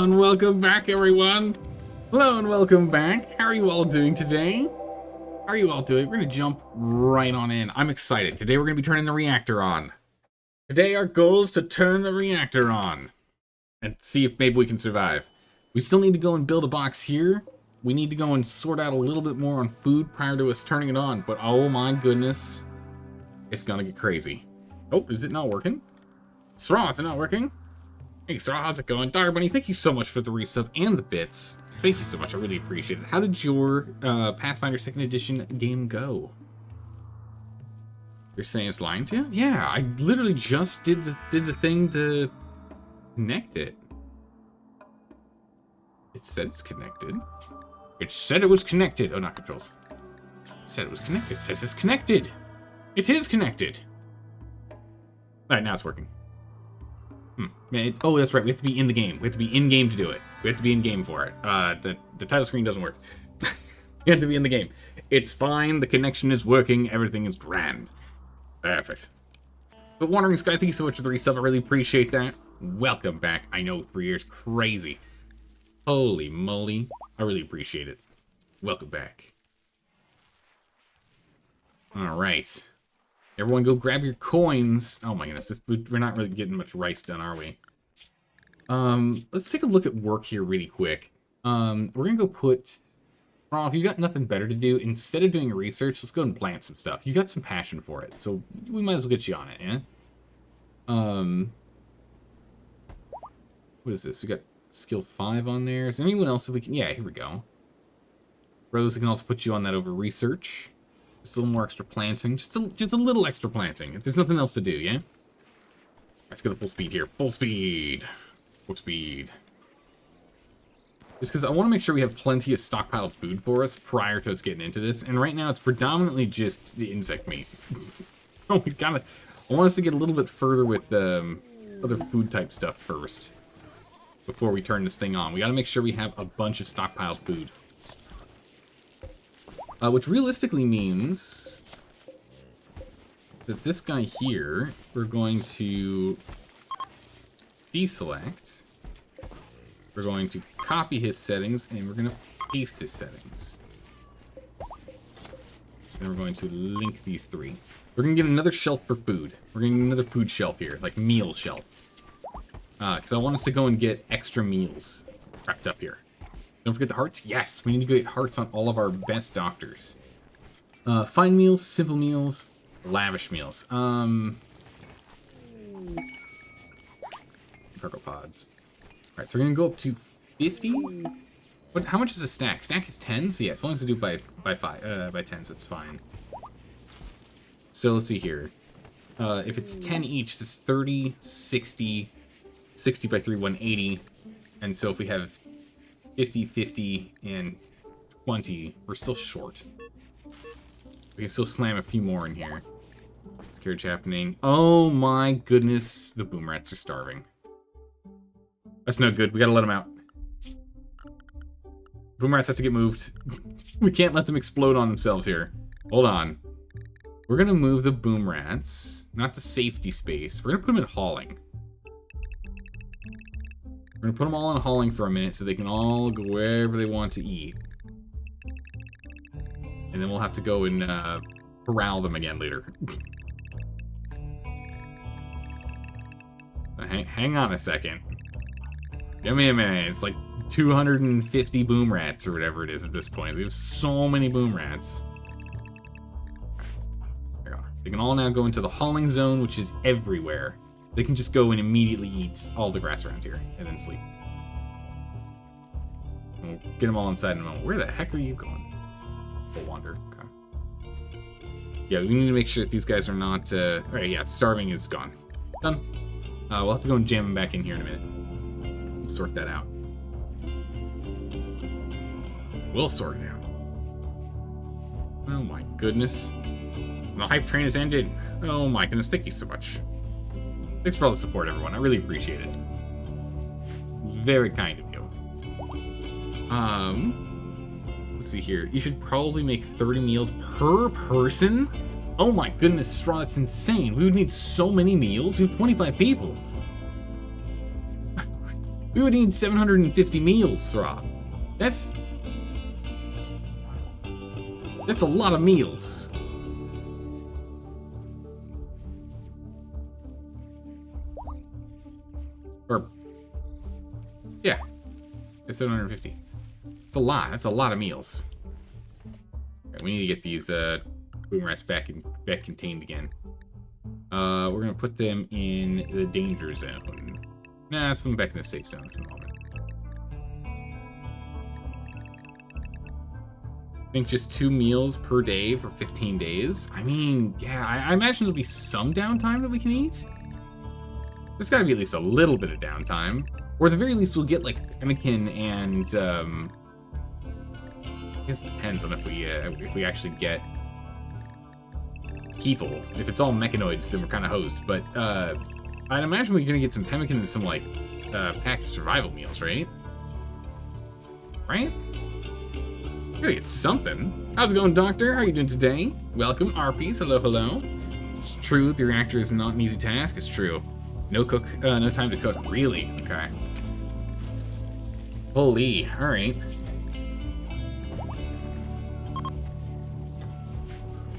and welcome back, everyone. Hello and welcome back. How are you all doing today? How are you all doing? We're going to jump right on in. I'm excited. Today we're going to be turning the reactor on. Today our goal is to turn the reactor on and see if maybe we can survive. We still need to go and build a box here. We need to go and sort out a little bit more on food prior to us turning it on. But oh my goodness, it's going to get crazy. Oh, is it not working? Straw, is it not working? Hey, Straw, how's it going? Dire Bunny, thank you so much for the resub and the bits. Thank you so much, I really appreciate it. How did your Pathfinder 2nd Edition game go? You're saying it's lying to you? Yeah, I literally just did the thing to connect it. It said it's connected. It said it was connected. Oh, not controls. It said it was connected. It says it's connected. It is connected. Alright, now it's working. Oh, that's right. We have to be in the game. We have to be in game to do it. We have to be in game for it. The title screen doesn't work. You have to be in the game. It's fine. The connection is working. Everything is grand. Perfect. But Wandering Sky, thank you so much for the resub. I really appreciate that. Welcome back. I know 3 years crazy. Holy moly. I really appreciate it. Welcome back. All right. Everyone go grab your coins. Oh my goodness, we're not really getting much rice done, are we? Let's take a look at work here really quick. We're gonna go put... If you got nothing better to do, instead of doing research, let's go and plant some stuff. You got some passion for it, so we might as well get you on it, yeah? What is this? We got skill 5 on there. Is there anyone else that we can... Yeah, here we go. Rose, I can also put you on that over research. Just a little more extra planting. Just a little extra planting. If there's nothing else to do, yeah? Let's go to full speed here. Full speed. Full speed. Just because I want to make sure we have plenty of stockpiled food for us prior to us getting into this. And right now it's predominantly just the insect meat. Oh, we gotta... I want us to get a little bit further with the other food type stuff first. Before we turn this thing on. We gotta make sure we have a bunch of stockpiled food. Which realistically means that this guy here, we're going to deselect, we're going to copy his settings, and we're going to paste his settings. And we're going to link these 3. We're going to get another shelf for food. We're going to get another food shelf here, like meal shelf. Because I want us to go and get extra meals prepped up here. Don't forget the hearts. Yes, we need to get hearts on all of our best doctors. Fine meals, simple meals, lavish meals. Cargo pods. Alright, so we're gonna go up to 50. What? How much is a stack? Stack is 10. So yeah, as long as we do it by 10, so it's fine. So let's see here. If it's 10 each, that's 30, 60, 60 by 3, 180. And so if we have 50, 50, and 20, we're still short. We can still slam a few more in here. Carriage happening. Oh my goodness, the boom rats are starving. That's no good. We gotta let them out. Boom rats have to get moved. We can't let them explode on themselves here. Hold on. We're gonna move the boom rats, not to safety space. We're gonna put them in hauling. We're gonna put them all in hauling for a minute so they can all go wherever they want to eat. And then we'll have to go and corral them again later. Hang on a second. Give me a minute. It's like 250 boom rats or whatever it is at this point. We have so many boom rats. There we go. They can all now go into the hauling zone, which is everywhere. They can just go and immediately eat all the grass around here and then sleep. And we'll get them all inside in a moment. Where the heck are you going? We'll wander. Okay. Yeah, we need to make sure that these guys are not... Alright, yeah, starving is gone. Done. We'll have to go and jam them back in here in a minute. We'll sort that out. We'll sort it out. Oh my goodness. The hype train has ended. Oh my goodness, thank you so much. Thanks for all the support, everyone. I really appreciate it. Very kind of you. Let's see here. You should probably make 30 meals per person? Oh my goodness, Straw, that's insane. We would need so many meals. We have 25 people. We would need 750 meals, Sra. That's a lot of meals. Or, yeah, it's 750. It's a lot. That's a lot of meals. Okay, we need to get these boom rats back contained again. We're gonna put them in the danger zone. Nah, let's put them back in the safe zone for the moment. I think just 2 meals per day for 15 days. I mean, yeah, I imagine there'll be some downtime that we can eat. There's gotta be at least a little bit of downtime. Or at the very least, we'll get, like, pemmican and, I guess it depends on if we actually get people. If it's all mechanoids, then we're kind of hosed. But, I'd imagine we're gonna get some pemmican and some, like, packaged survival meals, right? Right? We're gonna get something. How's it going, Doctor? How are you doing today? Welcome, RPs. Hello, hello. It's true, the reactor is not an easy task. It's true. No time to cook. Really? Okay. Holy. All right.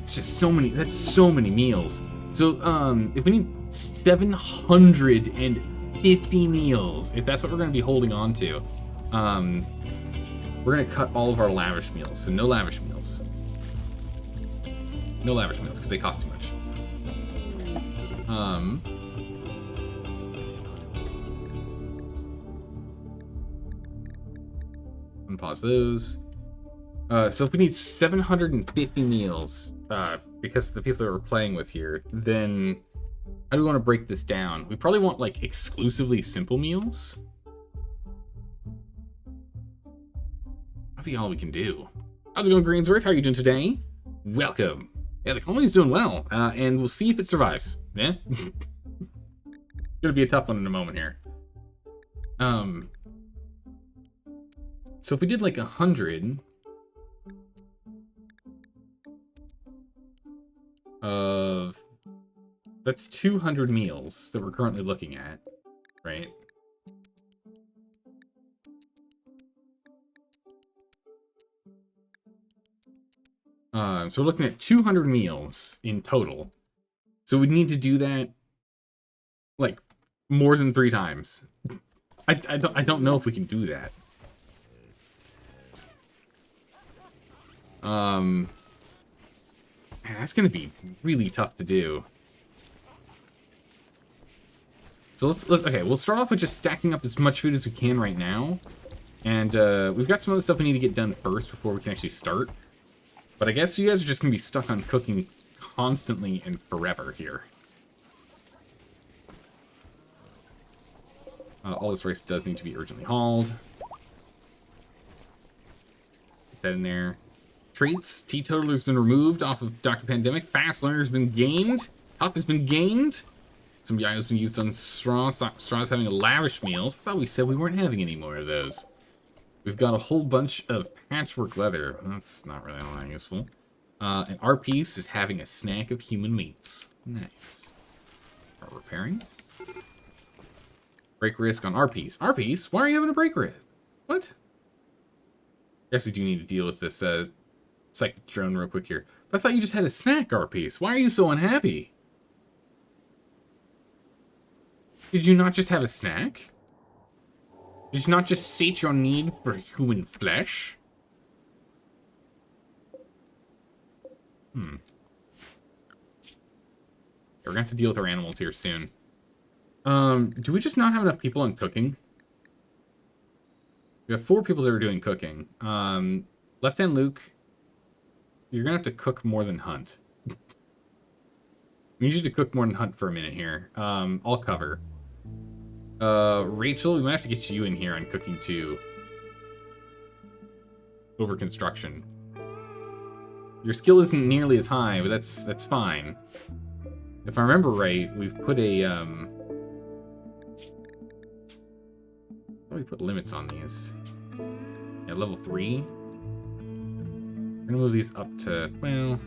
It's just so many. That's so many meals. So, if we need 750 meals, if that's what we're going to be holding on to, we're going to cut all of our lavish meals. So no lavish meals. No lavish meals, because they cost too much. Unpause those. So if we need 750 meals, because the people that we're playing with here, then how do we want to break this down? We probably want, like, exclusively simple meals. That'd be all we can do. How's it going, Greensworth? How are you doing today? Welcome. Yeah, the colony's doing well, and we'll see if it survives. Yeah? Gonna be a tough one in a moment here. So if we did like 100 of, that's 200 meals that we're currently looking at, right? So we're looking at 200 meals in total. So we need to do that like more than 3 times. I don't know if we can do that. That's gonna be really tough to do. So let's okay, we'll start off with just stacking up as much food as we can right now. And we've got some other stuff we need to get done first before we can actually start. But I guess you guys are just gonna be stuck on cooking constantly and forever here. All this rice does need to be urgently hauled. Put that in there. Traits, teetotaler has been removed off of Dr. Pandemic. Fast learner has been gained. Health has been gained. Some guy has been used on straw. Straw's having a lavish meals. I thought we said we weren't having any more of those. We've got a whole bunch of patchwork leather. That's not really all that useful. And our piece is having a snack of human meats. Nice. Are repairing? Break risk on our piece. Our piece? Why are you having a break risk? What? I guess we do need to deal with this psychic drone real quick here. But I thought you just had a snack, our piece. Why are you so unhappy? Did you not just have a snack? Did you not just sate your need for human flesh? We're gonna have to deal with our animals here soon. Do we just not have enough people on cooking? We have 4 people that are doing cooking. Left-hand Luke, you're gonna have to cook more than hunt. We need you to cook more than hunt for a minute here. I'll cover. Rachel, we might have to get you in here on cooking too. Over construction. Your skill isn't nearly as high, but that's fine. If I remember right, we've put a we put limits on these. Yeah, level 3. We're gonna move these up to, well,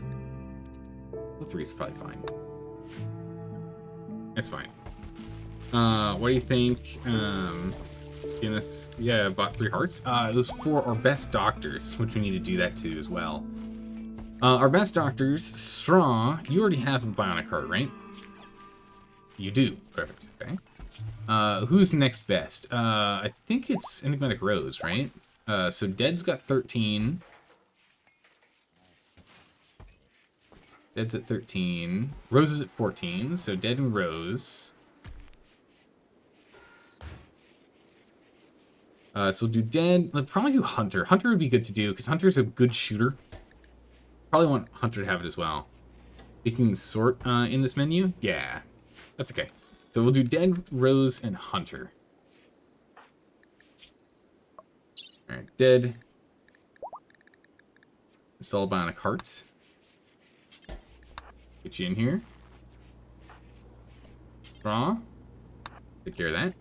level 3 is probably fine. That's fine. What do you think? Guinness, yeah, bought 3 hearts. It was for our best doctors, which we need to do that too as well. Our best doctors, Straw, you already have a bionic heart, right? You do. Perfect. Okay. Who's next best? I think it's Enigmatic Rose, right? So Dead's got 13. Dead's at 13. Rose is at 14, so Dead and Rose. So we'll do Dead. Let's probably do Hunter. Hunter would be good to do, because Hunter's a good shooter. Probably want Hunter to have it as well. We can sort in this menu? Yeah, that's okay. So we'll do Dead, Rose, and Hunter. Alright, Dead. Install bionic heart. Get you in here. Straw. Take care of that.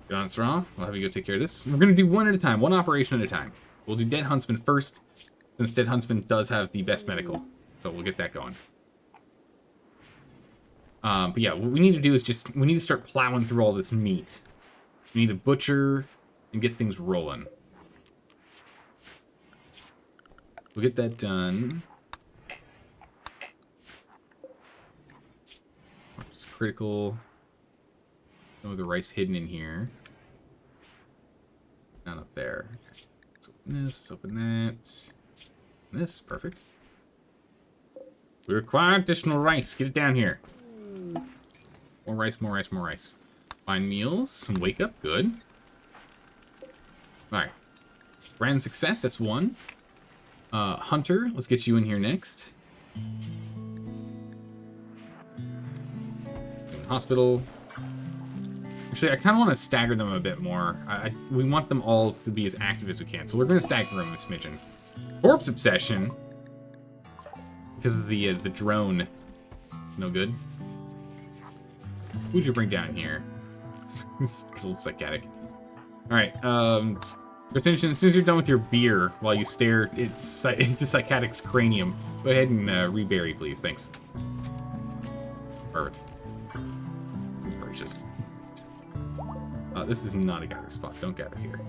Get on, Straw. I'll have you go take care of this. We're going to do one at a time, one operation at a time. We'll do Dead Huntsman first, since Dead Huntsman does have the best medical. So we'll get that going. But yeah, what we need to do is we need to start plowing through all this meat. We need to butcher and get things rolling. We'll get that done. Just critical. Some of the rice hidden in here. Down up there. Let's open this, let's open that. This, perfect. We require additional rice. Get it down here. More rice, more rice, more rice. Find meals and wake up. Good. Alright. Grand success, that's 1. Hunter, let's get you in here next. Hospital. Actually, I kind of want to stagger them a bit more. We want them all to be as active as we can, so we're going to stagger them a smidgen. Corpse Obsession, because of the drone, it's no good. Who'd you bring down here? It's a little psychotic. Alright, attention, as soon as you're done with your beer, while you stare into Psychotic's cranium, go ahead and rebury, please. Thanks. Perfect. Gracious. This is not a gather spot. Don't gather here.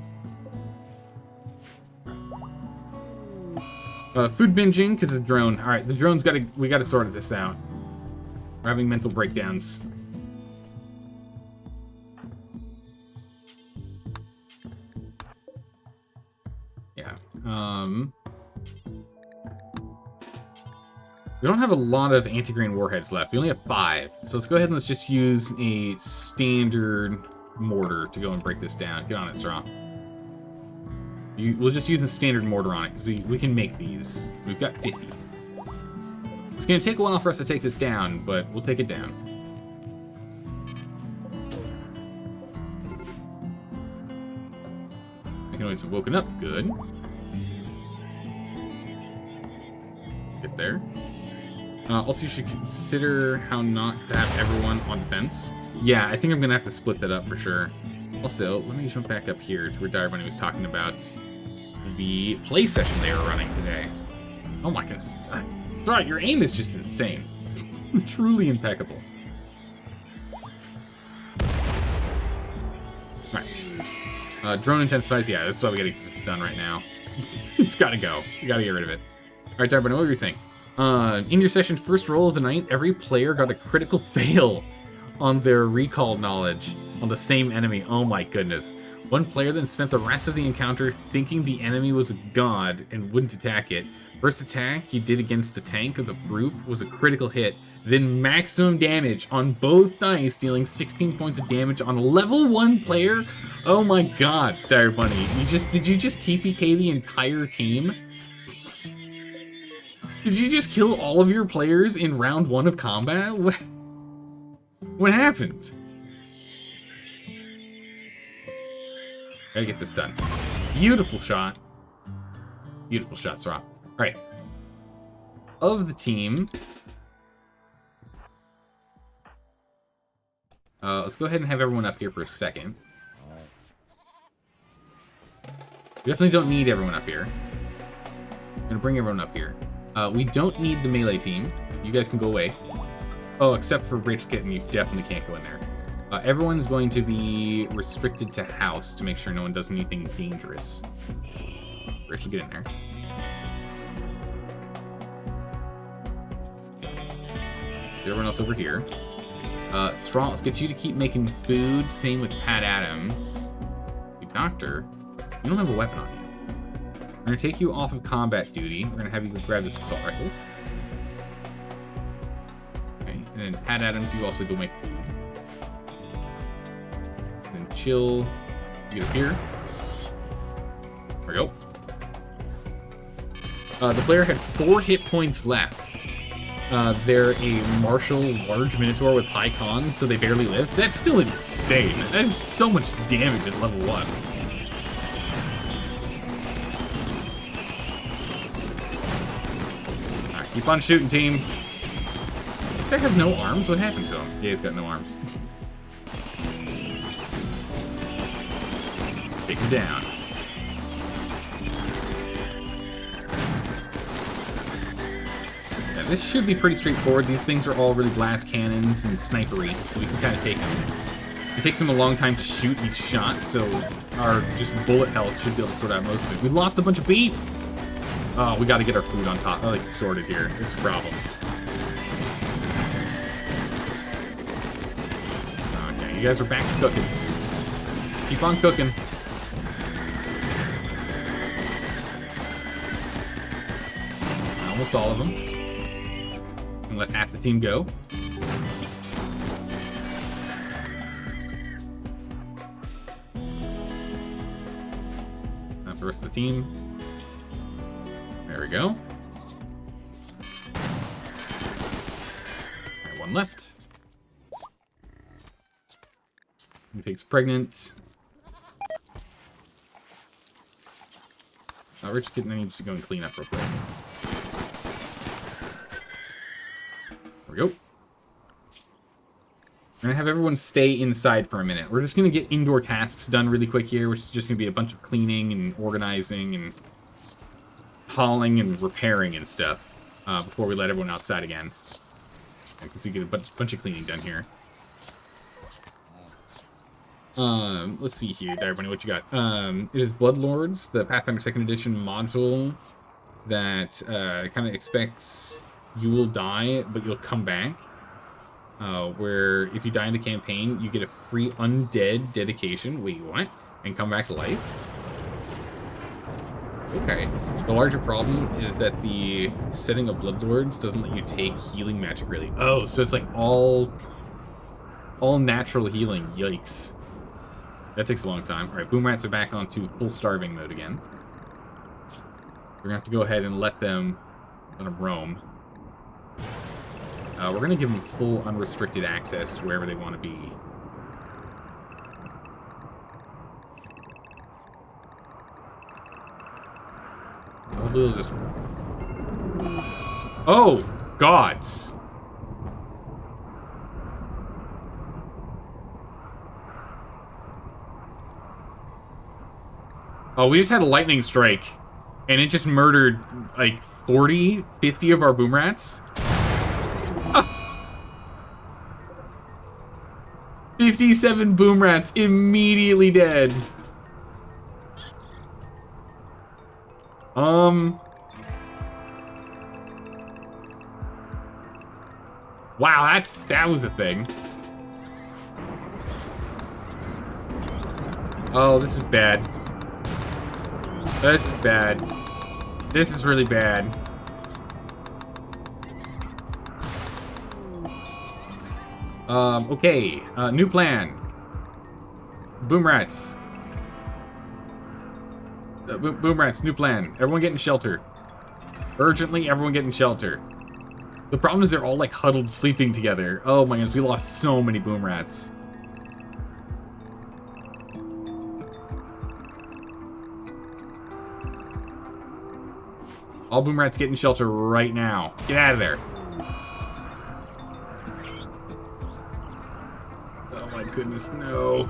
Food binging, because of the drone. Alright, the drone's we gotta sort this out. We're having mental breakdowns. We don't have a lot of anti-grain warheads left. We only have 5. So let's go ahead and let's just use a standard mortar to go and break this down. Get on it, Straw. We'll just use a standard mortar on it, because we can make these. We've got 50. It's going to take a while for us to take this down, but we'll take it down. I can always have woken up. Good. Get there. Also, you should consider how not to have everyone on defense. Yeah, I think I'm going to have to split that up for sure. Also, let me jump back up here to where Dire Bunny was talking about the play session they were running today. Oh my goodness. Straw, your aim is just insane. Truly impeccable. Alright. Drone intensifies. Yeah, this is why we gotta get this done right now. It's gotta go. We gotta get rid of it. Alright, Dire Bunny, what were you saying? In your session's first roll of the night, every player got a critical fail on their recall knowledge on the same enemy. Oh my goodness. One player then spent the rest of the encounter thinking the enemy was a god and wouldn't attack it. First attack you did against the tank of the group was a critical hit, then maximum damage on both dice, dealing 16 points of damage on a level 1 player. Oh my god, Dire Bunny. Did you just TPK the entire team? Did you just kill all of your players in round 1 of combat? What happened? Gotta get this done. Beautiful shot. Beautiful shot, Sarah. Alright. Of the team. Let's go ahead and have everyone up here for a second. We definitely don't need everyone up here. I'm gonna bring everyone up here. We don't need the melee team. You guys can go away. Oh, except for Rich Kitten, you definitely can't go in there. Everyone's going to be restricted to house to make sure no one does anything dangerous. Rich, get in there. Everyone else over here. Straw, let's get you to keep making food. Same with Pat Adams. The doctor, you don't have a weapon on you. We're gonna take you off of combat duty. We're gonna have you grab this assault rifle. Okay, and then Pat Adams, you also go make food. And then Chill, get up here. There we go. The player had 4 hit points left. They're a martial large minotaur with high con, so they barely live. That's still insane. That is so much damage at level 1. Alright, keep on shooting, team. This guy have no arms? What happened to him? Yeah, he's got no arms. Take him down. This should be pretty straightforward. These things are all really glass cannons and snipery, so we can kind of take them. It takes them a long time to shoot each shot, so our just bullet health should be able to sort out most of it. We lost a bunch of beef! Oh, we gotta get our food on top, like, sorted here. It's a problem. Okay, you guys are back to cooking. Just keep on cooking. Almost all of them. Let half the team go. Not the rest of the team. There we go. Alright, 1 left. The pig's pregnant. Rich, I need to go and clean up real quick. There we go. We're gonna have everyone stay inside for a minute. We're just gonna get indoor tasks done really quick here, which is just gonna be a bunch of cleaning and organizing and hauling and repairing and stuff before we let everyone outside again. I can see get a bunch of cleaning done here. Let's see here, everybody, what you got? It is Bloodlords, the Pathfinder 2nd Edition module that kind of expects you will die, but you'll come back. Where if you die in the campaign, you get a free undead dedication. Wait, what? And come back to life? Okay. The larger problem is that the setting of Bloodlords doesn't let you take healing magic, really. Oh, so it's like all natural healing. Yikes. That takes a long time. Alright, boom rats are back onto full starving mode again. We're gonna have to go ahead and let them roam. We're going to give them full unrestricted access to wherever they want to be. Hopefully they'll just... Oh, gods! Oh, we just had a lightning strike, and it just murdered, like, 40, 50 of our boom rats. 57 boom rats immediately dead. Wow, that was a thing. Oh, this is bad. This is bad. This is really bad. Okay, new plan. Boom rats. Boom rats, new plan. Everyone get in shelter. Urgently, everyone get in shelter. The problem is they're all, like, huddled sleeping together. Oh my goodness, we lost so many boom rats. All boom rats get in shelter right now. Get out of there. Oh my goodness, no.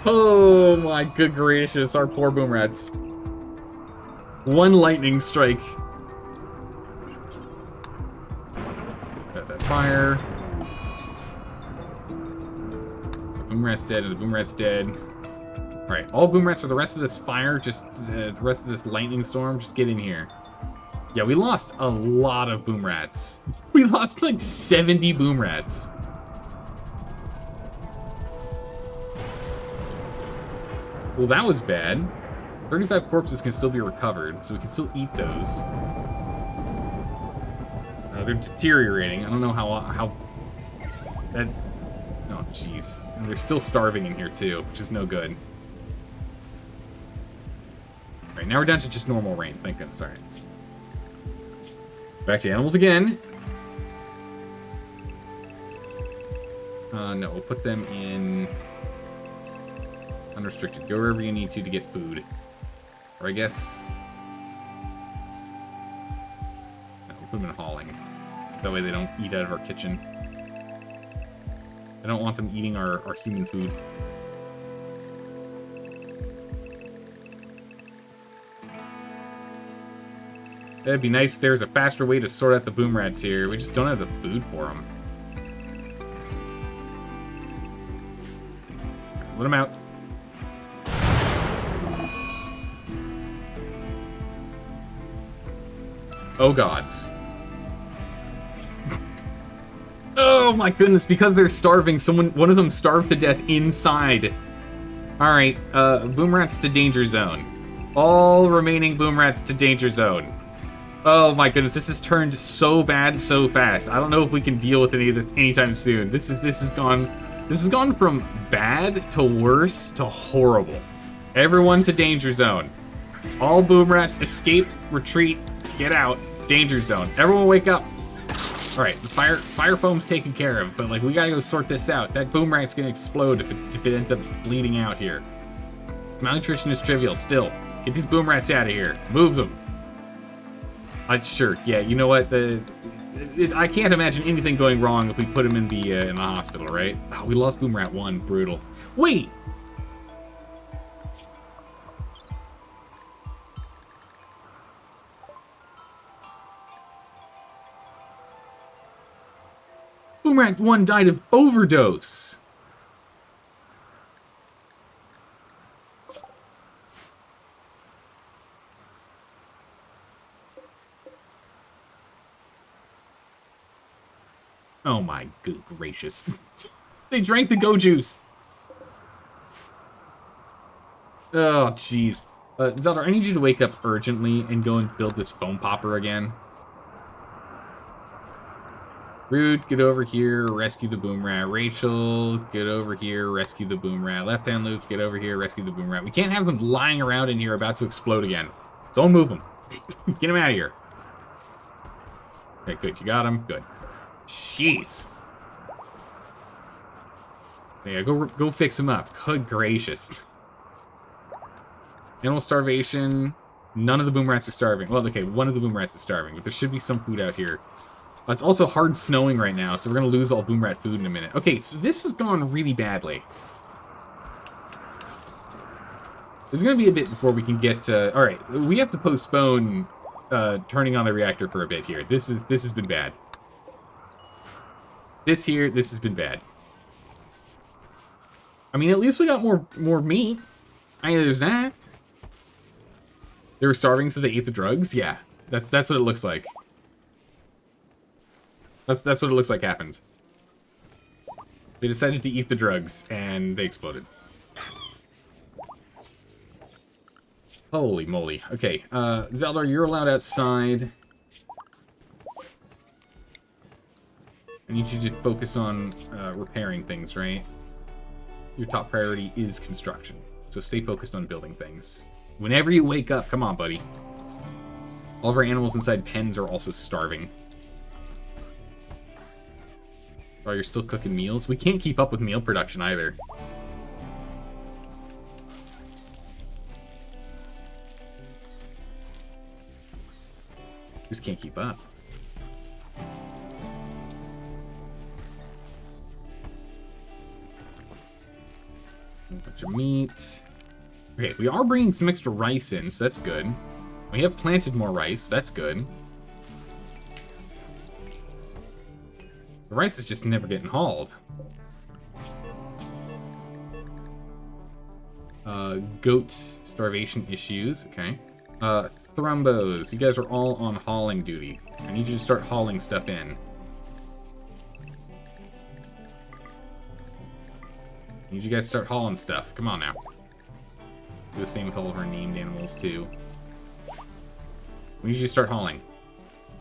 Oh my good gracious, our poor boom rats. One lightning strike. out that fire. The boom rat's dead, and the boom rat's dead. Alright, all boom rats for the rest of this fire, just the rest of this lightning storm, just get in here. Yeah, we lost a lot of boom rats. We lost like 70 boom rats. Well, that was bad. 35 corpses can still be recovered, so we can still eat those. They're deteriorating. I don't know how that... Oh, jeez. And they're still starving in here, too, which is no good. Alright, now we're down to just normal rain. Thank goodness. Alright. Back to animals again. No, we'll put them in... unrestricted. Go wherever you need to get food. Or I guess... no, we'll put them in hauling. That way they don't eat out of our kitchen. I don't want them eating our human food. That'd be nice if there was a faster way to sort out the boom rats here. We just don't have the food for them. Let them out. Oh gods. Oh my goodness, because they're starving, one of them starved to death inside. Alright, boom rats to danger zone. All remaining boom rats to danger zone. Oh my goodness, this has turned so bad so fast. I don't know if we can deal with any of this anytime soon. This has gone from bad to worse to horrible. Everyone to danger zone. All boom rats escape, retreat, get out, danger zone. Everyone wake up. All right, the fire foam's taken care of, but like we gotta go sort this out. That boom rat's gonna explode if it ends up bleeding out here. Malnutrition is trivial. Still, get these boom rats out of here. Move them. Sure, yeah. You know what? I can't imagine anything going wrong if we put him in the hospital, right? Oh, we lost boom rat 1. Brutal. Wait. Boom rat 1 died of overdose. Oh my good gracious. They drank the go juice. Oh, jeez. Zelda, I need you to wake up urgently and go and build this foam popper again. Rude, get over here, rescue the boom rat. Rachel, get over here, rescue the boom rat. Left-hand Luke, get over here, rescue the boom rat. We can't have them lying around in here about to explode again. So don't move them. Get them out of here. Okay, good. You got them? Good. Jeez. Yeah, go fix him up. Good gracious. Animal starvation. None of the boom rats are starving. Well, okay, one of the boom rats is starving, but there should be some food out here. It's also hard snowing right now, so we're gonna lose all boom rat food in a minute. Okay, so this has gone really badly. There's gonna be a bit before we can get. All right, we have to postpone turning on the reactor for a bit here. This has been bad. This has been bad. I mean, at least we got more meat. I mean, there's that. They were starving, so they ate the drugs. Yeah, that's what it looks like. That's what it looks like happened. They decided to eat the drugs, and they exploded. Holy moly. Okay, Zeldar, you're allowed outside. I need you to focus on repairing things, right? Your top priority is construction. So stay focused on building things. Whenever you wake up, come on, buddy. All of our animals inside pens are also starving. Oh, you're still cooking meals? We can't keep up with meal production either. Just can't keep up. A bunch of meat. Okay, we are bringing some extra rice in, so that's good. We have planted more rice, that's good. The rice is just never getting hauled. Goat starvation issues. Okay. Thrumbos. You guys are all on hauling duty. I need you to start hauling stuff in. I need you guys to start hauling stuff. Come on now. Do the same with all of our named animals, too. We need you to start hauling.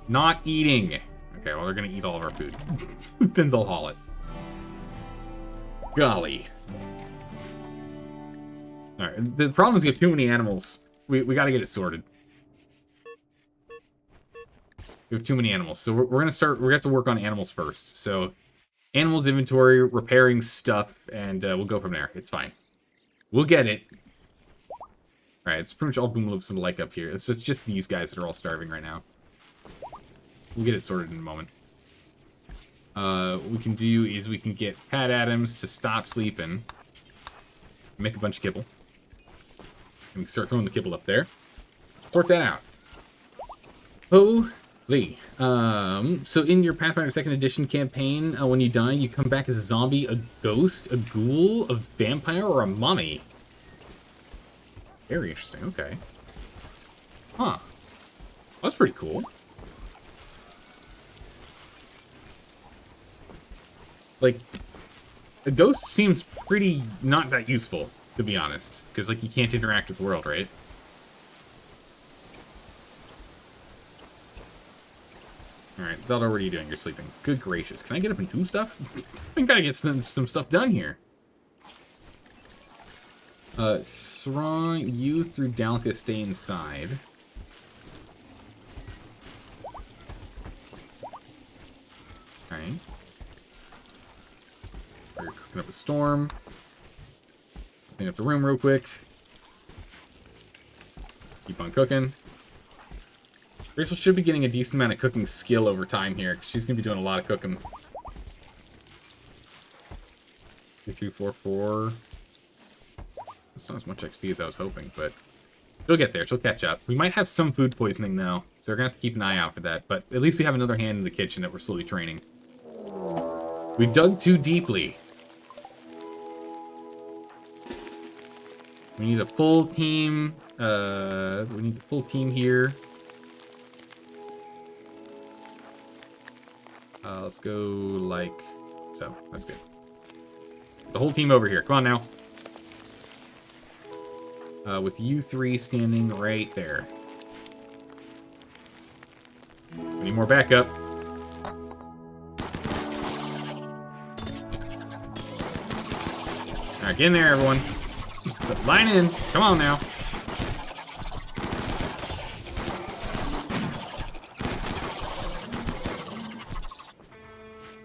Not eating. Okay, well, they're going to eat all of our food. Then they'll haul it. Golly. Alright, the problem is we have too many animals. We got to get it sorted. We have too many animals. So we're going to we're going to have to work on animals first. So, animals inventory, repairing stuff, and we'll go from there. It's fine. We'll get it. Alright, it's pretty much all Boomloops and the like up here. It's just these guys that are all starving right now. We'll get it sorted in a moment. What we can do is we can get Pat Adams to stop sleeping. Make a bunch of kibble. And we can start throwing the kibble up there. Sort that out. Holy. So in your Pathfinder 2nd Edition campaign, when you die, you come back as a zombie, a ghost, a ghoul, a vampire, or a mummy. Very interesting, okay. Huh. That's pretty cool. Like, a ghost seems pretty not that useful, to be honest. Because, like, you can't interact with the world, right? Alright, Zelda, what are you doing? You're sleeping. Good gracious. Can I get up and do stuff? I gotta get some stuff done here. Sra, you through Dalka stay inside. Okay. We're cooking up a storm. Clean up the room real quick. Keep on cooking. Rachel should be getting a decent amount of cooking skill over time here, because she's going to be doing a lot of cooking. 2, 3, 4, 4. That's not as much XP as I was hoping, but she'll get there. She'll catch up. We might have some food poisoning, though, so we're going to have to keep an eye out for that. But at least we have another hand in the kitchen that we're slowly training. We dug too deeply. We need a full team. We need a full team here. Let's go like so. That's good. The whole team over here. Come on now. With you three standing right there. We need more backup. Alright, get in there, everyone. So, line in. Come on now.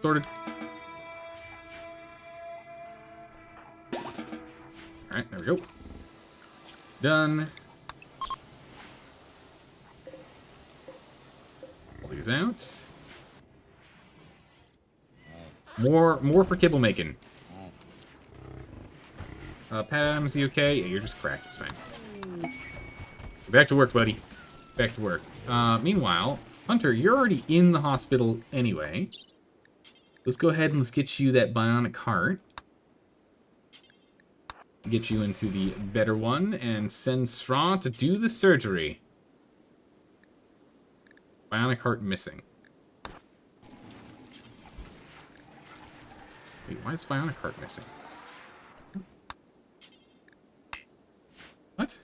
Sorted. Alright, there we go. Done. Pull these out. More for kibble making. Pat Adams, you okay? Yeah, you're just cracked. It's fine. Back to work, buddy. Back to work. Meanwhile, Hunter, you're already in the hospital anyway. Let's go ahead and let's get you that bionic heart. Get you into the better one and send Sra to do the surgery. Bionic heart missing. Wait, why is bionic heart missing? What?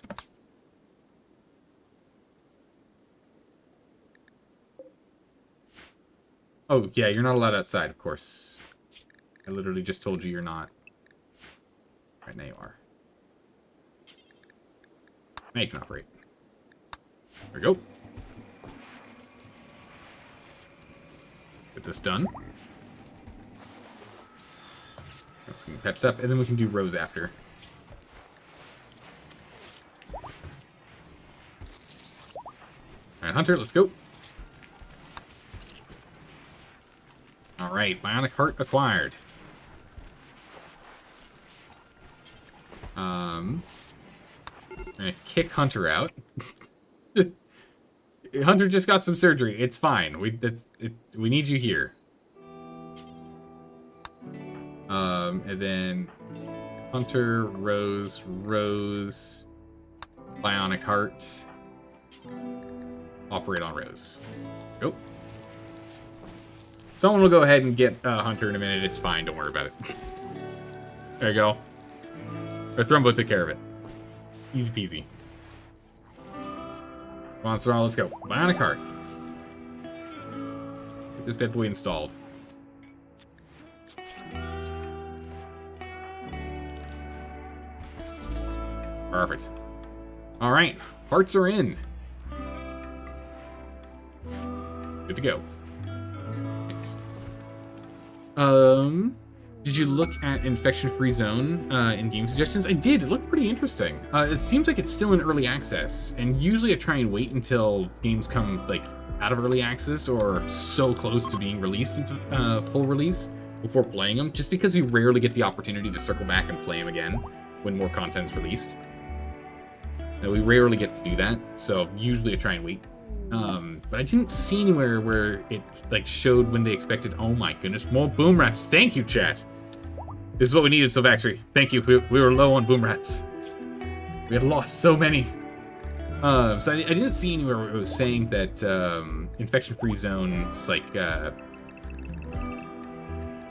Oh, yeah, you're not allowed outside, of course. I literally just told you you're not. Right, now you are. Now you can operate. There we go. Get this done. Let's get patched up, and then we can do Rose after. Alright, Hunter, let's go. Alright, bionic heart acquired. I'm gonna kick Hunter out. Hunter just got some surgery. It's fine. We need you here. And then Hunter, Rose, Bionic Heart. Operate on Rose. Go. Someone will go ahead and get Hunter in a minute. It's fine. Don't worry about it. There you go. Our Thrumbo took care of it. Easy peasy. Monster on, let's go. Bionic Heart. Get this bad boy installed. Perfect. Alright. Hearts are in. Good to go. Nice. Did you look at Infection-Free Zone in game suggestions? I did. It looked pretty interesting. It seems like it's still in early access, and usually I try and wait until games come like out of early access or so close to being released into full release before playing them, just because you rarely get the opportunity to circle back and play them again when more content's released. Now, we rarely get to do that, so usually I try and wait. But I didn't see anywhere where it like showed when they expected. Oh my goodness, more boom rats! Thank you, chat. This is what we needed, Sylvaxry. Thank you. We were low on boom rats. We had lost so many. So I didn't see anywhere where it was saying that Infection-Free Zone's like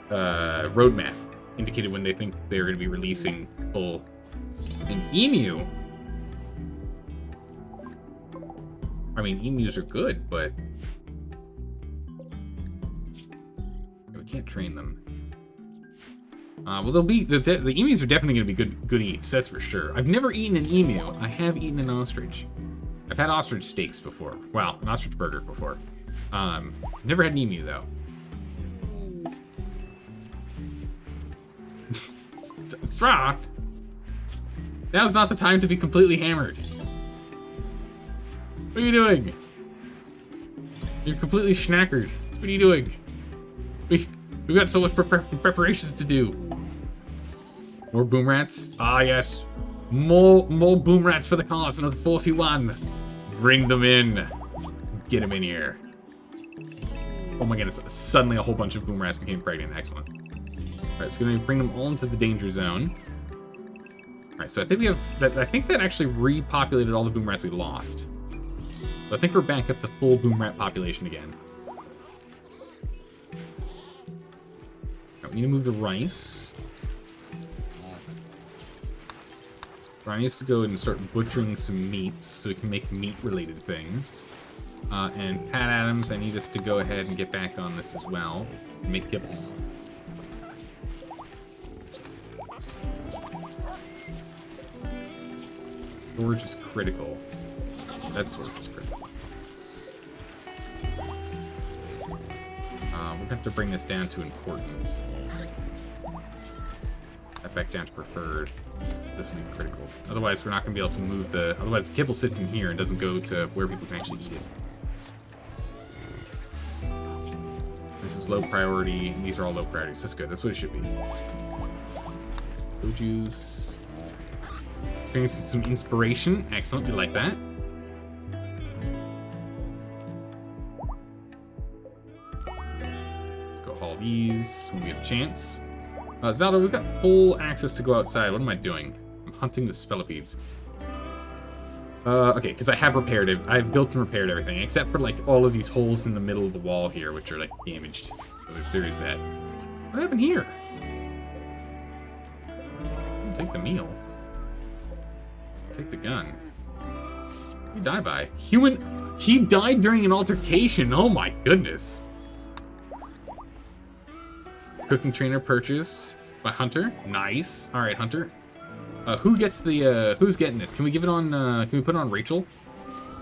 roadmap indicated when they think they're going to be releasing full. An emu. I mean, emus are good, but we can't train them. Well, they'll be the emus are definitely going to be good eats. That's for sure. I've never eaten an emu. I have eaten an ostrich. I've had ostrich steaks before. Well, an ostrich burger before. Never had an emu though. Stop. Now's not the time to be completely hammered. What are you doing? You're completely schnackered. What are you doing? We've got so much preparations to do. More boom rats? Ah, yes. More boom rats for the cause. Another 41. Bring them in. Get them in here. Oh my goodness. Suddenly a whole bunch of boom rats became pregnant. Excellent. Alright, so going to bring them all into the danger zone. Alright, so I think we have... I think that actually repopulated all the boom rats we lost. I think we're back up to full boom rat population again. Right, we need to move the rice. Ryan needs to go and start butchering some meats so we can make meat-related things. And Pat Adams, I need us to go ahead and get back on this as well and make kibbles. Storage is critical. That storage is critical. We're going to have to bring this down to important. That back down to preferred. This will be critical. Otherwise, we're not going to be able to move the... Otherwise, the kibble sits in here and doesn't go to where people can actually eat it. This is low priority, and these are all low priorities. That's good. That's what it should be. Go juice. Experiencing some inspiration. Excellent. We like that. Let's go haul these when we get a chance. Zelda, we've got full access to go outside. What am I doing? I'm hunting the spellipedes. Okay, because I have repaired it. I've built and repaired everything, except for, like, all of these holes in the middle of the wall here, which are, like, damaged. So there is that. What happened here? I'll take the meal. I'll take the gun. What did he die by? He died during an altercation! Oh my goodness! Cooking trainer purchased by Hunter. Nice. All right, Hunter. Who gets the? Who's getting this? Can we give it on? Can we put it on Rachel?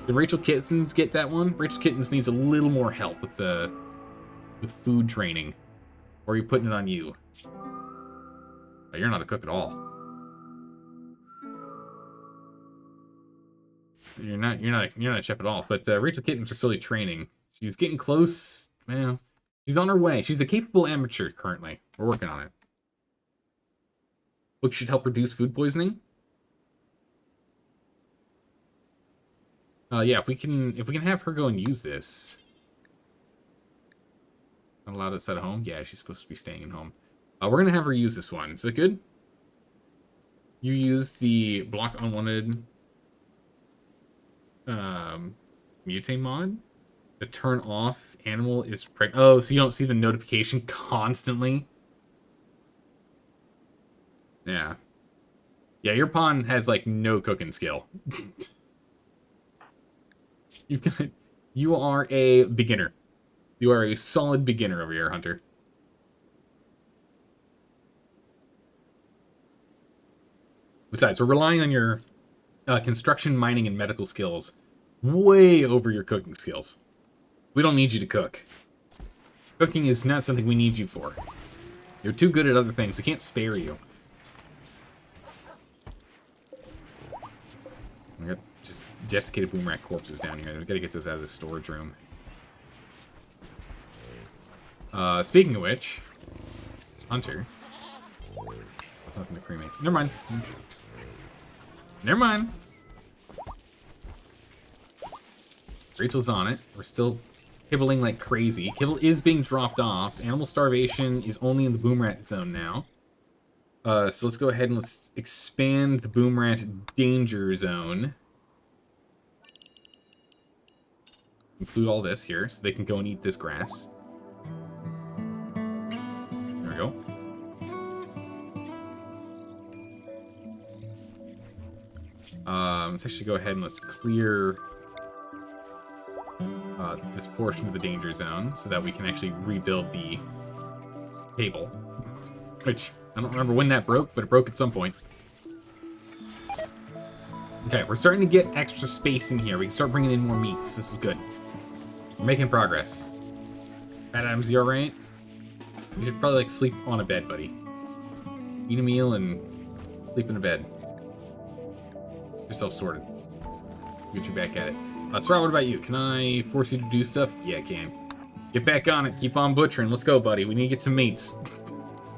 Did Rachel Kittens get that one? Rachel Kittens needs a little more help with food training. Or are you putting it on you? Oh, you're not a cook at all. You're not a chef at all. But Rachel Kittens are slowly training. She's getting close. Well. She's on her way. She's a capable amateur currently. We're working on it. Book should help reduce food poisoning. Yeah, if we can have her go and use this. Not allowed outside of home? Yeah, she's supposed to be staying at home. We're going to have her use this one. Is that good? You use the block unwanted mutate mod to turn off animal is pregnant. Oh, so you don't see the notification constantly? Yeah. Yeah, your pawn has, like, no cooking skill. You are a beginner. You are a solid beginner over here, Hunter. Besides, we're relying on your construction, mining, and medical skills way over your cooking skills. We don't need you to cook. Cooking is not something we need you for. You're too good at other things. We can't spare you. We got just desiccated boomerang corpses down here. We gotta get those out of the storage room. Speaking of which, Hunter. Nothing to cremate. Never mind. Never mind. Rachel's on it. We're still kibbling like crazy. Kibble is being dropped off. Animal starvation is only in the boom rat zone now. So let's go ahead and let's expand the boom rat danger zone. Include all this here so they can go and eat this grass. There we go. Let's actually go ahead and let's clear this portion of the danger zone so that we can actually rebuild the table. Which, I don't remember when that broke, but it broke at some point. Okay, we're starting to get extra space in here. We can start bringing in more meats. This is good. We're making progress. Fat Adams, you alright? You should probably, like, sleep on a bed, buddy. Eat a meal and sleep in a bed. Get yourself sorted. Get you back at it. Sprout, what about you? Can I force you to do stuff? Yeah, I can. Get back on it. Keep on butchering. Let's go, buddy. We need to get some meats.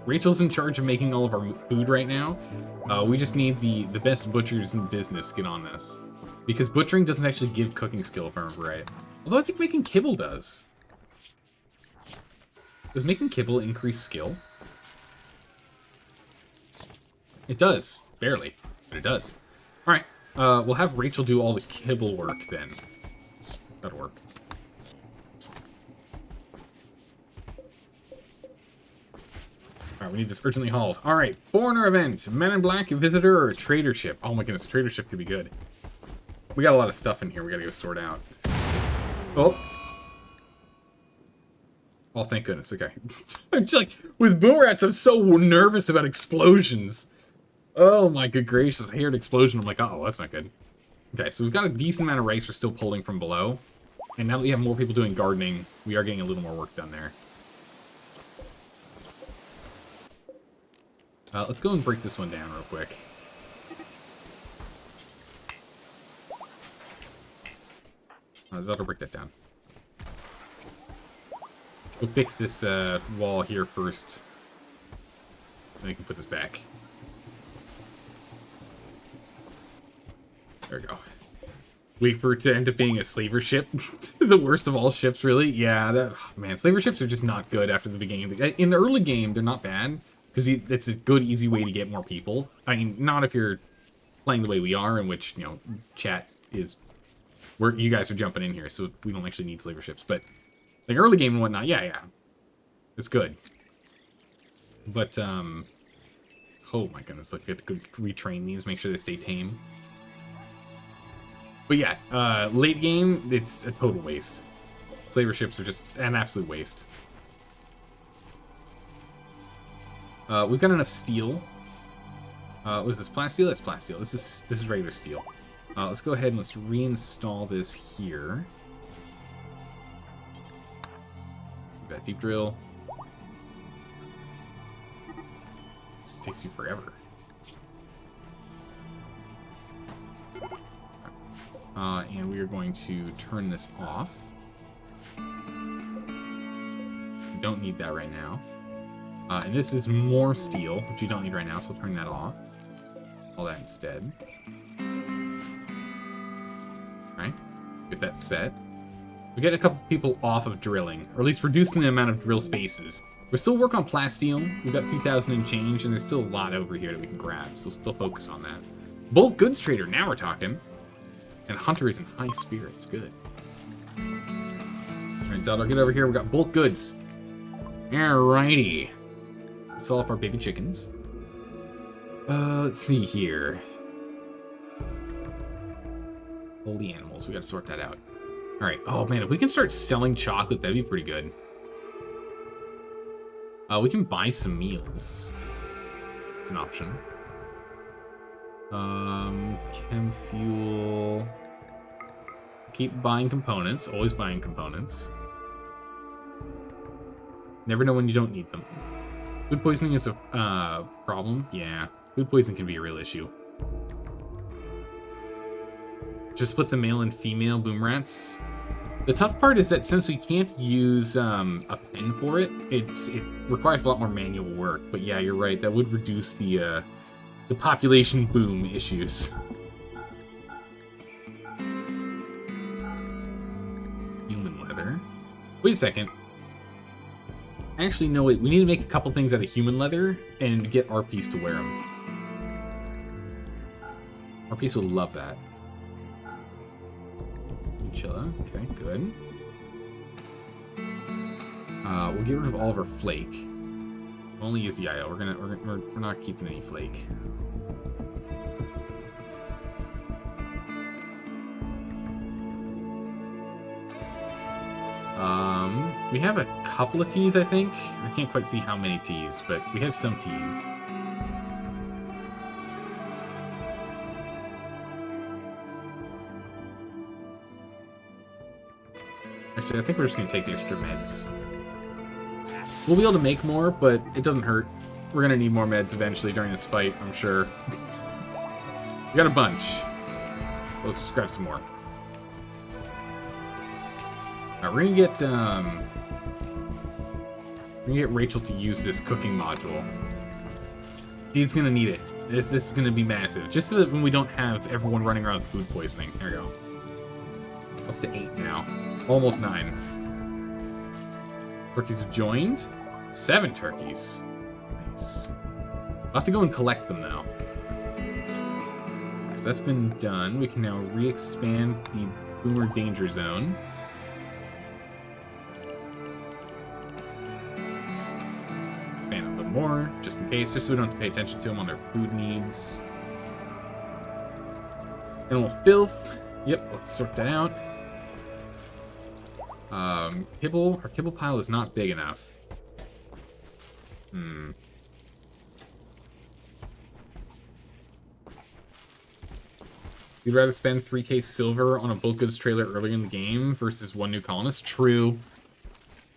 Rachel's in charge of making all of our food right now. We just need the best butchers in the business to get on this. Because butchering doesn't actually give cooking skill, if I remember right. Although I think making kibble does. Does making kibble increase skill? It does. Barely. But it does. Alright. We'll have Rachel do all the kibble work then. That'll work. Alright, we need this urgently hauled. Alright, foreigner event. Men in Black, visitor, or trader ship. Oh my goodness, trader ship could be good. We got a lot of stuff in here we gotta go sort out. Oh. Oh, thank goodness, okay. I'm just like, with boom rats, I'm so nervous about explosions. Oh my good gracious, I hear an explosion, I'm like, oh, that's not good. Okay, so we've got a decent amount of rice we're still pulling from below. And now that we have more people doing gardening, we are getting a little more work done there. Let's go and break this one down real quick. Zelda, break that down. We'll fix this wall here first. Then we can put this back. There we go. Wait for it to end up being a slaver ship. The worst of all ships, really. Yeah, that, oh, man, slaver ships are just not good after the beginning of the, in the early game, they're not bad. Because it's a good, easy way to get more people. I mean, not if you're playing the way we are, in which, you know, chat is... you guys are jumping in here, so we don't actually need slaver ships. But, like, early game and whatnot, yeah. It's good. But, oh my goodness, like, we have to go retrain these, make sure they stay tame. But yeah, late game, it's a total waste. Slaver ships are just an absolute waste. We've got enough steel. Was this plasteel? That's plasteel. This is regular steel. Let's go ahead and let's reinstall this here. That deep drill. This takes you forever. And we are going to turn this off. We don't need that right now. And this is more steel, which you don't need right now, so we'll turn that off. All that instead. Alright, get that set. We get a couple people off of drilling, or at least reducing the amount of drill spaces. We're still working on plasteel. We've got 2,000 and change, and there's still a lot over here that we can grab, so still focus on that. Bulk goods trader, now we're talking. And Hunter is in high spirits, good. Alright, Zeldar, get over here. We got bulk goods. Alrighty. Let's sell off our baby chickens. Let's see here. Holy animals, we gotta sort that out. Alright, oh man, if we can start selling chocolate, that'd be pretty good. We can buy some meals. It's an option. Chem fuel. Keep buying components, always buying components. Never know when you don't need them. Food poisoning is a problem. Yeah, food poisoning can be a real issue. Just split the male and female boom rats. The tough part is that since we can't use a pen for it, it requires a lot more manual work. But yeah, you're right. That would reduce the population boom issues. Human leather. Wait a second. Actually, no, wait. We need to make a couple things out of human leather and get our piece to wear them. Our piece would love that. Chilla. Okay, good. We'll get rid of all of our flake. We'll only use the IO. We're not keeping any flake. We have a couple of teas, I think. I can't quite see how many teas, but we have some teas. Actually, I think we're just going to take the extra meds. We'll be able to make more, but it doesn't hurt. We're going to need more meds eventually during this fight, I'm sure. We got a bunch. Let's just grab some more. Alright, we're gonna get Rachel to use this cooking module. She's gonna need it. This is gonna be massive. Just so that when we don't have everyone running around with food poisoning. There we go. Up to 8 now. Almost 9. Turkeys have joined. 7 turkeys. Nice. I'll have to go and collect them now. So that's been done. We can now re-expand the Boomer Danger Zone. Expand a little more, just in case, just so we don't have to pay attention to them on their food needs. Animal filth. Yep, let's sort that out. Kibble. Our kibble pile is not big enough. You'd rather spend 3k silver on a bulk goods trailer early in the game versus 1 new colonist? True.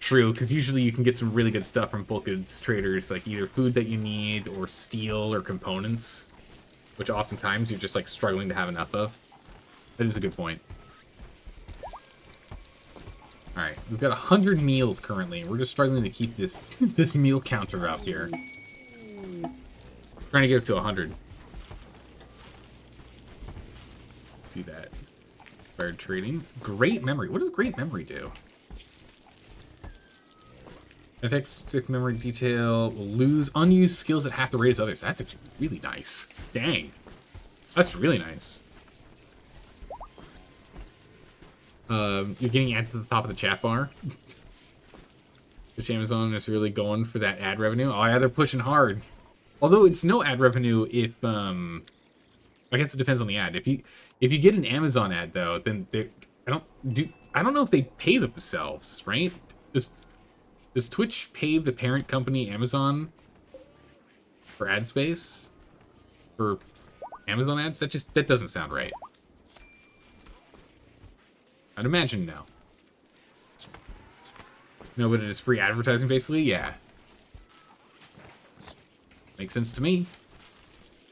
True, because usually you can get some really good stuff from bulk goods traders, like either food that you need, or steel, or components, which oftentimes you're just like struggling to have enough of. That is a good point. Alright, we've got 100 meals currently. We're just struggling to keep this this meal counter up here. Trying to get up to 100. See that. Fired trading. Great memory. What does great memory do? Effective memory detail will lose unused skills at half the rate as others. That's actually really nice. Dang. That's really nice. You're getting ads at the top of the chat bar. Which Amazon is really going for that ad revenue. Oh yeah, they're pushing hard. Although it's no ad revenue if I guess it depends on the ad. If you get an Amazon ad though, then I don't know if they pay themselves, right? Does Twitch pay the parent company Amazon for ad space? For Amazon ads? That doesn't sound right. I'd imagine no. No, but it is free advertising basically? Yeah. Makes sense to me.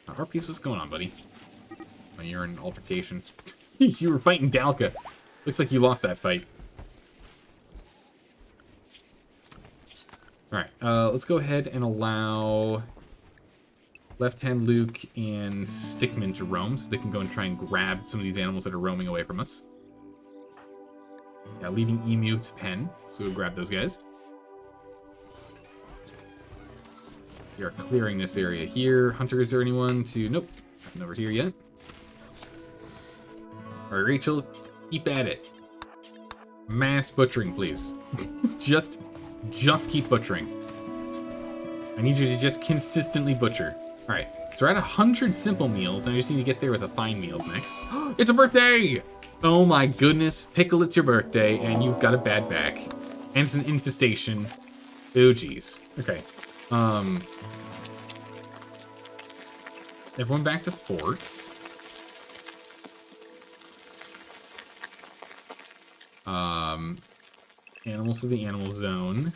Our piece, what's going on, buddy? Oh, you're in an altercation. You were fighting Dalka. Looks like you lost that fight. Alright, let's go ahead and allow Left Hand Luke and Stickman to roam so they can go and try and grab some of these animals that are roaming away from us. Yeah, leaving Emu to pen, so we'll grab those guys. We are clearing this area here. Hunter, is there anyone to... Nope. Nothing over here yet. Alright, Rachel, keep at it. Mass butchering, please. just keep butchering. I need you to just consistently butcher. Alright, so we're at 100 simple meals, and I just need to get there with the fine meals next. It's a birthday! Oh my goodness, Pickle, it's your birthday, and you've got a bad back. And it's an infestation. Oh, jeez. Okay. Everyone back to forts. Animals to the animal zone.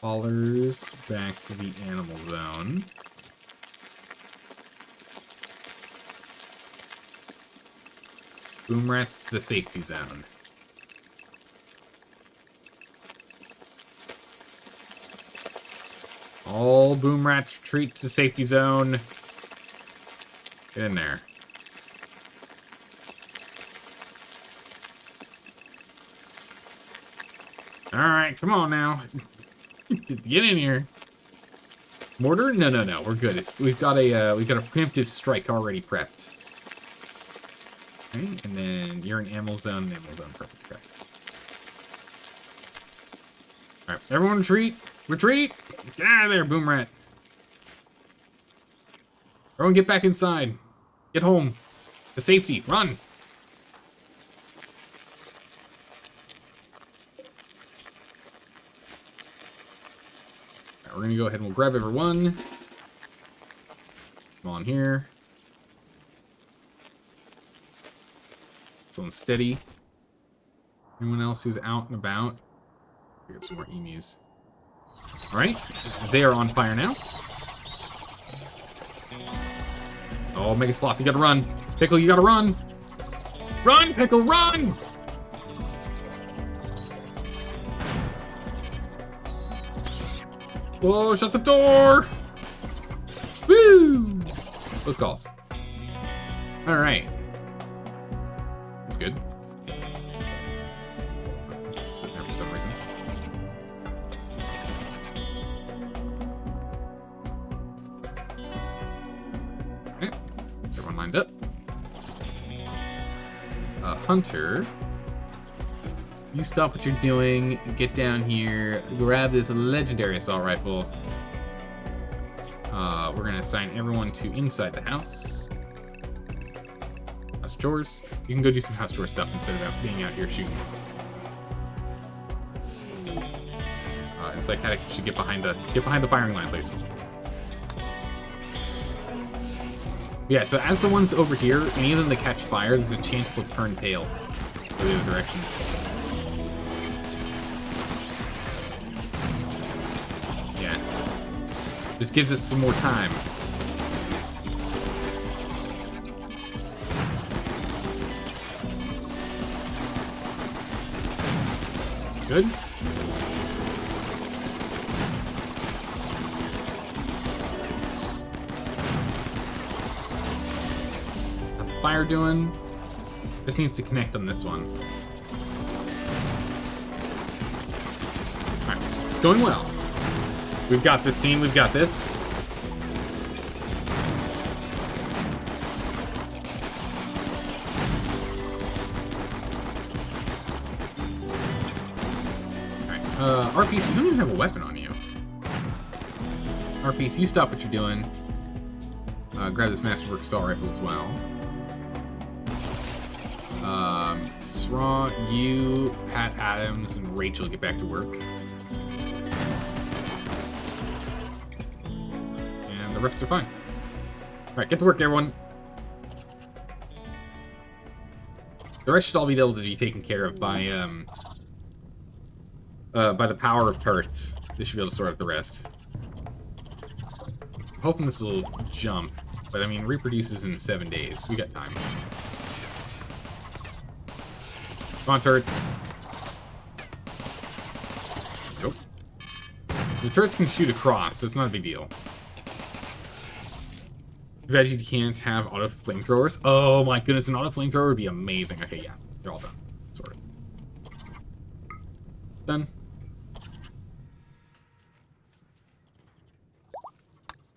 Haulers back to the animal zone. Boom rats to the safety zone. All boom rats retreat to the safety zone. Get in there. Alright, come on now. Get in here. Mortar? No. We're good. We've got a preemptive strike already prepped. Okay, and then you're in animal zone. Perfect. Okay. Alright, everyone retreat. Retreat! Get out of there, boom rat. Everyone get back inside. Get home. To safety. Run! Alright, we're gonna go ahead and we'll grab everyone. Come on here. Someone steady. Anyone else who's out and about? Pick up some more emus. Alright, they are on fire now. Oh, Mega Sloth, you gotta run. Pickle, you gotta run. Run, Pickle, run! Whoa, shut the door! Woo! Those calls. Alright. That's good. It's sitting there for some reason. Okay. Everyone lined up. Hunter. You stop what you're doing, get down here, grab this legendary assault rifle. We're gonna assign everyone to inside the house. House chores. You can go do some house chore stuff instead of being out here shooting. And Psychotic should get behind the firing line, please. Yeah, so as the ones over here, any of them that catch fire, there's a chance they'll turn tail to the other direction. Just gives us some more time. Good. How's the fire doing? Just needs to connect on this one. Alright, it's going well. We've got this, team. We've got this. Alright, RPC, you don't even have a weapon on you. RPC, you stop what you're doing. Grab this Masterwork assault rifle as well. Straw, you, Pat Adams, and Rachel get back to work. The rest are fine. Alright, get to work, everyone. The rest should all be able to be taken care of by the power of turrets. They should be able to sort out the rest. I'm hoping this will jump, but I mean, reproduces in 7 days. We got time. Come on, turrets. Nope. The turrets can shoot across, so it's not a big deal. Veggie can't have auto flamethrowers. Oh my goodness, an auto flamethrower would be amazing. Okay, yeah, they're all done. Sort of. Done.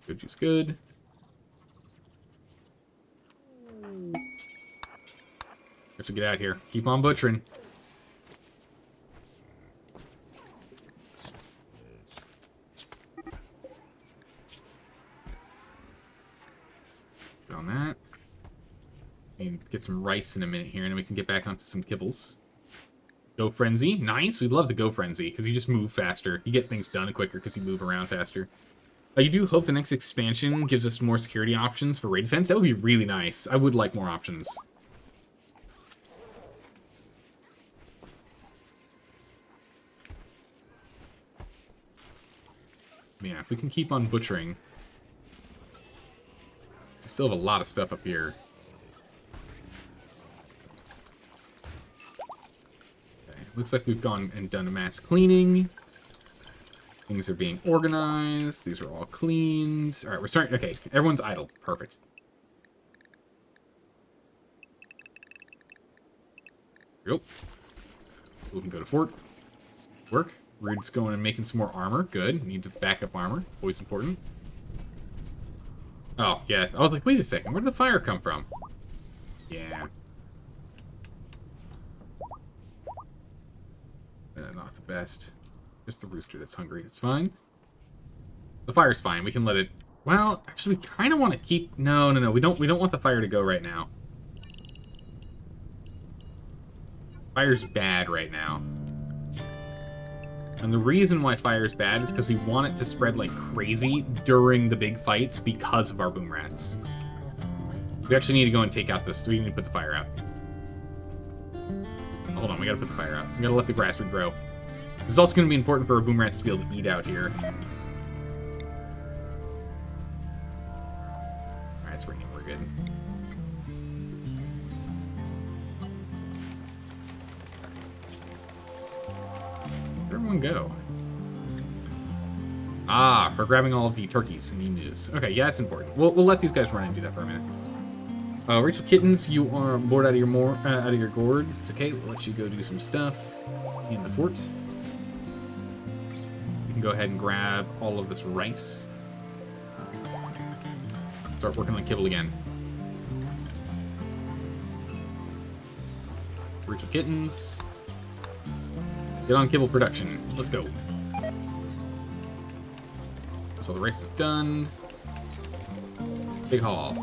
Good juice, good. Let's get out of here. Keep on butchering. Get on that. And get some rice in a minute here, and then we can get back onto some kibbles. Go Frenzy. Nice. We'd love to Go Frenzy, because you just move faster. You get things done quicker because you move around faster. You do hope the next expansion gives us more security options for raid defense. That would be really nice. I would like more options. Yeah, if we can keep on butchering. We still have a lot of stuff up here. Okay, looks like we've gone and done a mass cleaning. Things are being organized. These are all cleaned. All right, we're starting. Okay, everyone's idle. Perfect. Yep. We can go to fort. Work. Rude's going and making some more armor. Good. Need to back up armor. Always important. Oh, yeah. I was like, wait a second. Where did the fire come from? Yeah. Not the best. Just the rooster that's hungry. It's fine. The fire's fine. We can let it... Well, actually, we kind of want to keep... No. We don't want the fire to go right now. Fire's bad right now. And the reason why fire is bad is because we want it to spread like crazy during the big fights because of our boom rats. We actually need to go and take out this. We need to put the fire out. Hold on, we gotta put the fire out. We gotta let the grass regrow. This is also going to be important for our boom rats to be able to eat out here. Alright, it's working. We're good. Where'd everyone go? Ah, we're grabbing all of the turkeys and emus. Okay, yeah, that's important. We'll let these guys run and do that for a minute. Rachel Kittens, you are bored out of your gourd. It's okay. We'll let you go do some stuff in the fort. You can go ahead and grab all of this rice. Start working on kibble again. Rachel Kittens. Get on kibble production. Let's go. So the rice is done. Big haul.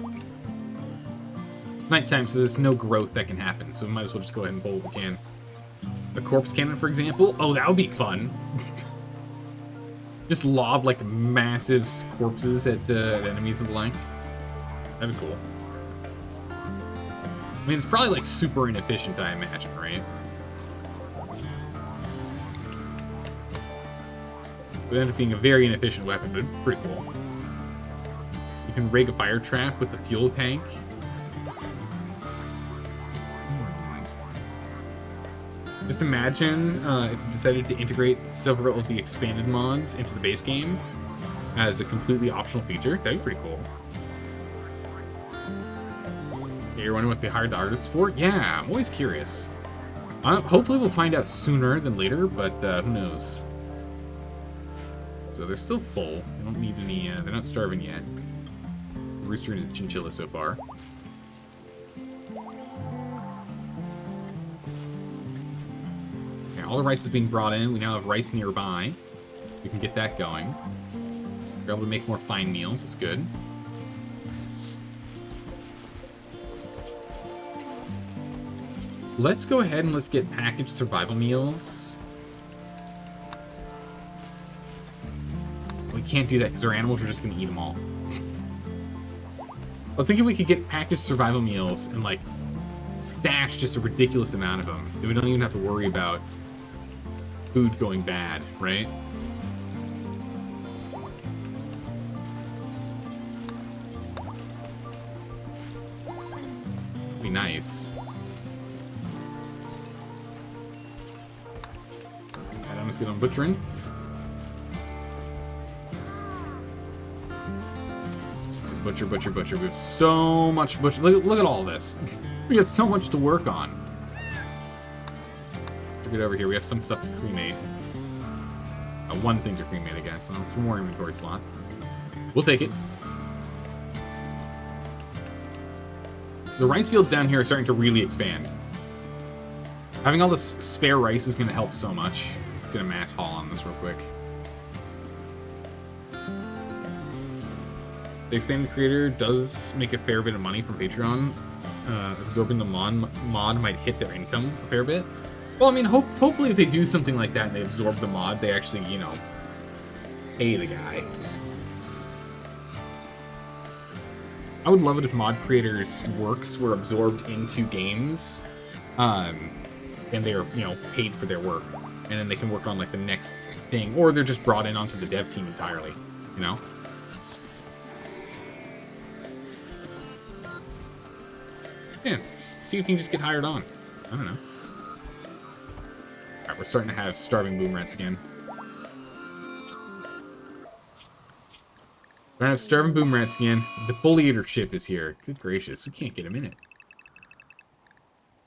Nighttime, so there's no growth that can happen, so we might as well just go ahead and bowl what we can. A corpse cannon, for example. Oh, that would be fun. Just lob, like, massive corpses at enemies and the like. That'd be cool. I mean, it's probably, like, super inefficient, I imagine, right? It would end up being a very inefficient weapon, but pretty cool. You can rig a fire trap with the fuel tank. Just imagine if you decided to integrate several of the expanded mods into the base game as a completely optional feature. That'd be pretty cool. Yeah, you're wondering what they hired the artists for? Yeah, I'm always curious. Hopefully we'll find out sooner than later, but who knows. So they're still full. They don't need any, they're not starving yet. Rooster and chinchilla so far. Okay, all the rice is being brought in. We now have rice nearby. We can get that going. We're able to make more fine meals. That's good. Let's go ahead and let's get packaged survival meals. We can't do that because our animals are just going to eat them all. I was thinking we could get packaged survival meals and, like, stash just a ridiculous amount of them. That we don't even have to worry about food going bad, right? Be nice. Alright, let's get on butchering. Butcher, butcher, butcher. We have so much butcher. Look at all this. We have so much to work on. To get over here, we have some stuff to cremate. One thing to cremate, I guess. So it's one more inventory slot. We'll take it. The rice fields down here are starting to really expand. Having all this spare rice is going to help so much. Let's get a mass haul on this real quick. The expanded creator does make a fair bit of money from Patreon. Absorbing the mod might hit their income a fair bit. Well, I mean, hopefully if they do something like that and they absorb the mod, they actually, you know, pay the guy. I would love it if mod creators' works were absorbed into games, and they are, you know, paid for their work, and then they can work on like the next thing, or they're just brought in onto the dev team entirely, you know? Yeah, see if you can just get hired on. I don't know. Alright, we're starting to have starving boom rats again. We're gonna have starving boom rats again. The Foliator ship is here. Good gracious, we can't get him in it.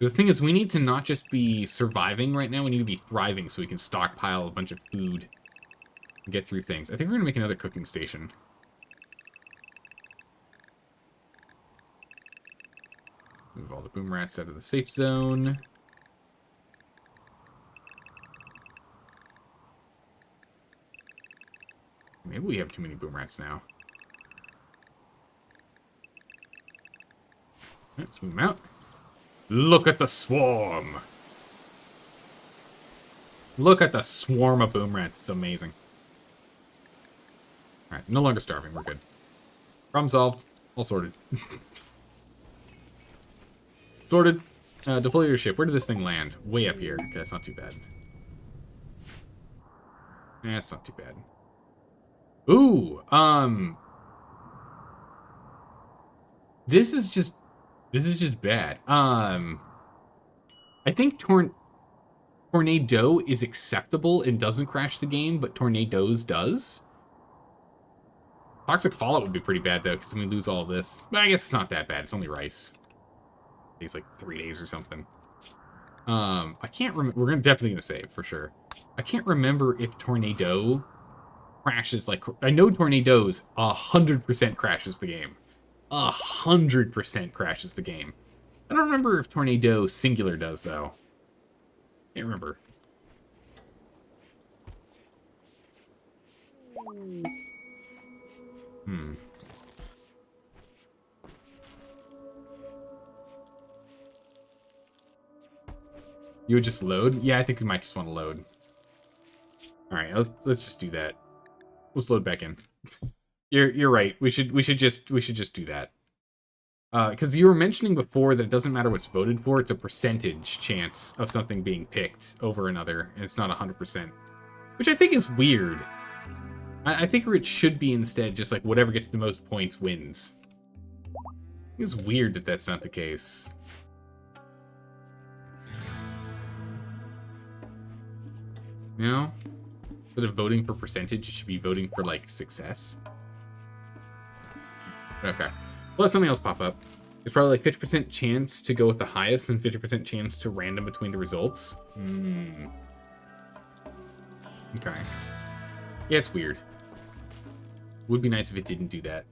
The thing is, we need to not just be surviving right now, we need to be thriving so we can stockpile a bunch of food and get through things. I think we're gonna make another cooking station. Move all the boom rats out of the safe zone. Maybe we have too many boom rats now. Let's move them out. Look at the swarm! Look at the swarm of boom rats. It's amazing. Alright, no longer starving. We're good. Problem solved. All sorted. Sorted. Defoliator ship. Where did this thing land? Way up here. Okay, that's not too bad. That's not too bad. Ooh, this is just bad. I think Tornado is acceptable and doesn't crash the game, but Tornadoes does. Toxic Fallout would be pretty bad, though, because then we lose all of this. But I guess it's not that bad. It's only rice. I think it's like 3 days or something. I can't remember. We're definitely gonna save, for sure. I can't remember if Tornado crashes, like, I know Tornadoes 100% crashes the game. 100% crashes the game. I don't remember if Tornado singular does, though. Can't remember. You would just load? Yeah, I think we might just want to load. Alright, let's just do that. Let's load back in. You're right. We should just do that. Because you were mentioning before that it doesn't matter what's voted for, it's a percentage chance of something being picked over another, and it's not 100%. Which I think is weird. I think it should be instead just like whatever gets the most points wins. It's weird that that's not the case. You know? Instead of voting for percentage, you should be voting for, like, success. Okay. Well, let something else pop up. There's probably, like, 50% chance to go with the highest and 50% chance to random between the results. Okay. Yeah, it's weird. Would be nice if it didn't do that.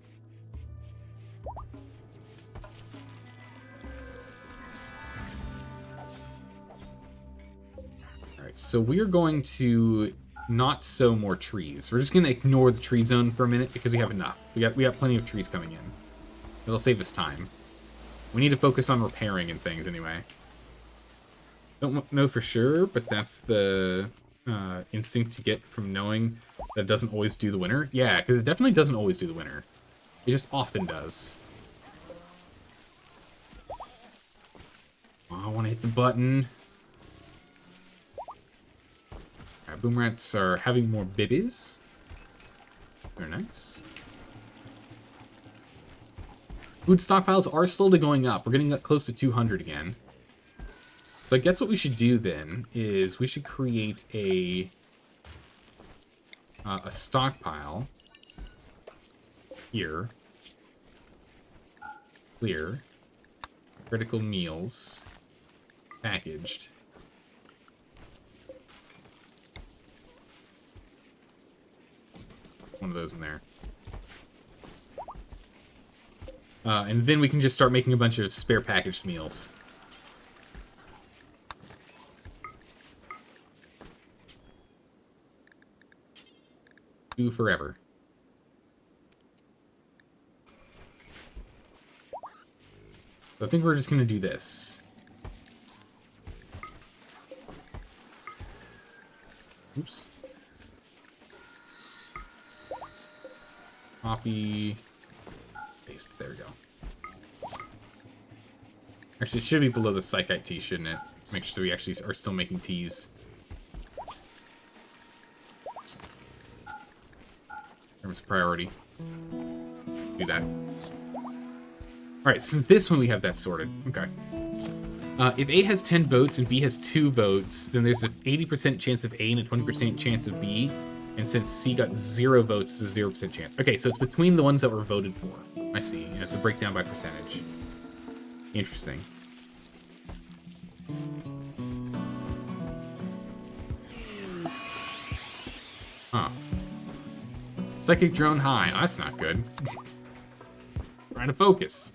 Alright, so we're going to not sow more trees. We're just going to ignore the tree zone for a minute because we have enough. We got plenty of trees coming in. It'll save us time. We need to focus on repairing and things anyway. Don't know for sure, but that's the instinct to get from knowing that it doesn't always do the winner. Yeah, because it definitely doesn't always do the winner. It just often does. Oh, I want to hit the button. Alright, boom rats are having more babies. Very nice. Food stockpiles are slowly going up. We're getting up close to 200 again. So I guess what we should do then is we should create a stockpile here. Clear. Critical meals. Packaged. One of those in there. And then we can just start making a bunch of spare packaged meals. Do forever. So I think we're just going to do this. Oops. Copy. Paste. There we go. Actually, it should be below the Psychite tea, shouldn't it? Make sure we actually are still making teas. There's priority. Do that. Alright, so this one we have that sorted. Okay. If A has 10 votes and B has 2 votes, then there's an 80% chance of A and a 20% chance of B. And since C got 0 votes, it's a 0% chance. Okay, so it's between the ones that were voted for. I see. And it's a breakdown by percentage. Interesting. Huh. Psychic drone high. Oh, that's not good. Trying to focus.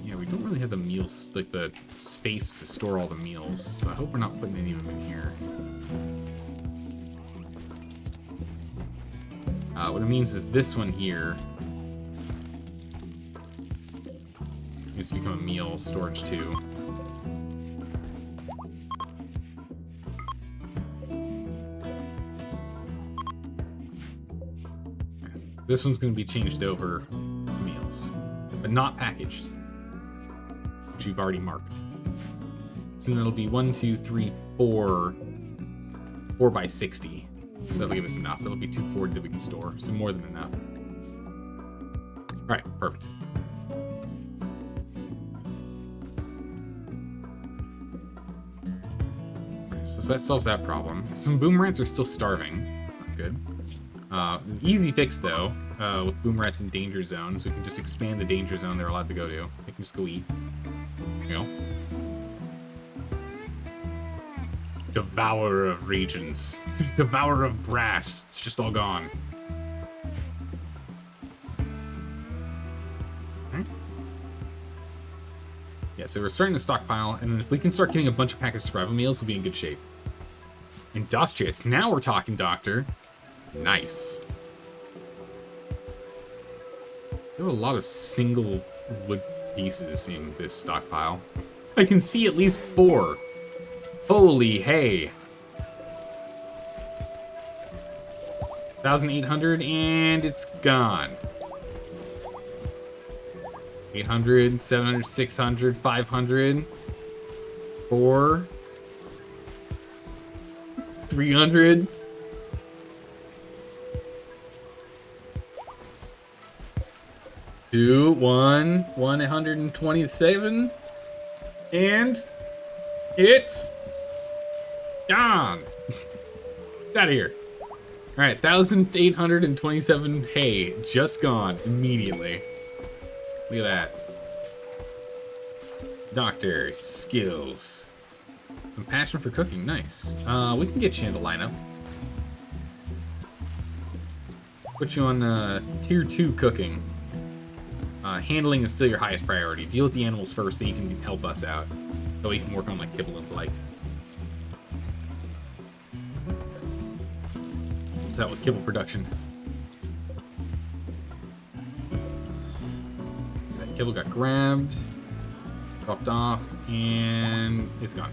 Yeah, we don't really have the meals, like the space to store all the meals, so I hope we're not putting any of them in here. What it means is this one here needs to become a meal storage too. This one's going to be changed over to meals, but not packaged, which we've already marked. So then it'll be 1, 2, 3, 4 by 60. So that'll give us enough. That'll be 240 that we can store, so more than enough. All right, perfect. So that solves that problem. Some boom rats are still starving. That's not good. Easy fix though, with boom rats in danger zones. We can just expand the danger zone they're allowed to go to. They can just go eat. You know? Devourer of regions. Devourer of brass. It's just all gone. Okay. Yeah, so we're starting to stockpile, and then if we can start getting a bunch of packaged survival meals, we'll be in good shape. Industrious. Now we're talking, Doctor. Nice. There are a lot of single wood pieces in this stockpile. I can see at least 4. Holy hay. 1,800 and it's gone. 800, 700, 600, 500, 4, 300. Two, 127, and it's gone. Get out of here. All right, 1,827 hay just gone immediately. Look at that. Doctor skills. Some passion for cooking, nice. We can get you in the lineup. Put you on tier 2 cooking. Handling is still your highest priority. Deal with the animals first, then you can help us out. So we can work on like kibble and like. What's that with kibble production? That kibble got grabbed, dropped off, and it's gone.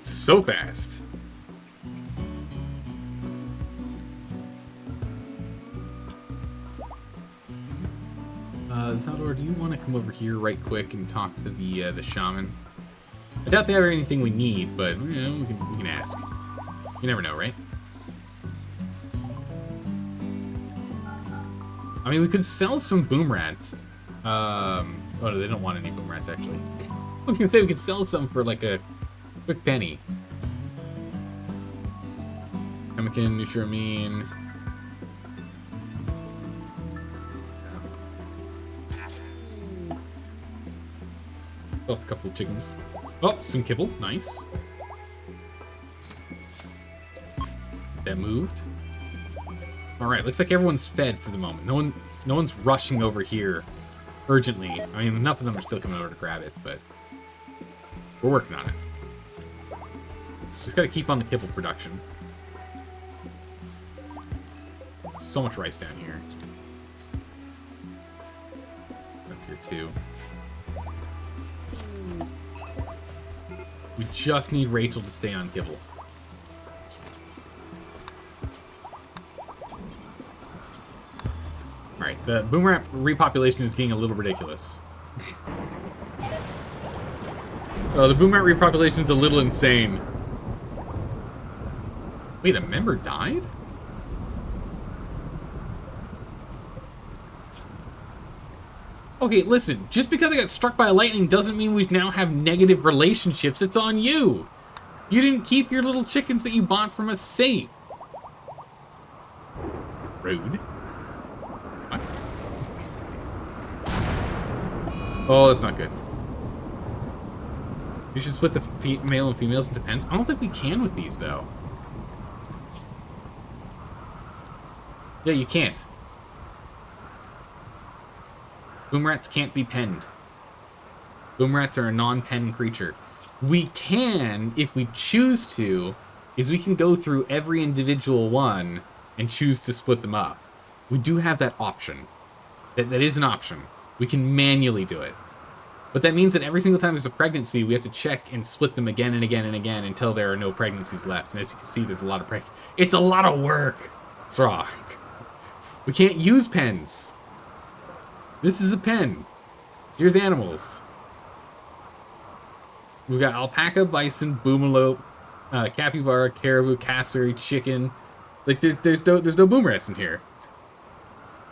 So fast. Zaldor, do you want to come over here right quick and talk to the shaman? I doubt they have anything we need, but you know, we can ask. You never know, right? I mean, we could sell some boom rats. Oh, no, they don't want any boom rats actually. I was gonna say we could sell some for like a quick penny. Chemican, Nutramine. Oh, a couple of chickens. Oh, some kibble. Nice. get moved. Alright, looks like everyone's fed for the moment. No one's rushing over here urgently. I mean, enough of them are still coming over to grab it, but we're working on it. Just gotta keep on the kibble production. So much rice down here. Up here too. We just need Rachel to stay on kibble. Alright, the boomerang repopulation is getting a little ridiculous. The boomerang repopulation is a little insane. Wait, a member died? Okay, listen, just because I got struck by lightning doesn't mean we now have negative relationships. It's on you. You didn't keep your little chickens that you bought from us safe. Rude. What? Oh, that's not good. You should split the male and females into pens. I don't think we can with these, though. Yeah, you can't. Boomerats can't be penned. Boomerats are a non-pen creature. We can, if we choose to, is we can go through every individual one and choose to split them up. We do have that option. That is an option. We can manually do it. But that means that every single time there's a pregnancy, we have to check and split them again and again and again until there are no pregnancies left. And as you can see, there's a lot of It's a lot of work. It's wrong. We can't use pens. This is a pen. Here's animals. We've got alpaca, bison, boomalope, capybara, caribou, cassowary, chicken. Like there's no boomerats in here.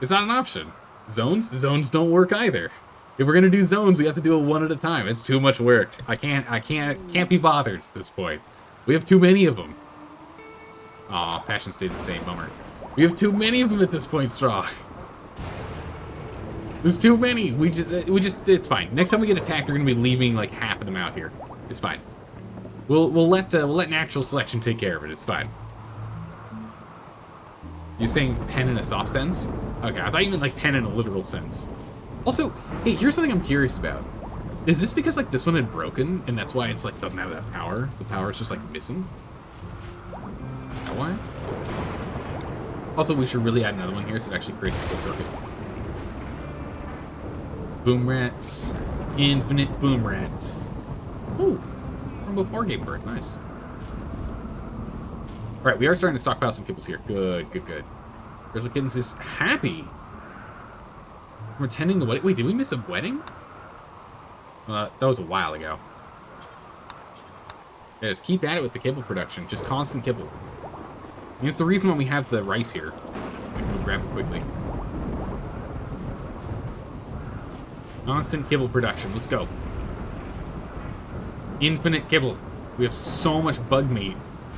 It's not an option. Zones don't work either. If we're gonna do zones, we have to do it one at a time. It's too much work. I can't be bothered at this point. We have too many of them. Aw, passion stayed the same, bummer. We have too many of them at this point, Straw. There's too many. We just, it's fine. Next time we get attacked, we're gonna be leaving like half of them out here. It's fine. We'll let natural selection take care of it. It's fine. You're saying pen in a soft sense? Okay, I thought you meant like pen in a literal sense. Also, hey, here's something I'm curious about. Is this because like this one had broken and that's why it's like doesn't have that power? The power is just like missing? Is that why? Also, we should really add another one here so it actually creates a full circuit. Boom rats. Infinite boom rats. Ooh. Rainbow 4 game bird. Nice. Alright, we are starting to stockpile some kibbles here. Good. There's what kittens is happy. We're attending the wedding. Wait, did we miss a wedding? That was a while ago. Yeah, just keep at it with the kibble production. Just constant kibble. And it's the reason why we have the rice here. We'll grab it quickly. Constant kibble production. Let's go. Infinite kibble. We have so much bug meat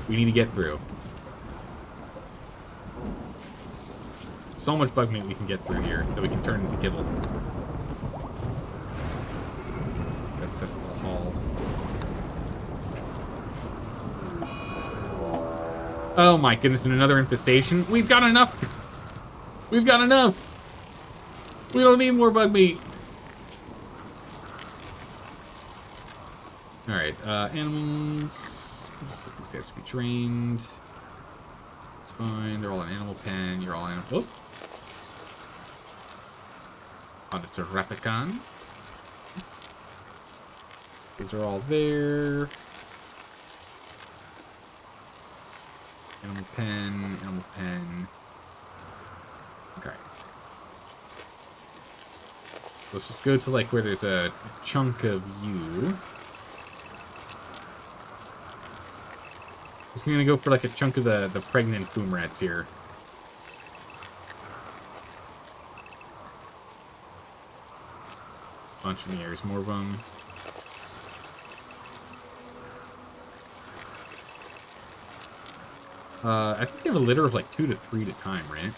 we need to get through. So much bug meat we can get through here that we can turn into kibble. That's sensible haul. Oh my goodness, and another infestation. We've got enough. We've got enough. We don't need more bug meat. Alright, animals. We'll just let these guys be trained. It's fine. They're all in animal pen. You're all animal. Oh. On to Terrapicon. Yes. These are all there. Animal pen, animal pen. Okay. Let's just go to like where there's a chunk of you. Just gonna go for like a chunk of the pregnant boom rats here. Bunch of them, there's more of them. I think they have a litter of like 2 to 3 at a time, right?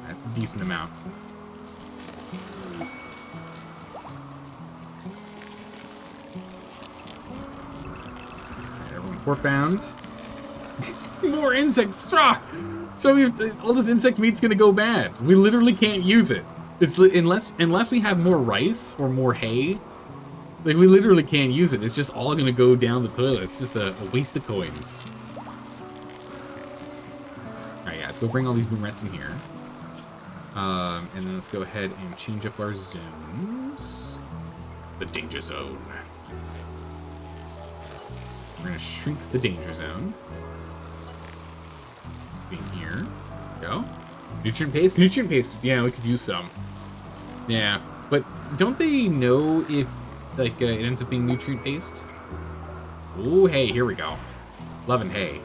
That's a decent amount. Fort bound. More insects. Ah! So all this insect meat's gonna go bad. We literally can't use it. It's unless we have more rice or more hay. Like, we literally can't use it. It's just all gonna go down the toilet. It's just a waste of coins. Alright, yeah, let's go bring all these boom rats in here. And then let's go ahead and change up our zones. The danger zone. We're gonna shrink the danger zone. In here. Go. Nutrient paste? Nutrient paste, yeah, we could use some. Yeah, but don't they know if, like, it ends up being nutrient paste? Ooh, hey, here we go. Loving hay.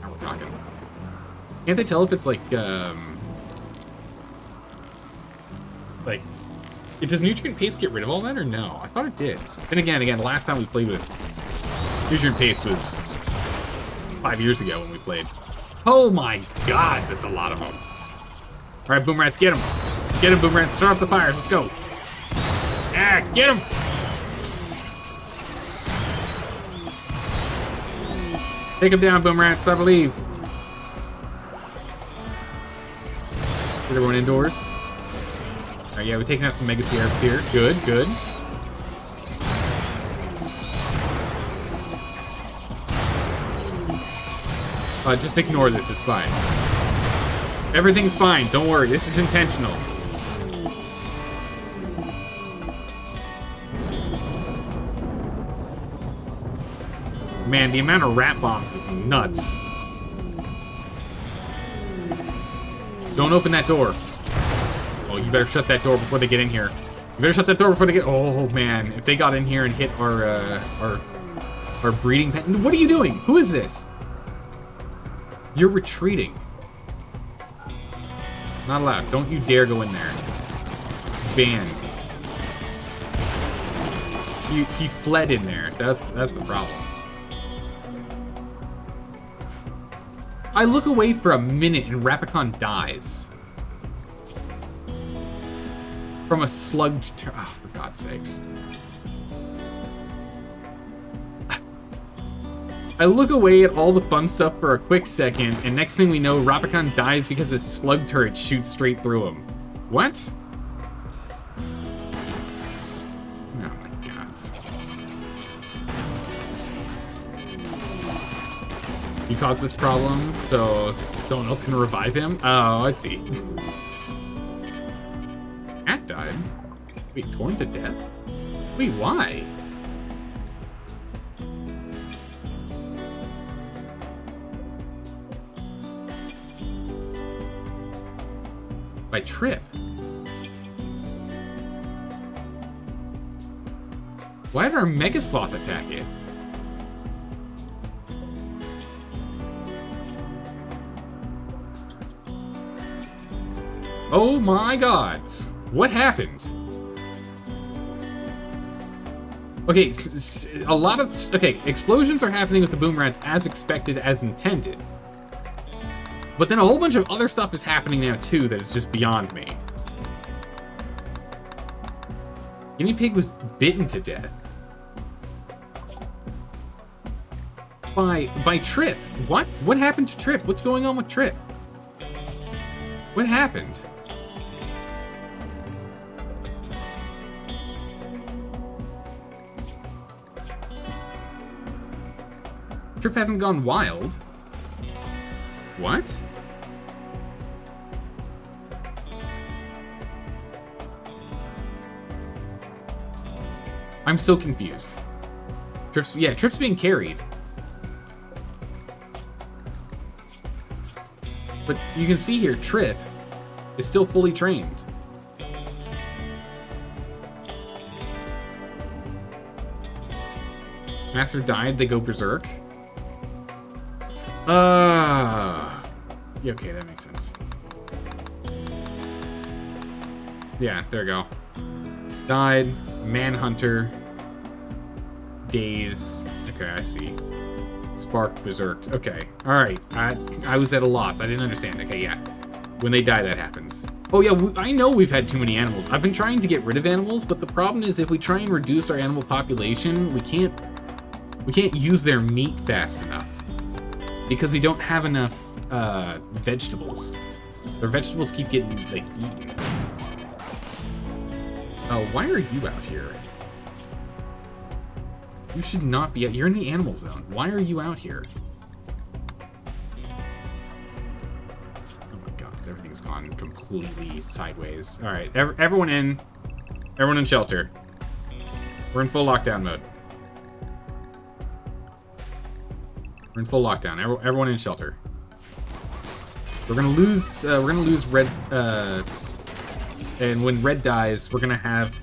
Now we're talking. Can't they tell if it's, like, does nutrient paste get rid of all that, or no? I thought it did. Then again, last time we played with nutrient paste was 5 years ago when we played. Oh my god, that's a lot of them. All right, boom rats, get them. Get them, boom rats. Start up the fires. Let's go. Yeah, get them. Take them down, boom rats, I believe. Get everyone indoors. All right, yeah, we're taking out some mega Sierras here. Good, good. Just ignore this, it's fine. Everything's fine, don't worry, this is intentional. Man, the amount of rat bombs is nuts. Don't open that door. Oh, you better shut that door before they get in here. You better shut that door before they get... Oh, man, if they got in here and hit our breeding pen... What are you doing? Who is this? You're retreating. Not allowed. Don't you dare go in there. Banned. He fled in there. That's the problem. I look away for a minute and Rapicon dies. From a slug... Oh, for God's sakes. I look away at all the fun stuff for a quick second, and next thing we know, Rapicon dies because a slug turret shoots straight through him. What? Oh my god. You caused this problem, so someone else can revive him? Oh, I see. Cat died? Wait, torn to death? Wait, why? By Trip. Why did our Mega Sloth attack it? Oh my gods. What happened? Okay, a lot of... Okay, explosions are happening with the boom rats as expected, as intended. But then a whole bunch of other stuff is happening now, too, that is just beyond me. Guinea Pig was bitten to death. By Trip. What? What happened to Trip? What's going on with Trip? What happened? Trip hasn't gone wild. What? I'm so confused. Trip's being carried. But you can see here, Trip is still fully trained. Master died, they go berserk. Yeah, okay, that makes sense. Yeah, there we go. Died, Manhunter, Daze. Okay, I see. Spark, berserked. Okay, alright. I was at a loss. I didn't understand. Okay, yeah. When they die, that happens. Oh yeah, I know we've had too many animals. I've been trying to get rid of animals, but the problem is if we try and reduce our animal population, we can't We can't use their meat fast enough. Because we don't have enough vegetables. Their vegetables keep getting, like, eaten. Oh, why are you out here? You should not be out. You're in the animal zone. Why are you out here? Oh my god, everything's gone completely sideways. Alright, everyone in. Everyone in shelter. We're in full lockdown mode. We're in full lockdown. Everyone in shelter. We're gonna lose Red, and when Red dies, we're gonna have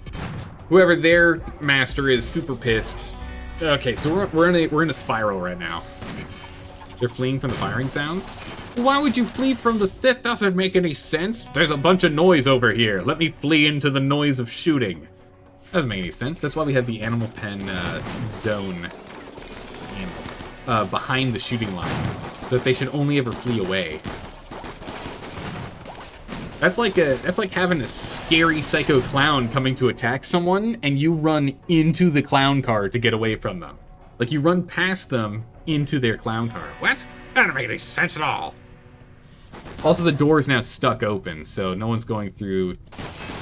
whoever their master is super pissed. Okay, so we're in a spiral right now. They're fleeing from the firing sounds. Why would you flee from the? This doesn't make any sense. There's a bunch of noise over here. Let me flee into the noise of shooting. Doesn't make any sense. That's why we have the animal pen zone animals behind the shooting line, so that they should only ever flee away. That's like having a scary psycho clown coming to attack someone, and you run into the clown car to get away from them. Like, you run past them into their clown car. What? That doesn't make any sense at all. Also, the door is now stuck open, so no one's going through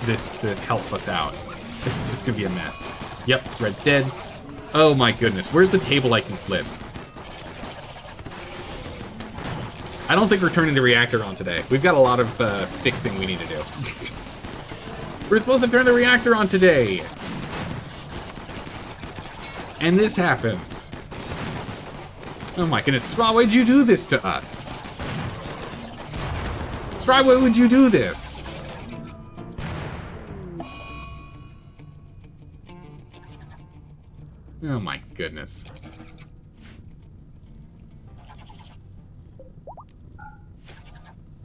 this to help us out. This is just gonna be a mess. Yep, Red's dead. Oh my goodness, where's the table I can flip? I don't think we're turning the reactor on today. We've got a lot of fixing we need to do. We're supposed to turn the reactor on today. And this happens. Oh my goodness, Straw, why'd you do this to us? Straw, why would you do this? Oh my goodness.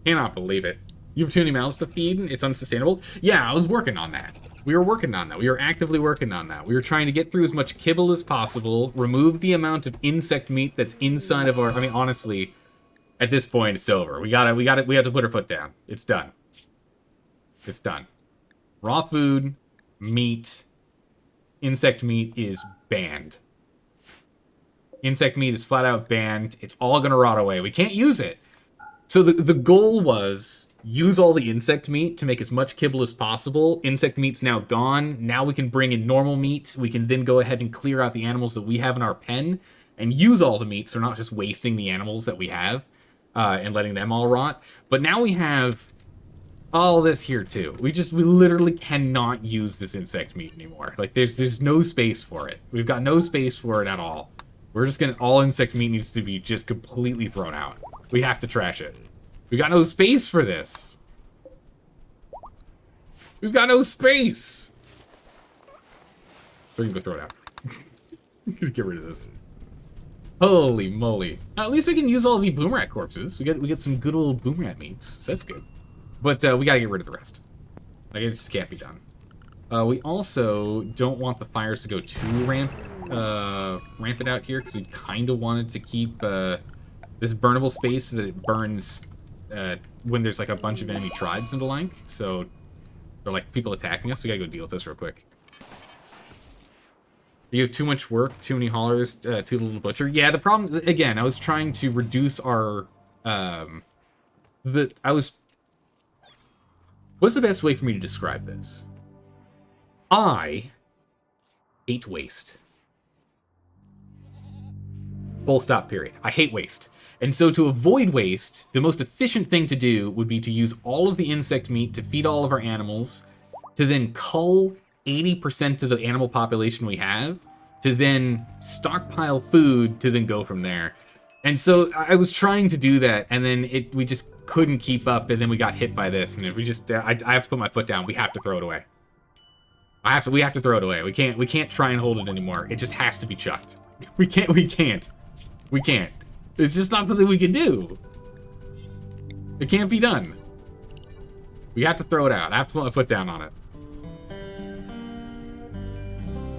Cannot believe it. You have too many mouths to feed, it's unsustainable? Yeah, I was working on that. We were working on that. We were actively working on that. We were trying to get through as much kibble as possible, remove the amount of insect meat that's inside of our... I mean, honestly, at this point, it's over. We have to put our foot down. It's done. It's done. Raw food, meat, insect meat is banned. Insect meat is flat out banned. It's all gonna rot away. We can't use it. So the goal was use all the insect meat to make as much kibble as possible. Insect meat's now gone. Now we can bring in normal meat. We can then go ahead and clear out the animals that we have in our pen and use all the meat, so we're not just wasting the animals that we have and letting them all rot. But now we have all this here too. We literally cannot use this insect meat anymore. Like, there's no space for it. We've got no space for it at all. We're just gonna, all insect meat needs to be just completely thrown out. We have to trash it. We got no space for this. We've got no space. We can go throw it out. I'm gonna get rid of this. Holy moly! At least we can use all the boom rat corpses. We get some good old boom rat meats. So that's good. But we gotta get rid of the rest. Like, it just can't be done. We also don't want the fires to go too rampant out here, because we kind of wanted to keep this burnable space so that it burns when there's like a bunch of enemy tribes and the like. So, or like people attacking us. So we gotta go deal with this real quick. You have too much work, too many haulers, too little butcher. Yeah, the problem, again, I was trying to reduce our, what's the best way for me to describe this? I hate waste. Full stop, period. I hate waste. And so to avoid waste, the most efficient thing to do would be to use all of the insect meat to feed all of our animals, to then cull 80% of the animal population we have, to then stockpile food, to then go from there. And so I was trying to do that, and then we just couldn't keep up, and then we got hit by this, and we just, I have to put my foot down. We have to throw it away. We have to throw it away. We can't try and hold it anymore. It just has to be chucked. We can't. It's just not something we can do. It can't be done. We have to throw it out. I have to put my foot down on it.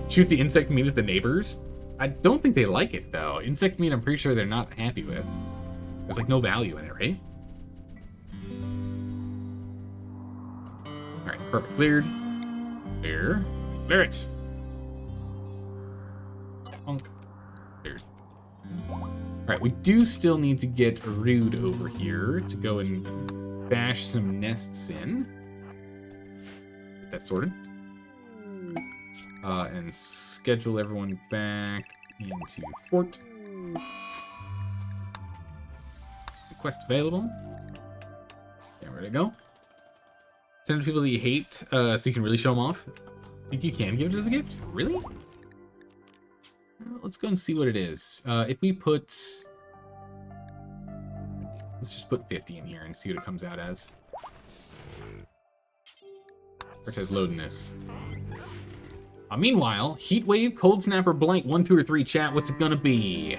Shoot the insect meat at the neighbors? I don't think they like it, though. Insect meat, I'm pretty sure they're not happy with. There's, like, no value in it, right? Alright, perfect. Cleared. Clear. Clear it. Honk. Clear. Alright, we do still need to get Rude over here to go and bash some nests in. Get that sorted. And schedule everyone back into fort. Quest available. Yeah, ready to go. Send it to people that you hate, so you can really show them off. Think you can give it as a gift? Really? Let's go and see what it is. If we put... Let's just put 50 in here and see what it comes out as. Prioritize loadiness. Meanwhile, heat wave, cold snap, or blank, 1, 2, or 3. Chat, what's it gonna be?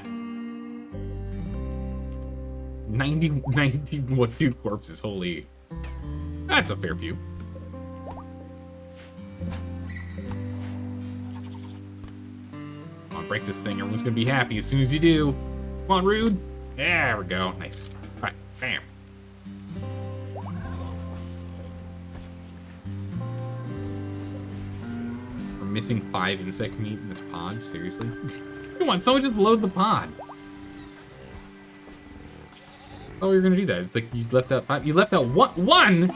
92 corpses, holy. That's a fair few. Come on, break this thing. Everyone's gonna be happy as soon as you do. Come on, Rude. There we go. Nice. Alright, bam. We're missing 5 insect meat in this pod. Seriously? Come on, someone just load the pod. Oh, you're gonna do that. It's like you left out 5. You left out one.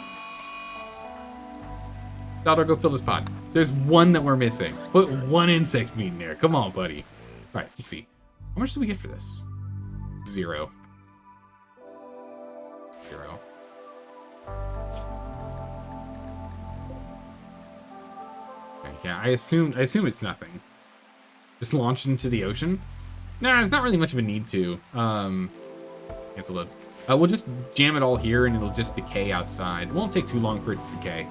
Daldar, go fill this pod. There's one that we're missing. Put 1 insect meat in there. Come on, buddy. All right, let's see. How much do we get for this? 0. 0. Okay, yeah, I assume it's nothing. Just launch into the ocean. Nah, it's not really much of a need to. Cancel it. We'll just jam it all here, and it'll just decay outside. It won't take too long for it to decay.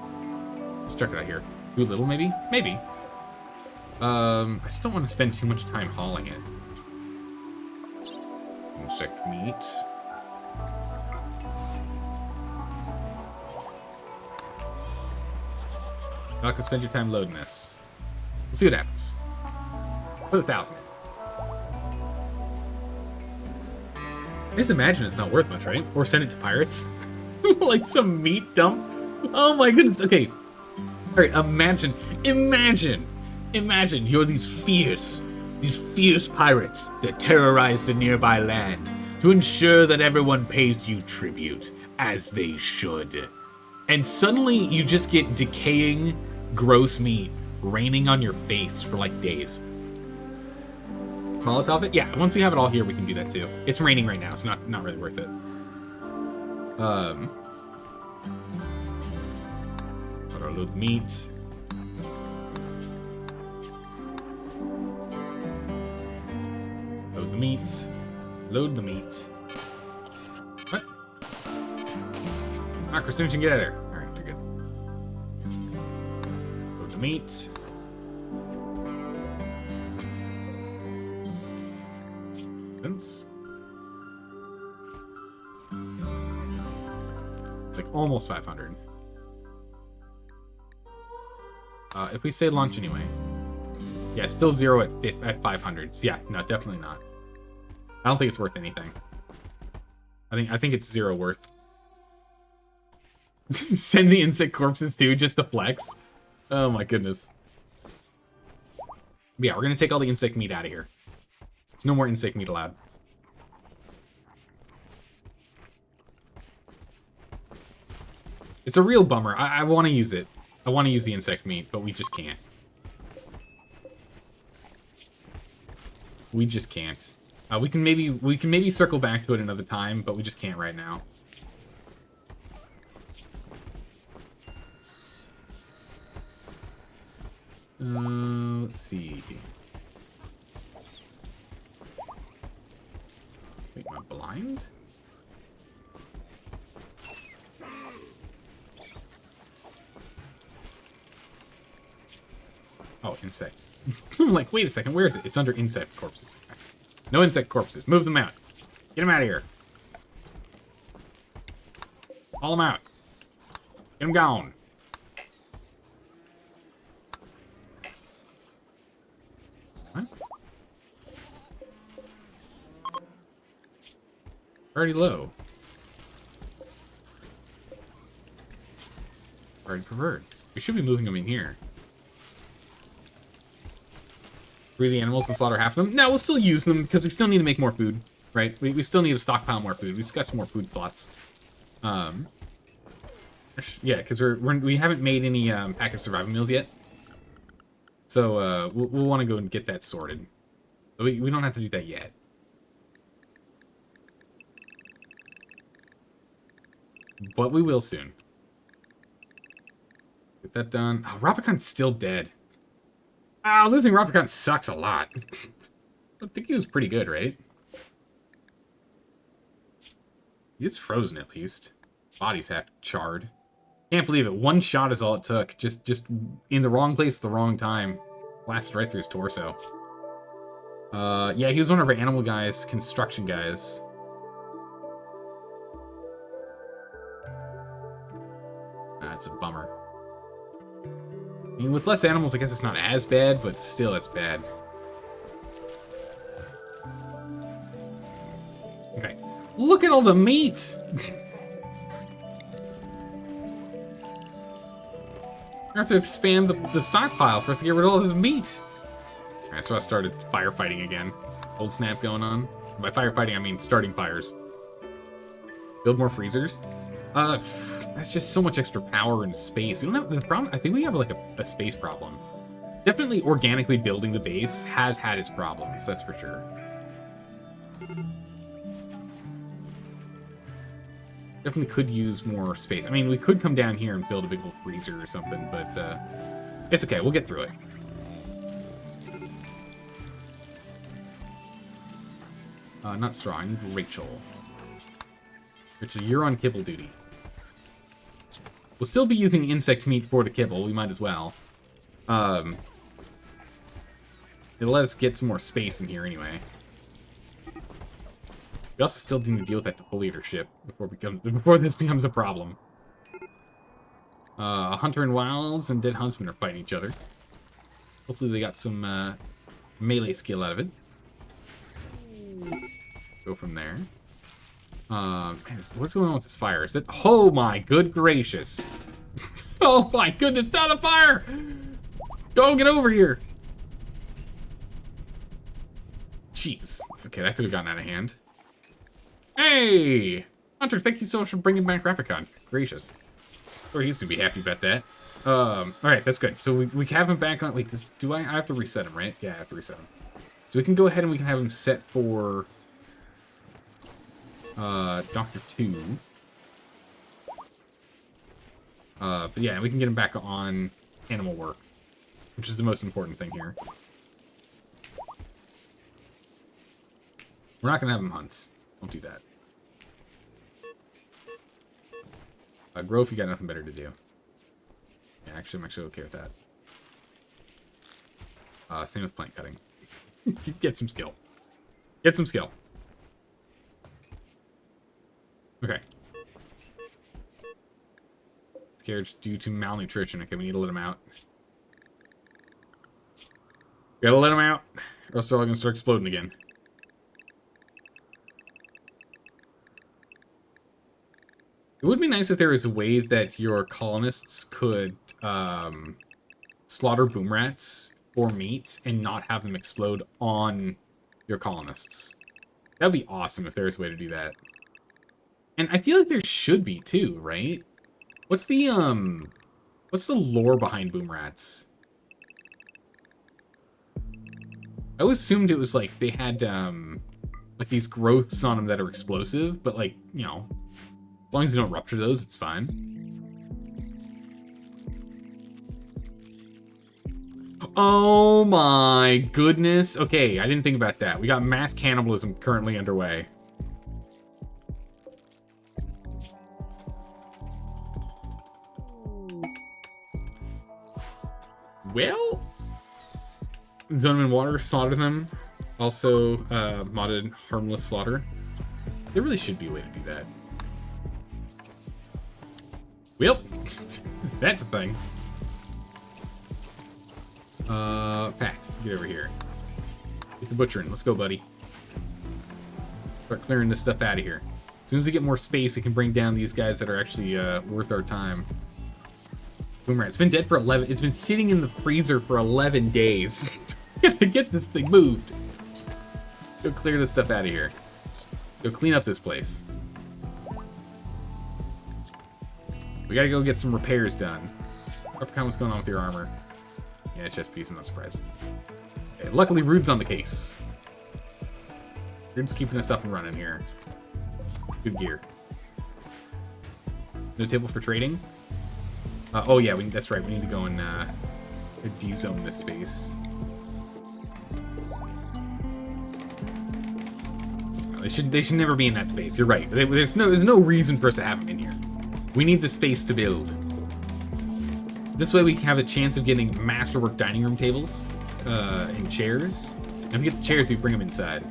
Let's check it out here. Too little, maybe? Maybe. I just don't want to spend too much time hauling it. Insect meat. Not gonna spend your time loading this. We'll see what happens. Put 1,000. Just imagine it's not worth much, right? Or send it to pirates. Like some meat dump. Oh my goodness. Okay. Alright, imagine you're these fierce pirates that terrorize the nearby land to ensure that everyone pays you tribute, as they should. And suddenly you just get decaying, gross meat raining on your face for like days. Molotov it? Yeah, once we have it all here, we can do that too. It's raining right now, so not really worth it. Load the meat. Load the meat. Load the meat. What? Ah, Krasunchen, get out of there. Alright, you're good. Load the meat. Like almost 500. If we say launch anyway. Yeah, still 0 at 500. So yeah, no, definitely not. I don't think it's worth anything. I think it's 0 worth. Send the insect corpses too, just to flex. Oh my goodness. Yeah, we're gonna take all the insect meat out of here. There's no more insect meat allowed. It's a real bummer. I want to use it. I want to use the insect meat, but we just can't. We just can't. We can maybe circle back to it another time, but we just can't right now. Let's see. Wait, am I blind? Oh, insect. I'm like, wait a second, where is it? It's under insect corpses. Okay. No insect corpses. Move them out. Get them out of here. Haul them out. Get them gone. What? Already low. Already preferred. We should be moving them in here. Free the animals and slaughter half of them? No, we'll still use them because we still need to make more food. right? We still need to stockpile more food. We've got some more food slots. Yeah, because we haven't made any packaged survival meals yet. So we'll want to go and get that sorted. But we don't have to do that yet. But we will soon. Get that done. Oh, Rapicon's still dead. Ah, losing Rapicon sucks a lot. I think he was pretty good, right? He's frozen at least. Body's half charred. Can't believe it. One shot is all it took. Just in the wrong place at the wrong time. Blasted right through his torso. Yeah, he was one of our animal guys, construction guys. That's a bummer. I mean, with less animals, I guess it's not as bad, but still, it's bad. Okay. Look at all the meat! I have to expand the stockpile for us to get rid of all this meat. Alright, so I started firefighting again. Old snap going on. By firefighting, I mean starting fires. Build more freezers. That's just so much extra power and space. We don't have the problem. I think we have like a space problem. Definitely organically building the base has had its problems, that's for sure. Definitely could use more space. I mean, we could come down here and build a big old freezer or something, but it's okay. We'll get through it. Not straw. I need Rachel. Rachel, you're on kibble duty. We'll still be using insect meat for the kibble. We might as well. It'll let us get some more space in here anyway. We also still need to deal with that defoliator ship before this becomes a problem. Hunter and Wilds and Dead Huntsman are fighting each other. Hopefully they got some melee skill out of it. Go from there. Man, what's going on with this fire? Is it? Oh my good gracious! Oh my goodness! Not a fire! Go get over here! Jeez. Okay, that could have gotten out of hand. Hey! Hunter, thank you so much for bringing back Rapicon. Gracious. Or he's gonna be happy about that. Alright, that's good. So we have him back on... Wait, I have to reset him, right? Yeah, I have to reset him. So we can go ahead and we can have him set for... Dr. 2. But yeah, we can get him back on animal work, which is the most important thing here. We're not gonna have him hunts. Don't do that. Growth, you got nothing better to do. Yeah, actually, I'm actually okay with that. Same with plant cutting. Get some skill. Get some skill. Okay. Scared due to malnutrition. Okay, we need to let him out. We gotta let him out, or else they're all gonna start exploding again. It would be nice if there was a way that your colonists could slaughter boom rats for meat and not have them explode on your colonists. That'd be awesome if there was a way to do that. And I feel like there should be too, right? What's the lore behind boom rats? I always assumed it was like they had like these growths on them that are explosive, but like, you know, as long as they don't rupture those, it's fine. Oh my goodness. Okay, I didn't think about that. We got mass cannibalism currently underway. Well, Zone them in water, slaughter them. Also, modded harmless slaughter. There really should be a way to do that. Well, that's a thing. Pat, get over here. Get the butchering. Let's go, buddy. Start clearing this stuff out of here. As soon as we get more space, we can bring down these guys that are actually worth our time. Boomerang. It's been dead for 11. It's been sitting in the freezer for 11 days. Gotta get this thing moved. Go clear this stuff out of here. Go clean up this place. We gotta go get some repairs done. Leprechaun, what's going on with your armor? Yeah, chest piece, I'm not surprised. Okay, luckily, Rude's on the case. Rude's keeping us up and running here. Good gear. No table for trading? Oh yeah, that's right, we need to go and de-zone this space. They should never be in that space. You're right. There's no reason for us to have them in here. We need the space to build. This way we have a chance of getting masterwork dining room tables and chairs. And if we get the chairs, we bring them inside.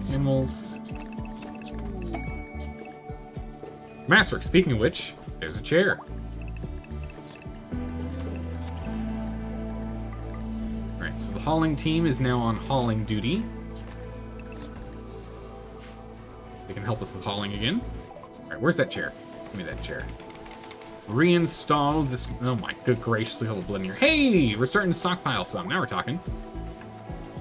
Animals. Masterwork. Speaking of which, there's a chair. So the hauling team is now on hauling duty. They can help us with hauling again. Alright, where's that chair? Give me that chair. Reinstall this. Oh my good graciously, hold a blood in here. Hey! We're starting to stockpile some. Now we're talking.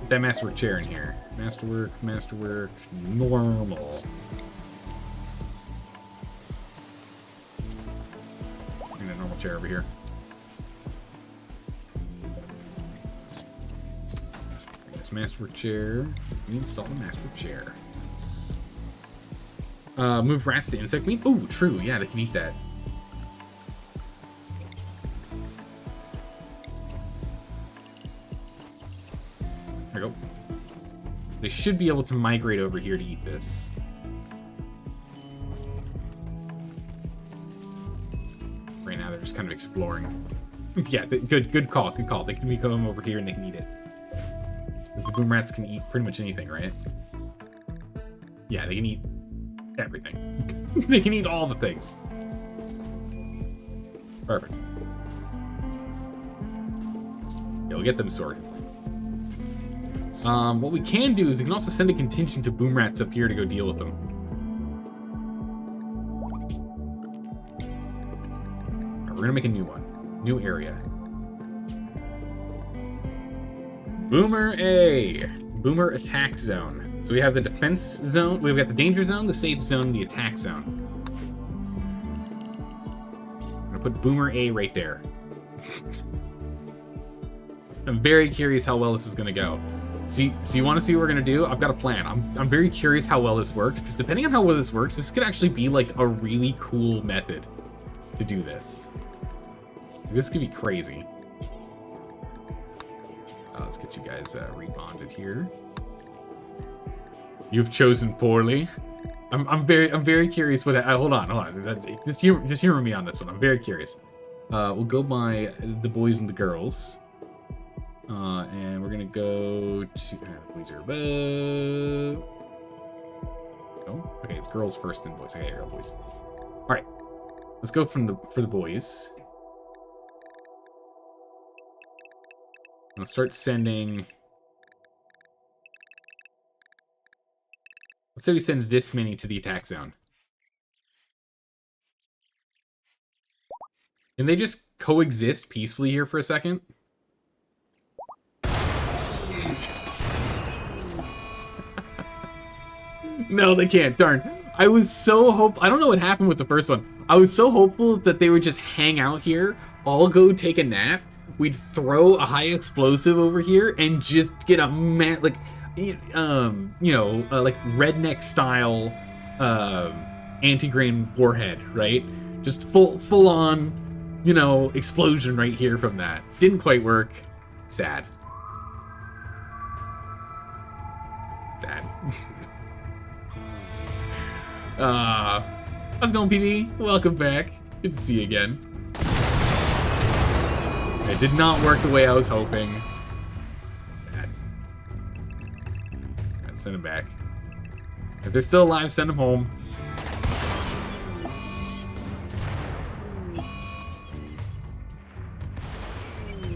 Get that masterwork chair in here. Masterwork, normal. Bring that normal chair over here. Masterwork chair. We install the masterwork chair. Move rats to insect meat. Oh, true. Yeah, they can eat that. There we go. They should be able to migrate over here to eat this. Right now, they're just kind of exploring. Yeah, good call. Good call. They can come over here and they can eat it. Because the boom rats can eat pretty much anything, right? Yeah, they can eat everything. They can eat all the things. Perfect. Yeah, we'll get them sorted. What we can do is we can also send a contingent of boom rats up here to go deal with them. Alright, we're gonna make a new one. New area. Boomer A. Boomer attack zone. So we have the defense zone, we've got the danger zone, the safe zone, the attack zone. I'm gonna put Boomer A right there. I'm very curious how well this is gonna go. So you want to see what we're gonna do? I've got a plan. I'm very curious how well this works, because depending on how well this works, this could actually be like a really cool method to do this. This could be crazy. Let's get you guys rebonded here. You've chosen poorly. I'm very curious what. Hold on. Just humor me on this one. I'm very curious. We'll go by the boys and the girls, and we're gonna go to boys are above. Oh, okay. It's girls first, then boys. Okay, here we go, boys. All right. Let's go for the boys. Let's start sending. Let's say we send this many to the attack zone. Can they just coexist peacefully here for a second? No, they can't. Darn. I was so hopeful. I don't know what happened with the first one. I was so hopeful that they would just hang out here, all go take a nap. We'd throw a high explosive over here and just get a like redneck style anti-grain warhead, right? Just full on, explosion right here from that. Didn't quite work. Sad. How's it going, PV? Welcome back. Good to see you again. It did not work the way I was hoping. Bad. Alright, send them back. If they're still alive, send them home.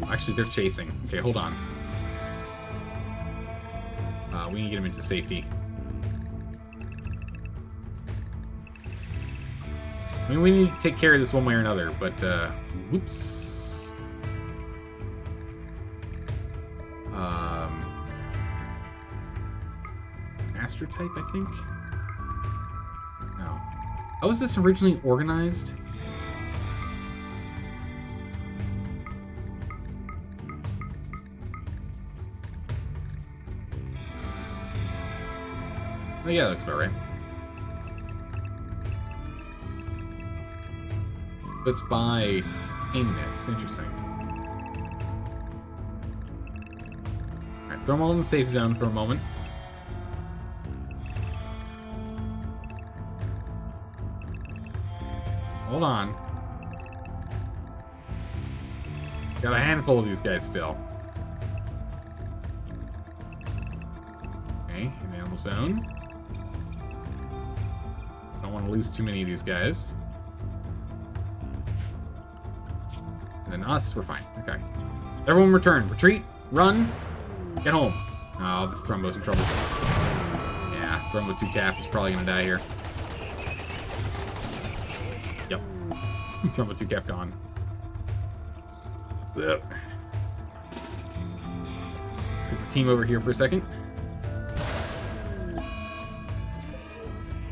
Actually, they're chasing. Okay, hold on. We need to get them into safety. I mean, we need to take care of this one way or another, but, whoops. Master type, I think? No. How was this originally organized? Oh, yeah, that looks about right. It's by tameness. Interesting. Alright, throw them all in the safe zone for a moment. Hold on. Got a handful of these guys still. Okay, in the animal zone. Don't want to lose too many of these guys. And then us, we're fine. Okay. Everyone return. Retreat. Run. Get home. Oh, this Thrumbo's in trouble. Yeah, Thrumbo 2 Cap is probably going to die here. Yep. Thrumbo 2 Cap gone. Yep. Let's get the team over here for a second.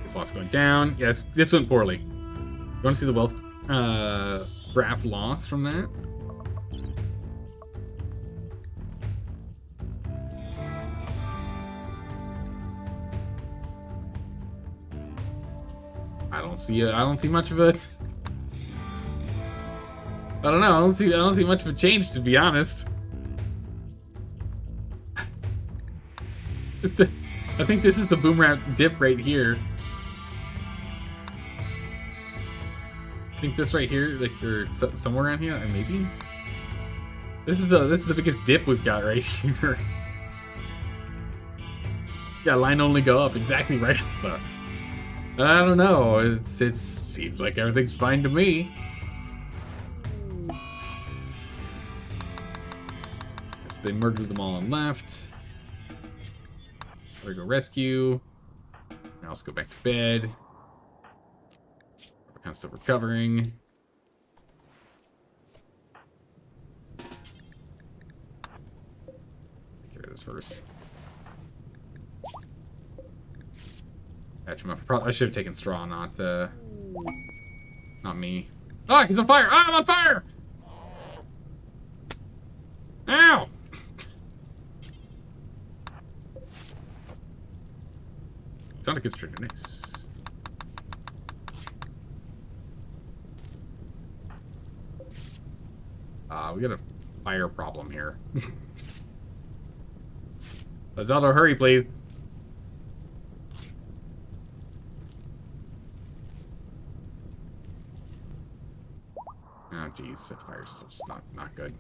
This loss going down. Yes, this went poorly. You want to see the wealth graph loss from that? I don't see much of it. I don't know. I don't see much of a change, to be honest. I think this is the boom rat dip right here. I think this right here, like you're somewhere around here, maybe. This is the biggest dip we've got right here. Yeah, line only go up exactly right. I don't know. It seems like everything's fine to me. So they murdered them all on left. There we go, rescue. Now let's go back to bed. We're kind of still recovering. Take care of this first. Catch him up. I should have taken straw, not me. Oh, he's on fire! Ah, I'm on fire! Ow! It's not a good trigger. Nice. We got a fire problem here. Zelda, hurry, please. Oh, jeez, that fire's just not good.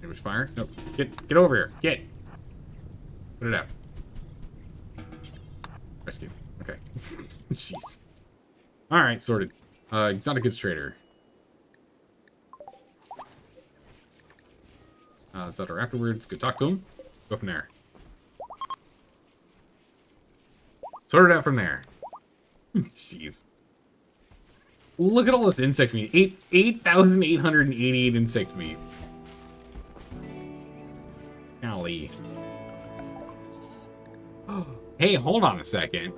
Which fire? Nope. Get over here. Get. Put it out. Rescue. Okay. Jeez. All right, sorted. It's not a good trader. Let's her afterwards. Go talk to him. Go from there. Sort it out from there. Jeez. Look at all this insect meat. 8,888 insect meat. Golly. Hey, hold on a second.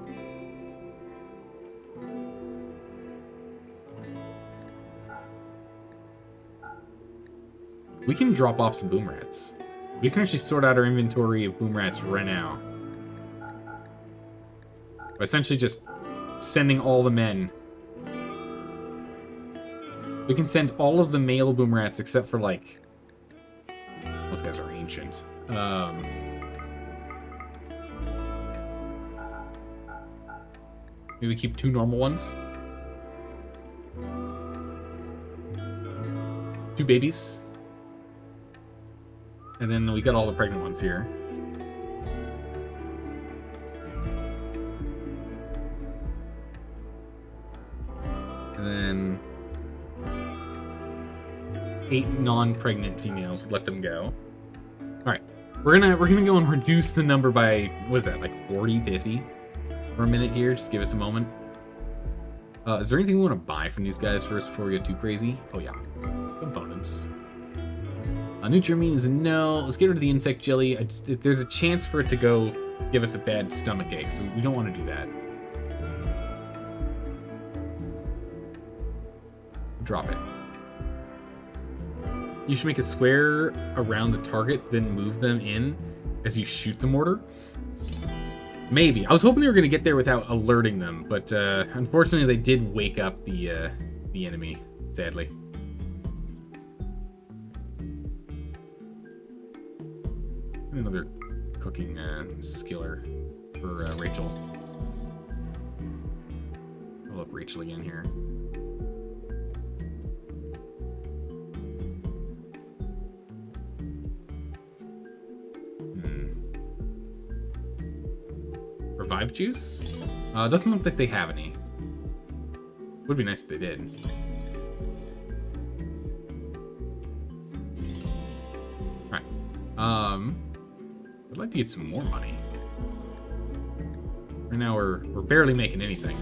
We can drop off some boom rats. We can actually sort out our inventory of boom rats right now. By essentially just sending all the men. We can send all of the male boom rats except for, like... Those guys are ancient. Maybe we keep 2 normal ones. 2 babies. And then we got all the pregnant ones here. And then 8 non-pregnant females. Let them go. Alright. We're gonna go and reduce the number by, what is that, like 40, 50 for a minute here. Just give us a moment. Is there anything we want to buy from these guys first before we get too crazy? Oh yeah, components. Nutrimine is a no. Let's get rid of the insect jelly. There's a chance for it to go give us a bad stomach ache, so we don't want to do that. Drop it. You should make a square around the target, then move them in as you shoot the mortar. Maybe. I was hoping they were going to get there without alerting them, but unfortunately they did wake up the enemy, sadly. Another cooking skiller for Rachel. I'll look Rachel again here. Revive juice? Doesn't look like they have any. Would be nice if they did. Alright. I'd like to get some more money. Right now we're barely making anything.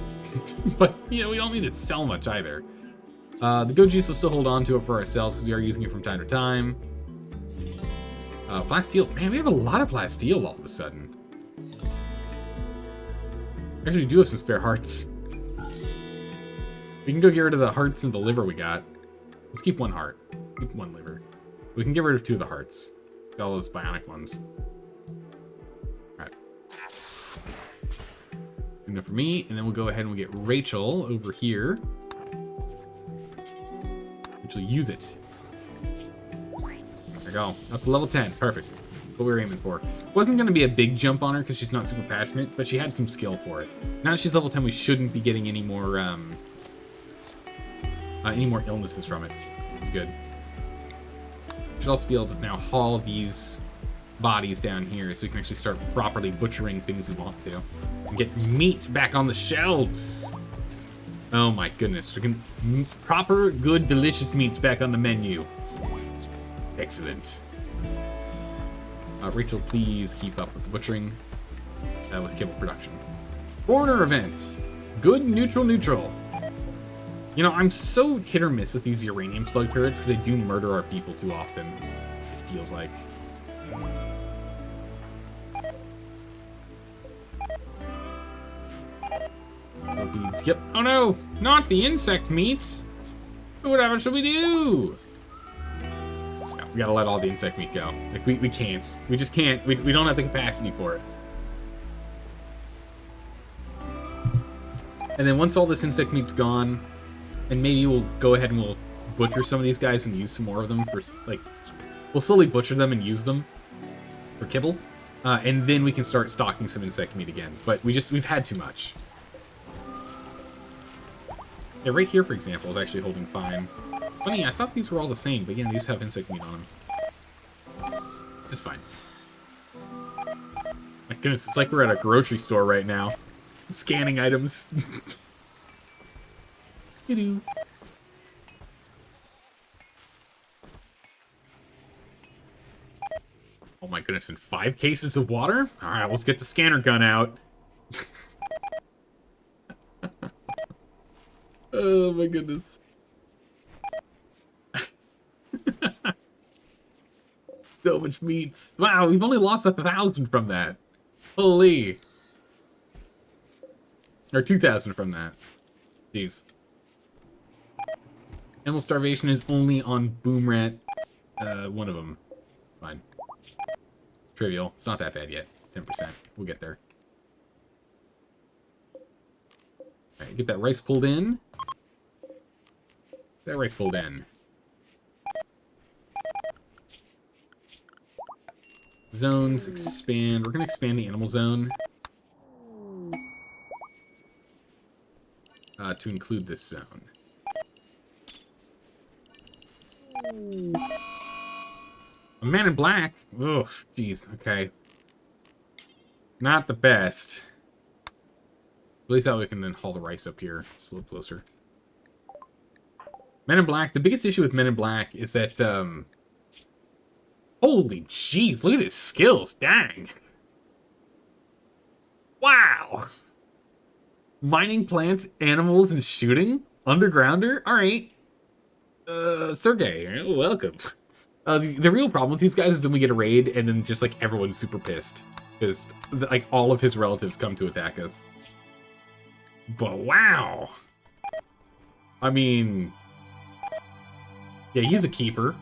But, you know, we don't need to sell much either. The goat juice will still hold on to it for ourselves because we are using it from time to time. Plasteel. Man, we have a lot of plasteel all of a sudden. Actually, we do have some spare hearts. We can go get rid of the hearts and the liver we got. Let's keep one heart. Keep one liver. We can get rid of 2 of the hearts. All those bionic ones. Alright. Enough for me, and then we'll go ahead and we'll get Rachel over here. Rachel, use it. There we go. Up to level 10. Perfect. What we were aiming for. Wasn't going to be a big jump on her because she's not super passionate, but she had some skill for it. Now that she's level 10, we shouldn't be getting any more illnesses from it. It's good. Should also be able to now haul these bodies down here so we can actually start properly butchering things we want to. And get meat back on the shelves. Oh my goodness. We can proper, good, delicious meats back on the menu. Excellent. Rachel, please keep up with the butchering with kibble production. Foreigner event. Good, neutral, neutral. You know, I'm so hit or miss with these uranium slug turrets because they do murder our people too often, it feels like. Oh, dudes. Yep. Oh no! Not the insect meat! Whatever should we do? We gotta let all the insect meat go. Like, we can't. We just can't. We don't have the capacity for it. And then once all this insect meat's gone, and maybe we'll go ahead and we'll butcher some of these guys and use some more of them for, like, we'll slowly butcher them and use them for kibble. And then we can start stocking some insect meat again. But we've had too much. Yeah, right here, for example, is actually holding fine. It's funny, I thought these were all the same, but again, these have insect meat on them. It's fine. My goodness, it's like we're at a grocery store right now. Scanning items. You Oh my goodness, and 5 cases of water? Alright, let's get the scanner gun out. Oh my goodness. So much meats. Wow, we've only lost 1,000 from that. Holy. Or 2,000 from that. Jeez. Animal starvation is only on Boomrat. One of them. Fine. Trivial. It's not that bad yet. 10%. We'll get there. Alright, get that rice pulled in. That rice pulled in. Zones expand. We're going to expand the animal zone to include this zone. A man in black? Oh, jeez. Okay. Not the best. At least that way we can then haul the rice up here. It's a little closer. Men in Black. The biggest issue with Men in Black is that Holy jeez, look at his skills. Dang. Wow. Mining plants, animals, and shooting? Undergrounder? Alright. Sergey, welcome. The real problem with these guys is when we get a raid and then just, like, everyone's super pissed. Because, like, all of his relatives come to attack us. But wow. I mean... yeah, he's a keeper.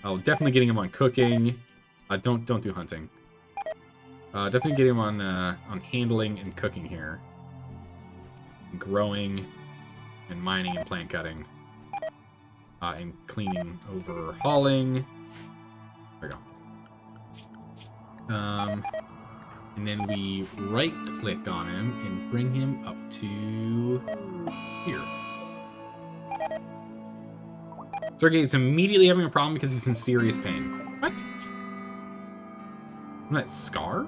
Oh, definitely getting him on cooking. Don't do hunting. Definitely getting him on handling and cooking here. Growing and mining and plant cutting. And cleaning, overhauling. There we go. And then we right-click on him and bring him up to here. Sergey is immediately having a problem because he's in serious pain. What? Isn't that Scar?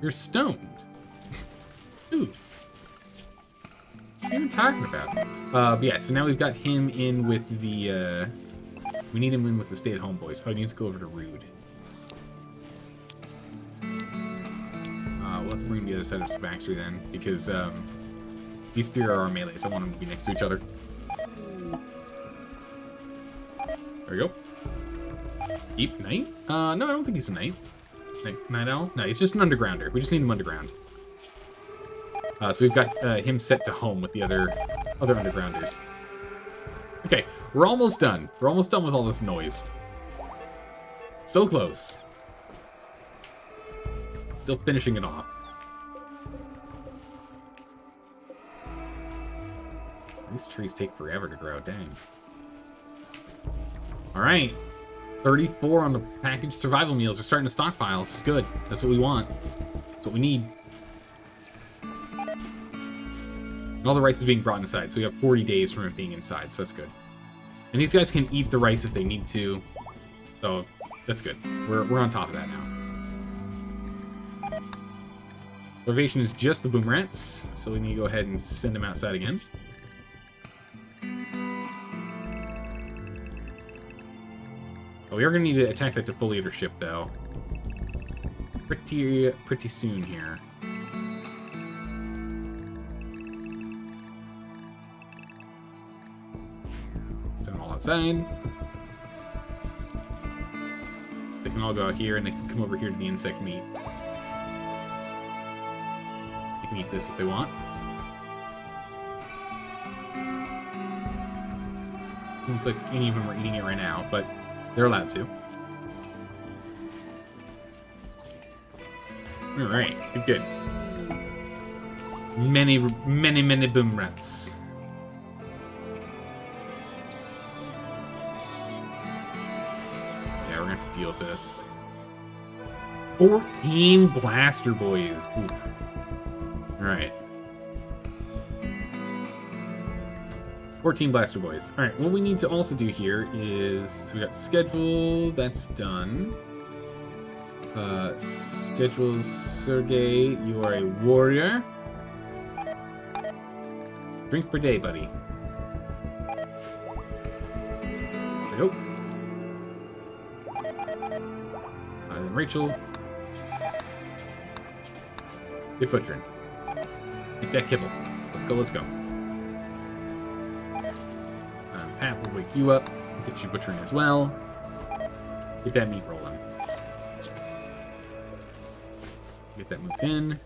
You're stoned. Dude. What are you even talking about? Yeah, so now we've got him in with the, we need him in with the stay-at-home boys. Oh, he needs to go over to Rude. We'll have to bring the other side of Spaxter then, because, these three are our melees. I want them to be next to each other. There we go. Deep Knight? No, I don't think he's a Knight. Night Owl? No, he's just an Undergrounder. We just need him underground. So we've got him set to home with the other Undergrounders. Okay, we're almost done. We're almost done with all this noise. So close. Still finishing it off. These trees take forever to grow, dang. Alright. 34 on the packaged survival meals. We're starting to stockpile. This is good. That's what we want. That's what we need. And all the rice is being brought inside, so we have 40 days from it being inside, so that's good. And these guys can eat the rice if they need to. So, that's good. We're on top of that now. Starvation is just the boom rats, so we need to go ahead and send them outside again. Oh, we are going to need to attack that defoliator ship, though. Pretty soon here. Send them all outside. They can all go out here, and they can come over here to the insect meat. They can eat this if they want. I don't think any of them are eating it right now, but they're allowed to. Alright, good. Many boom rats. Yeah, we're gonna have to deal with this. 14 blaster boys. Oof. Alright. 14 blaster boys. Alright, what we need to also do here is... so we got schedule, that's done. Schedule Sergey, you are a warrior. Drink per day, buddy. There we go. Then Rachel. Get butchering. Make that kibble. Let's go, let's go. Pat will wake you up. Get you butchering as well. Get that meat rolling. Get that moved in.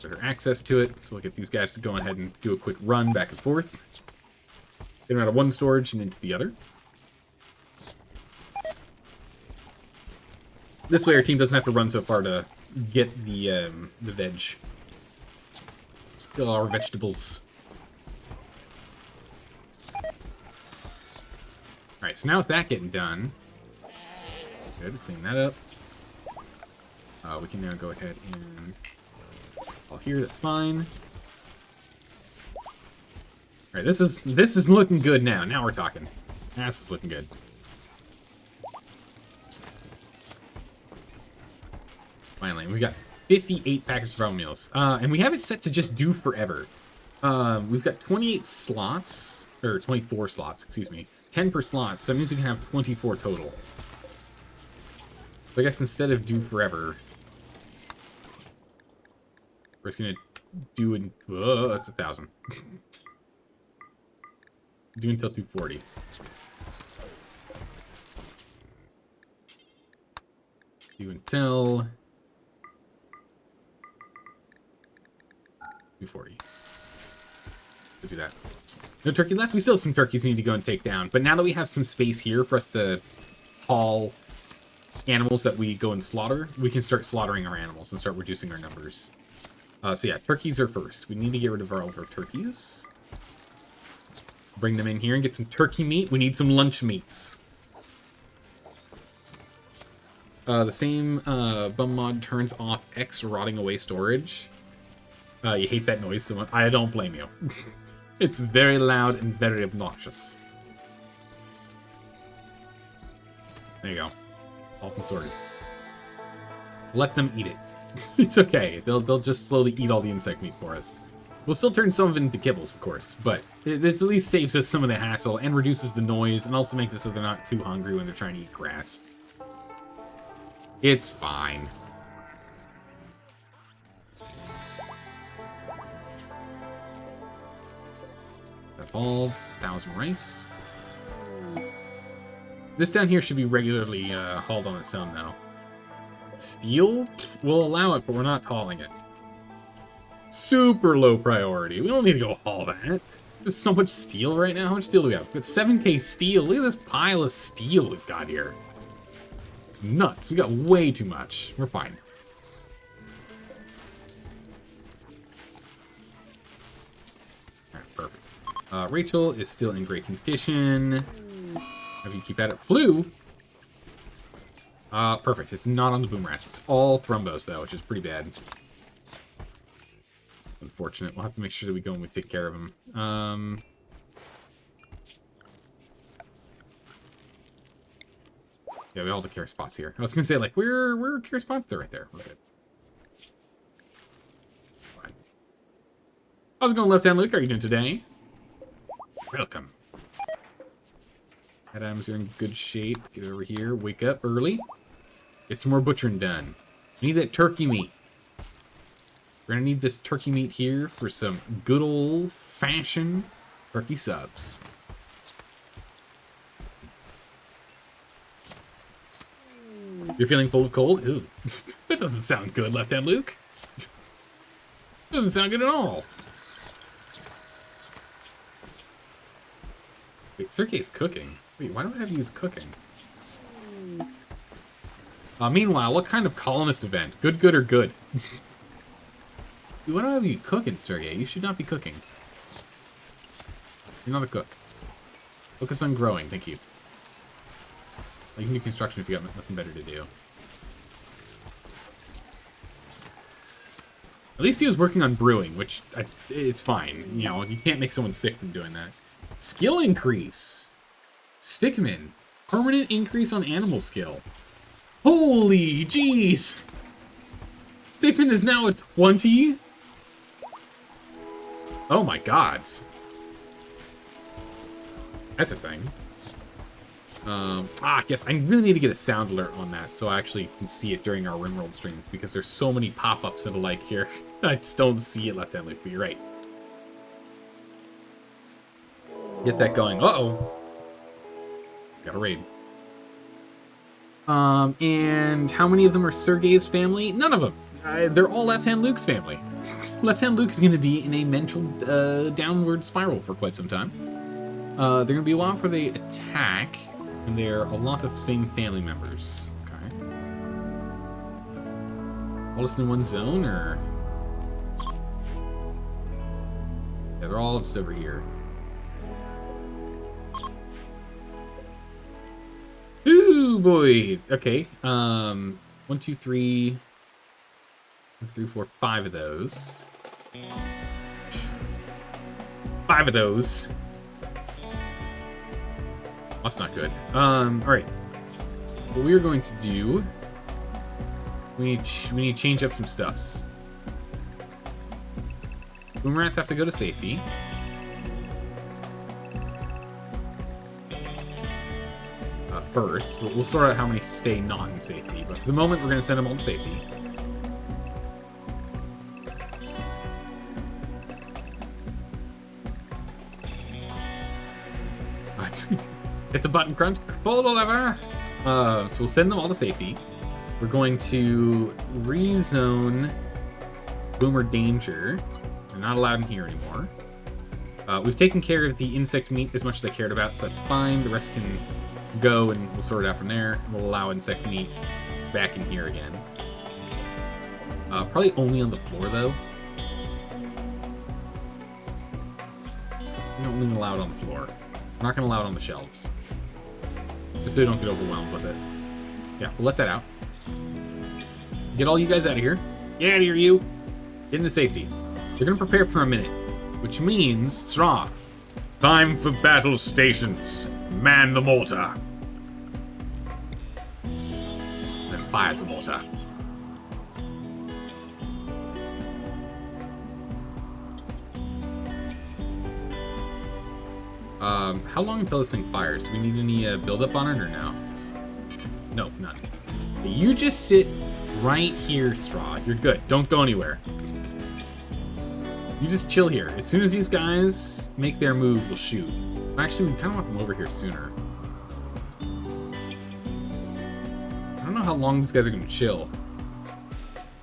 Better access to it, so we'll get these guys to go ahead and do a quick run back and forth. Get them out of one storage and into the other. This way our team doesn't have to run so far to get the veg. Get all our vegetables. Alright, so now with that getting done, good, clean that up. We can now go ahead and all here, that's fine. Alright, this is looking good now. Now we're talking. This is looking good. Finally, we got 58 packets of raw meals. And we have it set to just do forever. We've got 28 slots, or 24 slots, excuse me. 10 per slot, so that means we can have 24 total. So I guess instead of do forever, we're just gonna do in, that's 1,000. Do until 240. Do until 240. To do that. No turkey left. We still have some turkeys we need to go and take down. But now that we have some space here for us to haul animals that we go and slaughter, we can start slaughtering our animals and start reducing our numbers. So yeah, turkeys are first. We need to get rid of all of our turkeys. Bring them in here and get some turkey meat. We need some lunch meats. The same bum mod turns off X rotting away storage. You hate that noise so much. I don't blame you. It's very loud and very obnoxious. There you go. All consorted. Let them eat it. It's okay. They'll just slowly eat all the insect meat for us. We'll still turn some of it into kibbles, of course, but this at least saves us some of the hassle and reduces the noise and also makes it so they're not too hungry when they're trying to eat grass. It's fine. That balls, 1,000 rice. This down here should be regularly hauled on its own, though. Steel? We'll allow it, but we're not hauling it. Super low priority. We don't need to go haul that. There's so much steel right now. How much steel do we have? We've got 7k steel. Look at this pile of steel we've got here. It's nuts. We got way too much. We're fine. Alright, perfect. Rachel is still in great condition. Have you keep at it. Flu? Perfect. It's not on the boom rats. It's all thrombos, though, which is pretty bad. Unfortunate. We'll have to make sure that we go and we take care of them. Yeah, we all have the care spots here. I was gonna say, like, where are care spots? They're right there. We're good. Fine. How's it going, Left Hand Luke? How are you doing today? Welcome. Adams, you're in good shape. Get over here. Wake up early. Get some more butchering done. We need that turkey meat. We're gonna need this turkey meat here for some good old-fashioned turkey subs. You're feeling full of cold? Ooh. That doesn't sound good, Left Hand Luke. Doesn't sound good at all. Wait, Sergey's cooking. Wait, why do I have you use cooking? Meanwhile, what kind of colonist event? Good, good, or good? Why do I have you cooking, Sergey? You should not be cooking. You're not a cook. Focus on growing, thank you. You can do construction if you got nothing better to do. At least he was working on brewing, which it's fine. You know, you can't make someone sick from doing that. Skill increase. Stickman. Permanent increase on animal skill. Holy jeez. Stickman is now a 20. Oh my gods. That's a thing. Yes, I really need to get a sound alert on that so I actually can see it during our RimWorld streams because there's so many pop-ups that are like here. I just don't see it Left Hand Luke, but you're right. Get that going. Uh-oh. Got a raid. And how many of them are Sergey's family? None of them. They're all Left Hand Luke's family. Left Hand Luke is going to be in a mental downward spiral for quite some time. They're going to be a while before they attack, and they're a lot of same family members. Okay. All just in one zone, or? Yeah, they're all just over here. Ooh, boy. Okay. 1, 2, 3, 3, 4, 5 of those. 5 of those. That's not good. Alright. What we are going to do... We need to change up some stuffs. Boom rats have to go to safety. First. We'll sort out how many stay not in safety. But for the moment, we're going to send them all to safety. Hit the button, crunch, pull the lever. So we'll send them all to safety. We're going to rezone Boomer Danger. They're not allowed in here anymore. We've taken care of the insect meat as much as I cared about, so that's fine. The rest can go, and we'll sort it out from there. We'll allow insect meat back in here again. Probably only on the floor, though. We don't only allow it on the floor. We're not going to allow it on the shelves. Just so you don't get overwhelmed with it. Yeah, we'll let that out. Get all you guys out of here. Get out of here, you! Get into safety. They're going to prepare for a minute, which means, Straw, time for battle stations. Man the mortar. Then fires the mortar. How long until this thing fires? Do we need any build-up on it or no? No, none. You just sit right here, Straw. You're good. Don't go anywhere. You just chill here. As soon as these guys make their move, we'll shoot. Actually, we kind of want them over here sooner. I don't know how long these guys are going to chill.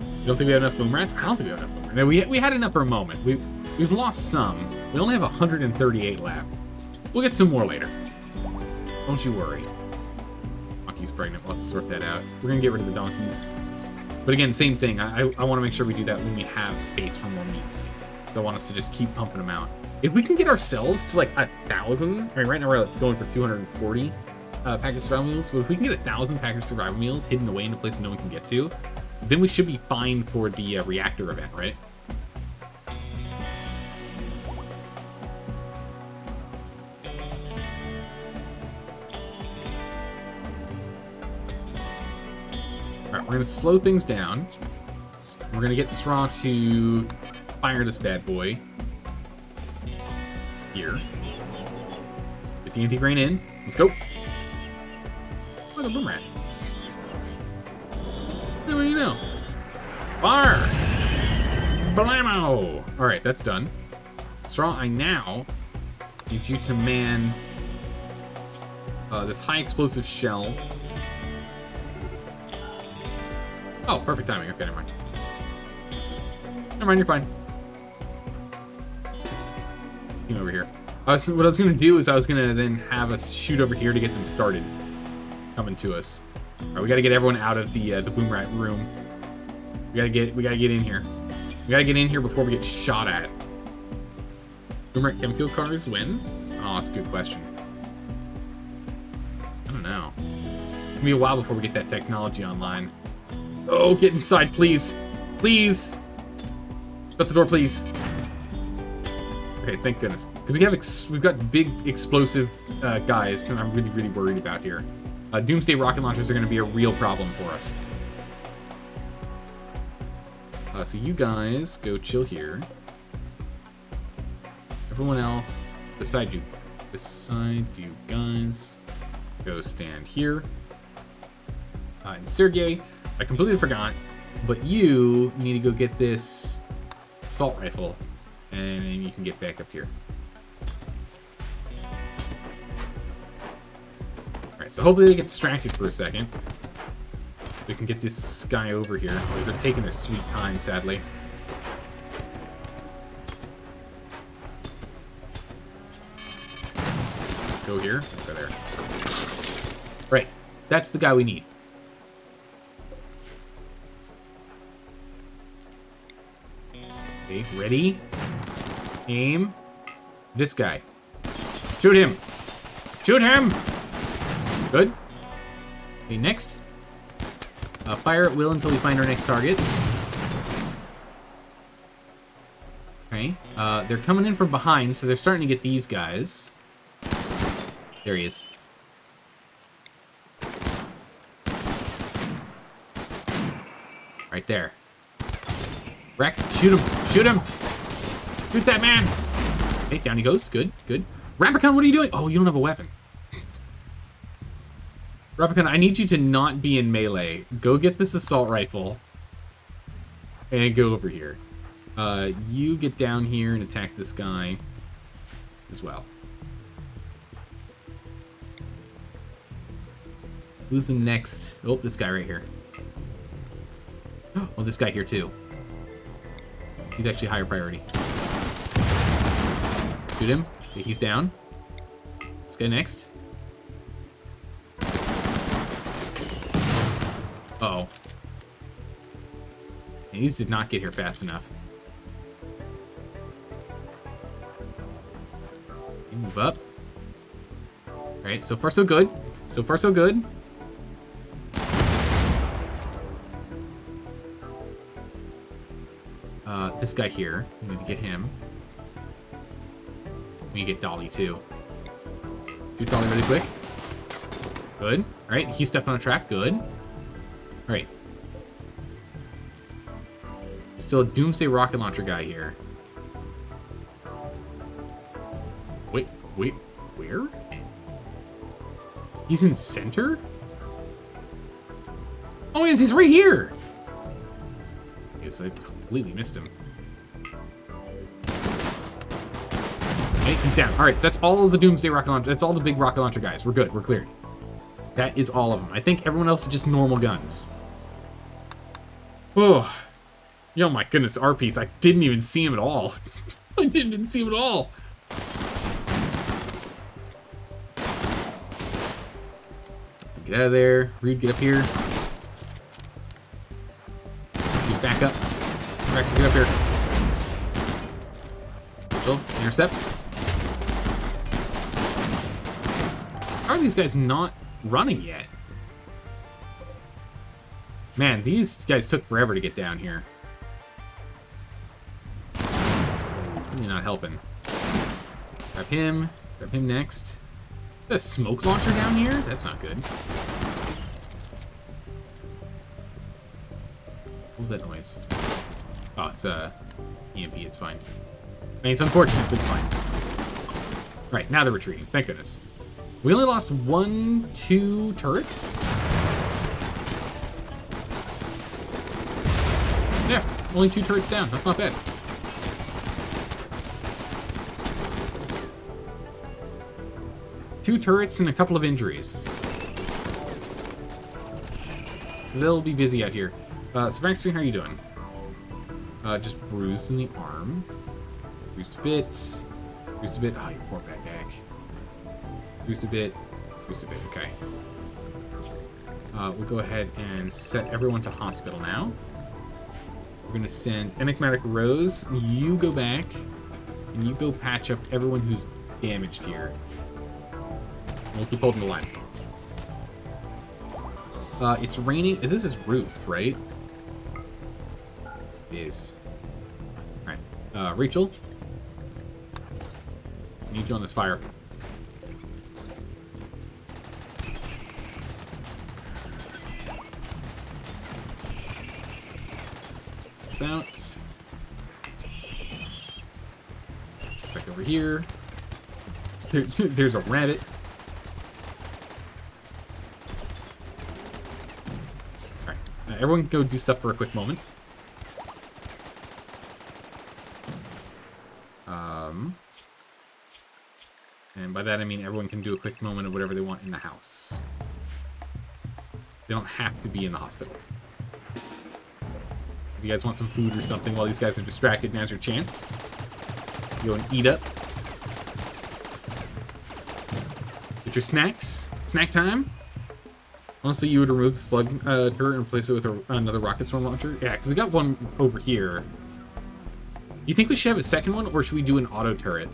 You don't think we have enough boom rats? I don't think we have enough boom rats. No, we had enough for a moment. We've lost some. We only have 138 left. We'll get some more later. Don't you worry. Donkey's pregnant. We'll have to sort that out. We're going to get rid of the donkeys. But again, same thing. I want to make sure we do that when we have space for more meats. So I want us to just keep pumping them out. If we can get ourselves to like 1,000, I mean, right now we're going for 240 packaged survival meals, but if we can get 1,000 packaged survival meals hidden away in a place no one can get to, then we should be fine for the reactor event, right? Alright, we're going to slow things down. We're going to get Straw to fire this bad boy. Here. Get the anti-grain in. Let's go. Look at Boomerang. Hey, what do you know? Fire! Blammo! Alright, that's done. Straw, I now need you to man this high explosive shell. Oh, perfect timing. Okay, never mind. Never mind, you're fine. Over here. So what I was going to do is I was going to then have us shoot over here to get them started coming to us. All right, we got to get everyone out of the boom rat room. We got to get in here. We got to get in here before we get shot at. Boom rat chemfield cars win? Oh, that's a good question. I don't know. It's gonna be a while before we get that technology online. Oh, get inside, please. Please. Shut the door, please. Okay, thank goodness. Because we've got big explosive guys that I'm really, really worried about here. Doomsday rocket launchers are going to be a real problem for us. So you guys go chill here. Everyone else, besides you guys, go stand here. And Sergey, I completely forgot, but you need to go get this assault rifle. And you can get back up here. Alright, so hopefully they get distracted for a second. We can get this guy over here. They're taking their sweet time, sadly. Go here. Go there. Right. That's the guy we need. Okay, ready? Aim. This guy. Shoot him. Shoot him! Good. Okay, next. Fire at will until we find our next target. Okay. They're coming in from behind, so they're starting to get these guys. There he is. Right there. Wreck. Shoot him. Shoot him. Shoot that man! Okay, down he goes. Good, good. Rapicon, what are you doing? Oh, you don't have a weapon. Rapicon, I need you to not be in melee. Go get this assault rifle. And go over here. You get down here and attack this guy as well. Who's the next? Oh, this guy right here. Oh, this guy here too. He's actually higher priority. Shoot him. Okay, he's down. This guy next. Uh-oh. And these did not get here fast enough. Okay, move up. Alright, so far so good. So far so good. This guy here. We need to get him. We need to get Dolly too. Shoot Dolly really quick. Good. Alright, he stepped on a trap. Good. Alright. Still a Doomsday rocket launcher guy here. Wait, where? He's in center? Oh, yes, he's right here! Yes, I completely missed him. Okay, he's down. Alright, so that's all of the Doomsday rocket launcher. That's all the big rocket launcher guys. We're good. We're cleared. That is all of them. I think everyone else is just normal guns. Oh. Oh my goodness, R-piece. I didn't even see him at all. I didn't even see him at all. Get out of there. Rude, get up here. Get back up. Rex, get up here. Mitchell, intercept. How are these guys not running yet? Man, these guys took forever to get down here. Really not helping. Grab him next. A smoke launcher down here? That's not good. What was that noise? Oh, it's EMP, it's fine. I mean, it's unfortunate, but it's fine. Right, now they're retreating. Thank goodness. We only lost 2 turrets? Yeah, only 2 turrets down. That's not bad. Two turrets and a couple of injuries. So they'll be busy out here. Savannah, how are you doing? Just bruised in the arm. Bruised a bit. Bruised a bit. Oh, you poor back. Bruised a bit. Bruised a bit. Okay. We'll go ahead and set everyone to hospital now. We're going to send Enigmatic Rose. You go back, and you go patch up everyone who's damaged here. We'll keep holding the line. It's raining. This is roofed, right? It is. Alright. Rachel. I need you on this fire. This out. Back over here. There's a rabbit. Everyone go do stuff for a quick moment. And by that I mean everyone can do a quick moment of whatever they want in the house. They don't have to be in the hospital. If you guys want some food or something while these guys are distracted, now's your chance. Go and eat up. Get your snacks. Snack time. Honestly, you would remove the slug turret and replace it with another rocket storm launcher? Yeah, because we got one over here. Do you think we should have a second one, or should we do an auto turret?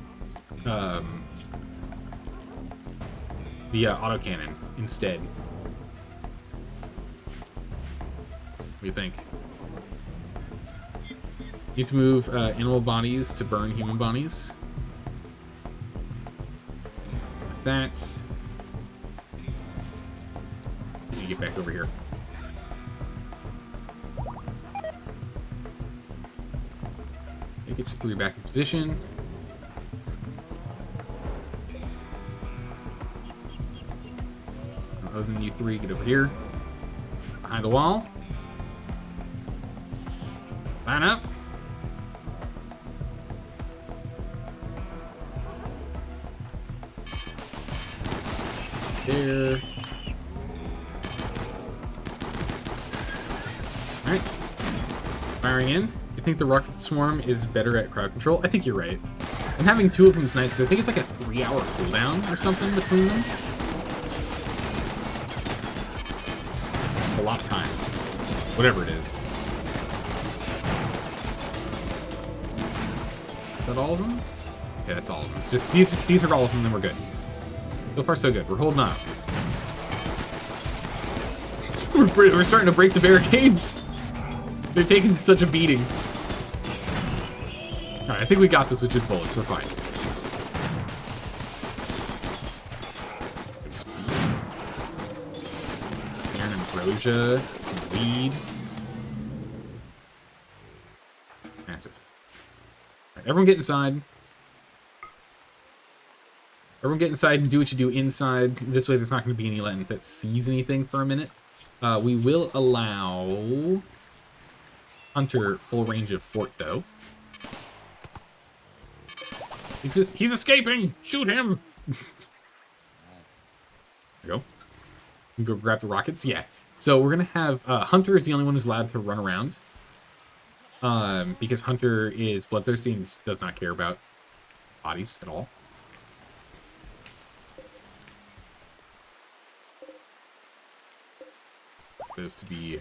The autocannon instead. What do you think? Need to move animal bodies to burn human bodies. With that... get back over here. Okay, Get your 3 back in position. Other than you 3, get over here. Behind the wall. Line up. There. Alright. Firing in. You think the rocket swarm is better at crowd control? I think you're right. And having 2 of them is nice, because I think it's like a 3-hour cooldown or something between them. A lot of time. Whatever it is. Is that all of them? Okay, that's all of them. It's just these are all of them, then we're good. So far, so good. We're holding on. We're starting to break the barricades. They're taking such a beating. Alright, I think we got this with just bullets. We're fine. Iron ambrosia, some weed. Massive. Alright, everyone get inside. Everyone get inside and do what you do inside. This way there's not going to be any land that sees anything for a minute. We will allow Hunter full range of fort, though. He's escaping! Shoot him! There you go. You can go grab the rockets. Yeah. So we're going to have... Hunter is the only one who's allowed to run around. Because Hunter is bloodthirsty and does not care about bodies at all. Those to be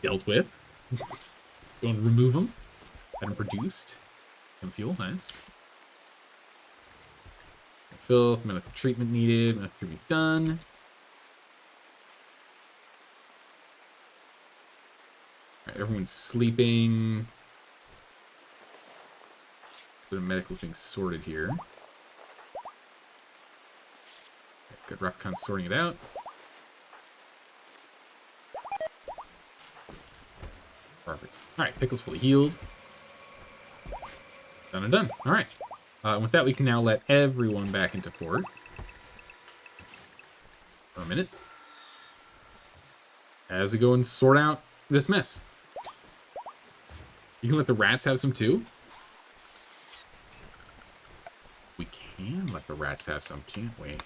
dealt with. Go and remove them. Get them produced. Some fuel, nice. Filth, medical treatment needed. Medical treatment done. Alright, everyone's sleeping. So the medical's being sorted here. Good Repcon sorting it out. Perfect. Alright, Pickle's fully healed. Done and done. Alright. With that, we can now let everyone back into fort. For a minute. As we go and sort out this mess. You can let the rats have some too? We can let the rats have some, can't we?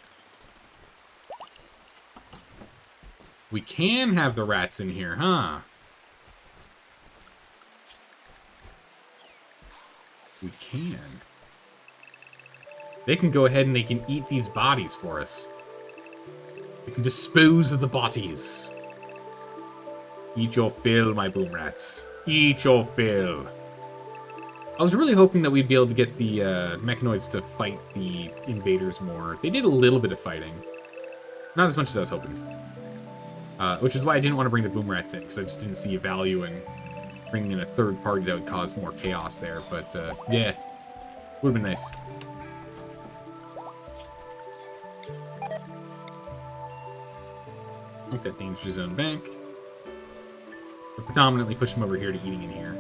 We can have the rats in here, huh? We can. They can go ahead and they can eat these bodies for us. We can dispose of the bodies. Eat your fill, my boom rats. Eat your fill. I was really hoping that we'd be able to get the mechanoids to fight the invaders more. They did a little bit of fighting. Not as much as I was hoping. Which is why I didn't want to bring the boom rats in, because I just didn't see a value in bringing in a third party that would cause more chaos there. But, yeah. Would have been nice. Make that danger zone back. But predominantly push them over here to eating in here.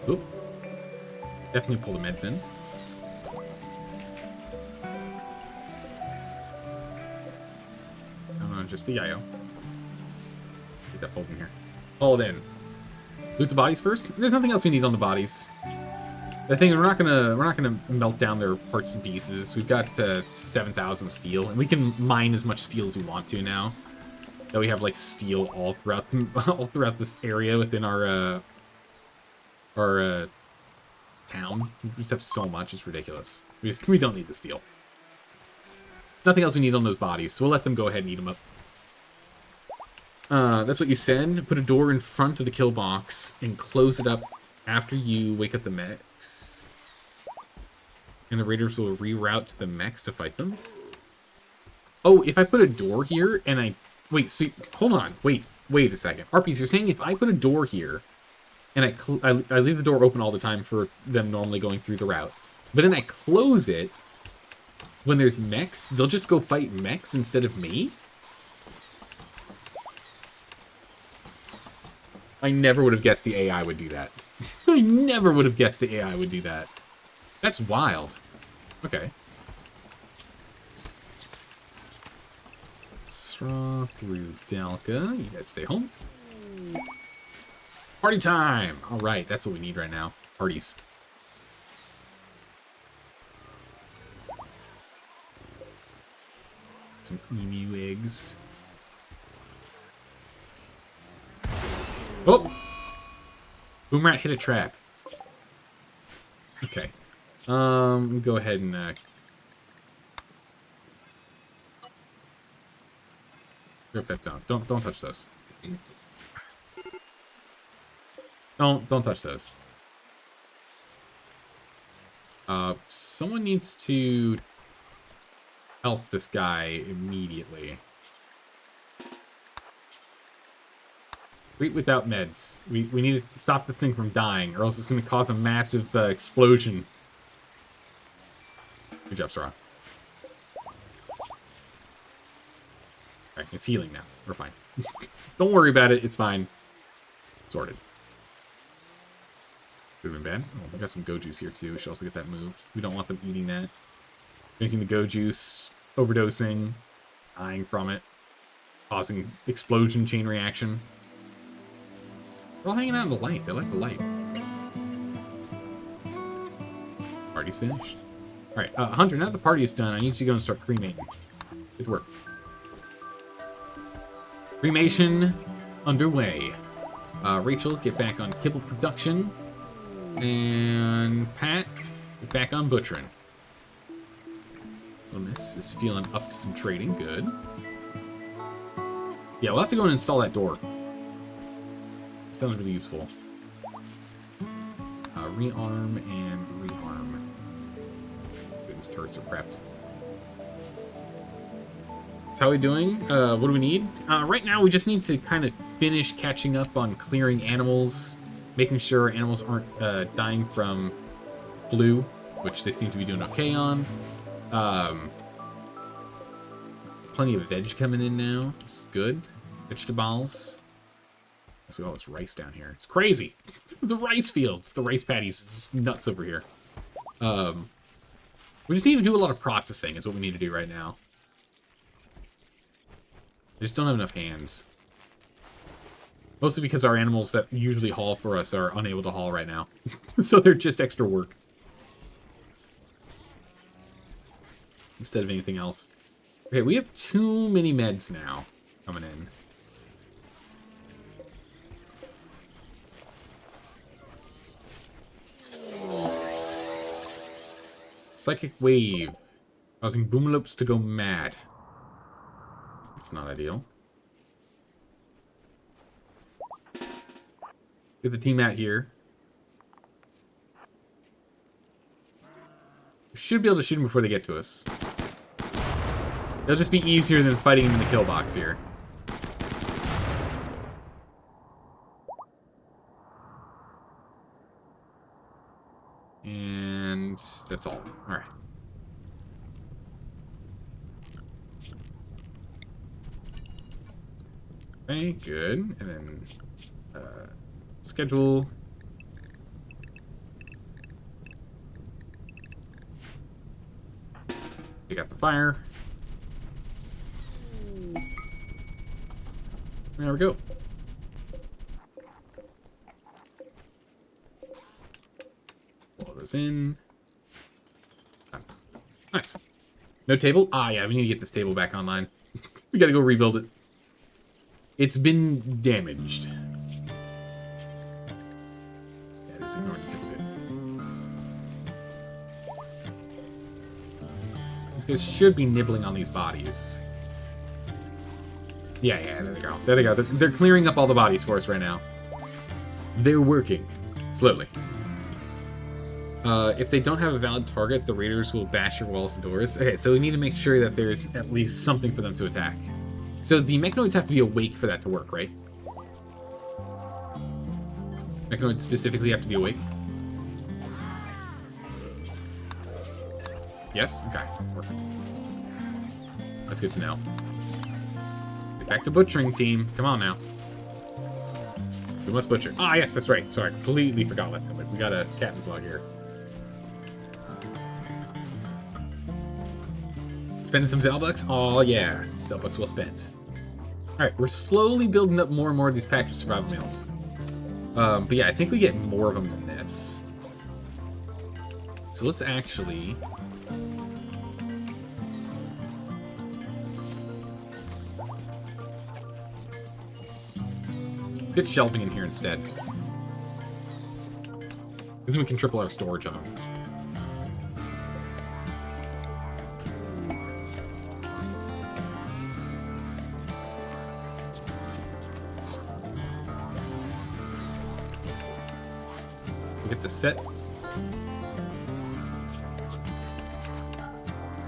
Oop. Definitely pull the meds in. Just the IO. Get that pulled in here. Pull it in. Loot the bodies first. There's nothing else we need on the bodies. The thing is, we're not gonna melt down their parts and pieces. We've got 7,000 steel, and we can mine as much steel as we want to now. That we have like steel all throughout this area within our town. We just have so much, it's ridiculous. We don't need the steel. Nothing else we need on those bodies, so we'll let them go ahead and eat them up. That's what you said. Put a door in front of the kill box and close it up after you wake up the mechs. And the raiders will reroute to the mechs to fight them. Oh, if I put a door here and I... Wait, so... Hold on. Wait a second. RPs, you're saying if I put a door here and I leave the door open all the time for them normally going through the route, but then I close it when there's mechs, they'll just go fight mechs instead of me? I never would have guessed the AI would do that. I never would have guessed the AI would do that. That's wild. Okay. Straw through Dalka. You guys stay home. Party time! Alright, that's what we need right now. Parties. Some emu eggs. Oh! Boomrat hit a trap. Okay. Go ahead and rip that down. Don't touch those. Don't touch those. Someone needs to help this guy immediately. Treat without meds. We need to stop the thing from dying, or else it's going to cause a massive explosion. Good job, Sora. Alright, it's healing now. We're fine. Don't worry about it. It's fine. Sorted. Could have been bad. Oh, we got some go juice here, too. We should also get that moved. We don't want them eating that. Drinking the go juice, overdosing, dying from it, causing explosion chain reaction. They're all hanging out in the light. They like the light. Party's finished. Alright, Hunter, now that the party is done, I need you to go and start cremating. Good work. Cremation underway. Rachel, get back on kibble production. And Pat, get back on butchering. So Miss is feeling up to some trading. Good. Yeah, we'll have to go and install that door. Sounds really useful. Rearm and rearm. Goodness, turrets are prepped. So how are we doing? What do we need? Right now, we just need to kind of finish catching up on clearing animals, making sure animals aren't dying from flu, which they seem to be doing okay on. Plenty of veg coming in now. This is good. Vegetables. Let's look at all this rice down here. It's crazy. The rice fields. The rice paddies. It's just nuts over here. We just need to do a lot of processing is what we need to do right now. We just don't have enough hands. Mostly because our animals that usually haul for us are unable to haul right now. So they're just extra work. Instead of anything else. Okay, we have too many meds now coming in. Psychic wave, causing Boomalopes to go mad. That's not ideal. Get the team out here. We should be able to shoot them before they get to us. It'll just be easier than fighting them in the kill box here. And that's all. All right. Okay, good. And then schedule. Take out the fire. There we go. Pull those in. Nice. No table? Ah, yeah, we need to get this table back online. We gotta go rebuild it. It's been damaged. That is ignored. These guys should be nibbling on these bodies. Yeah, there they go. There they go. They're clearing up all the bodies for us right now. They're working. Slowly. If they don't have a valid target, the raiders will bash your walls and doors. Okay, so we need to make sure that there's at least something for them to attack. So the mechanoids have to be awake for that to work, right? Mechanoids specifically have to be awake? Yes? Okay, perfect. That's good to know. Get back to butchering, team. Come on now. We must butcher. Ah, yes, that's right. Sorry, completely forgot about that. We got a captain's log here. Spending some Zellbucks? Oh, yeah. Zellbucks well spent. Alright, we're slowly building up more and more of these packaged survival meals. But yeah, I think we get more of them than this. So let's actually... get shelving in here instead. Because then we can triple our storage on them. We get the set.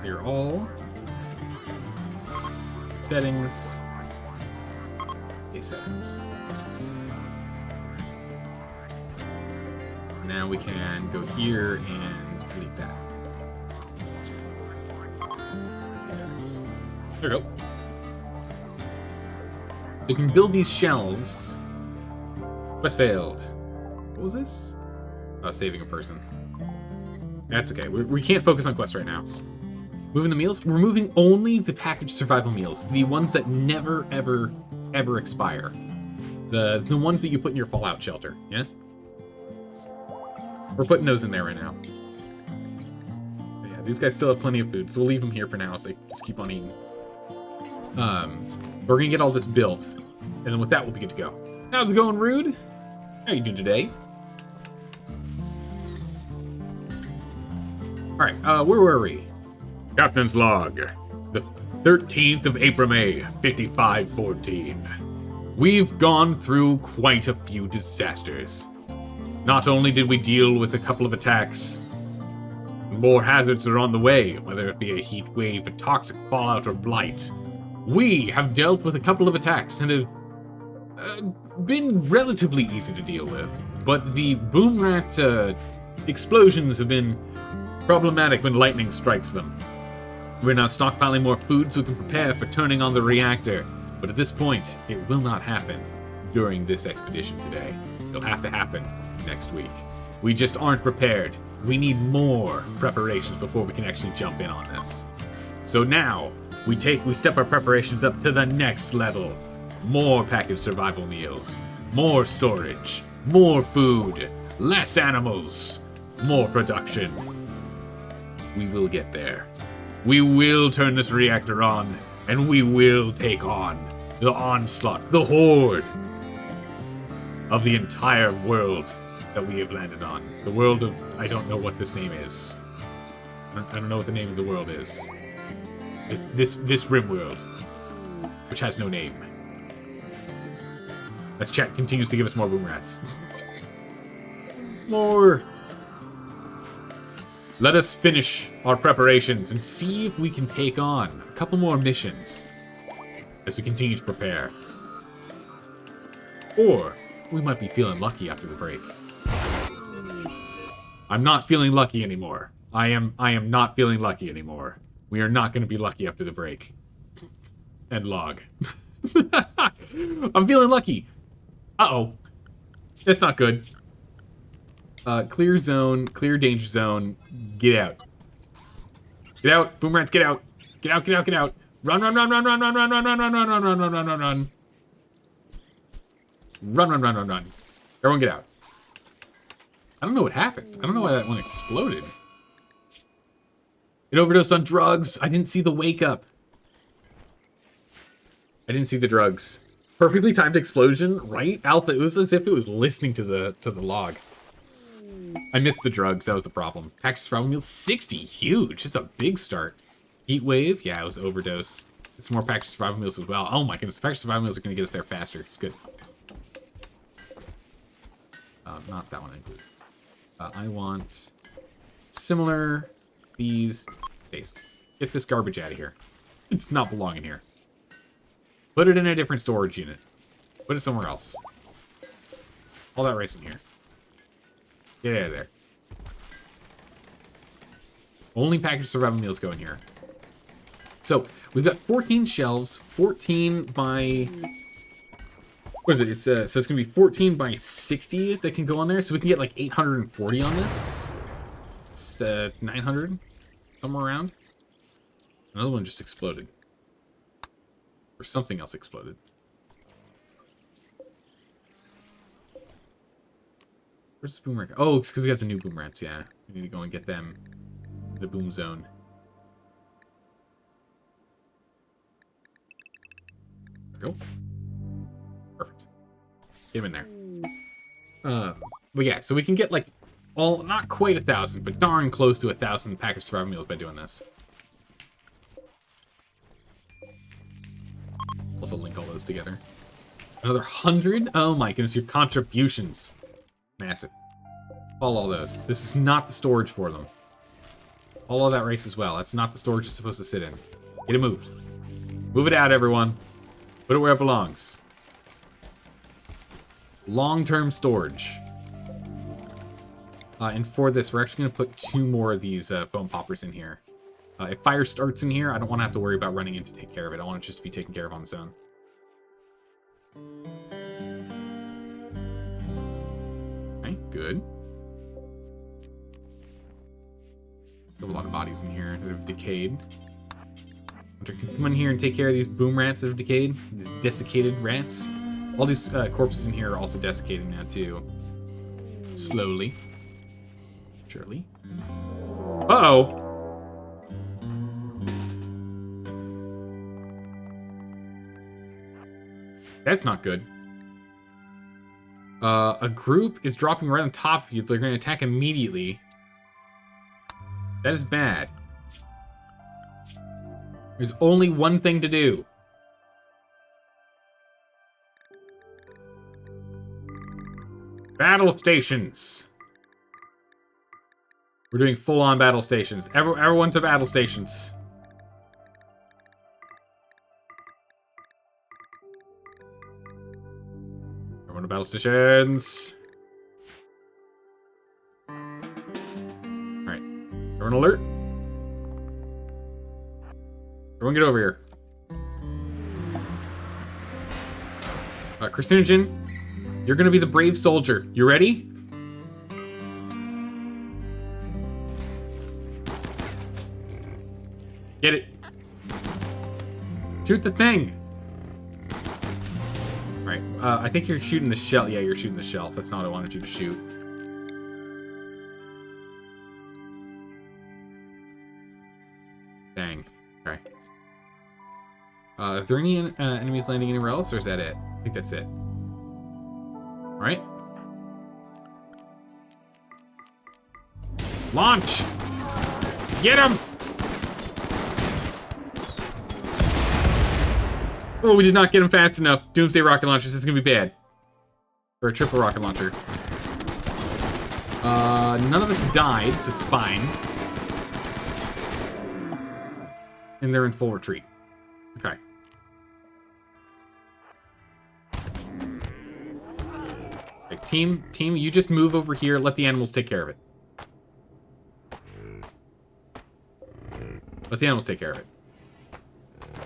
Clear all. Settings. Okay, settings. Now we can go here and delete that. Settings. There we go. You can build these shelves. Quest failed. What was this? Oh, saving a person. That's okay. We can't focus on quests right now. Moving the meals? We're moving only the packaged survival meals. The ones that never, ever, ever expire. The ones that you put in your fallout shelter, yeah? We're putting those in there right now. But yeah, these guys still have plenty of food, so we'll leave them here for now so they just keep on eating. We're gonna get all this built, and then with that, we'll be good to go. How's it going, Rude? How you doing today? Alright, where were we? Captain's log. The 13th of April, May, 5514. We've gone through quite a few disasters. Not only did we deal with a couple of attacks, more hazards are on the way, whether it be a heat wave, a toxic fallout, or blight. We have dealt with a couple of attacks and have been relatively easy to deal with, but the boom rat explosions have been problematic when lightning strikes them. We're now stockpiling more food so we can prepare for turning on the reactor, but at this point, it will not happen during this expedition today. It'll have to happen next week. We just aren't prepared. We need more preparations before we can actually jump in on this. So now, we step our preparations up to the next level. More packaged survival meals, more storage, more food, less animals, more production. We will get there. We will turn this reactor on, and we will take on the onslaught, the horde of the entire world that we have landed on. The world of... I don't know what this name is. I don't know what the name of the world is. This RimWorld, which has no name. As chat continues to give us more boom rats. More. Let us finish our preparations and see if we can take on a couple more missions as we continue to prepare. Or we might be feeling lucky after the break. I'm not feeling lucky anymore. I am not feeling lucky anymore. We are not going to be lucky after the break. End log. I'm feeling lucky. Uh-oh. That's not good. Clear zone, clear danger zone. Get out. Get out. Boom rats, get out. Get out, get out, get out. Run, run, run, run, run, run, run, run, run, run, run, run, run, run, run, run, run. Run, run, run, run, run. Everyone get out. I don't know what happened. I don't know why that one exploded. It overdosed on drugs. I didn't see the wake up. I didn't see the drugs. Perfectly timed explosion, right? Alpha, it was as if it was listening to the log. I missed the drugs, that was the problem. Package survival meals, 60, huge. It's a big start. Heat wave, yeah, it was overdose. Some more package survival meals as well. Oh my goodness, package survival meals are gonna get us there faster. It's good. Not that one I include. I want similar, these, paste. Get this garbage out of here. It does not belong in here. Put it in a different storage unit. Put it somewhere else. All that rice in here. Get out of there. Only packaged survival meals go in here. So, we've got 14 shelves, 14 by What is it? It's so it's gonna be 14 by 60 that can go on there, so we can get like 840 on this. It's 900, somewhere around. Another one just exploded, or something else exploded. Where's the boomerang? Oh, it's because we have the new boomerangs. Yeah, we need to go and get them. The boom zone. There we go. Perfect. Get him in there. But yeah, so we can get like not quite 1,000, but darn close to 1,000 package survival meals by doing this. Also link all those together. Another 100? Oh my goodness, your contributions. Massive. Follow all those. This is not the storage for them. All of that race as well. That's not the storage it's supposed to sit in. Get it moved. Move it out, everyone. Put it where it belongs. Long-term storage. And for this, we're actually going to put 2 more of these foam poppers in here. If fire starts in here, I don't want to have to worry about running in to take care of it. I want it to just be taken care of on its own. Okay, good. There's a lot of bodies in here that have decayed. Hunter can come in here and take care of these boom rats that have decayed. These desiccated rats. All these corpses in here are also desiccating now, too. Slowly. Surely. Uh-oh! That's not good. A group is dropping right on top of you. They're going to attack immediately. That is bad. There's only one thing to do. Battle stations. We're doing full-on battle stations. Everyone to battle stations. Everyone to battle stations. Alright. Everyone alert. Everyone get over here. Carcinogen, you're gonna be the brave soldier. You ready? Get it. Shoot the thing. Right. I think you're shooting the shell. Yeah, you're shooting the shelf. That's not what I wanted you to shoot. Dang. Okay. Is there any enemies landing anywhere else, or is that it? I think that's it. Alright. Launch! Get him! Oh, we did not get him fast enough. Doomsday rocket launchers. This is gonna be bad. Or a triple rocket launcher. None of us died, so it's fine. And they're in full retreat. Okay. Okay, team, you just move over here. Let the animals take care of it. Let the animals take care of it.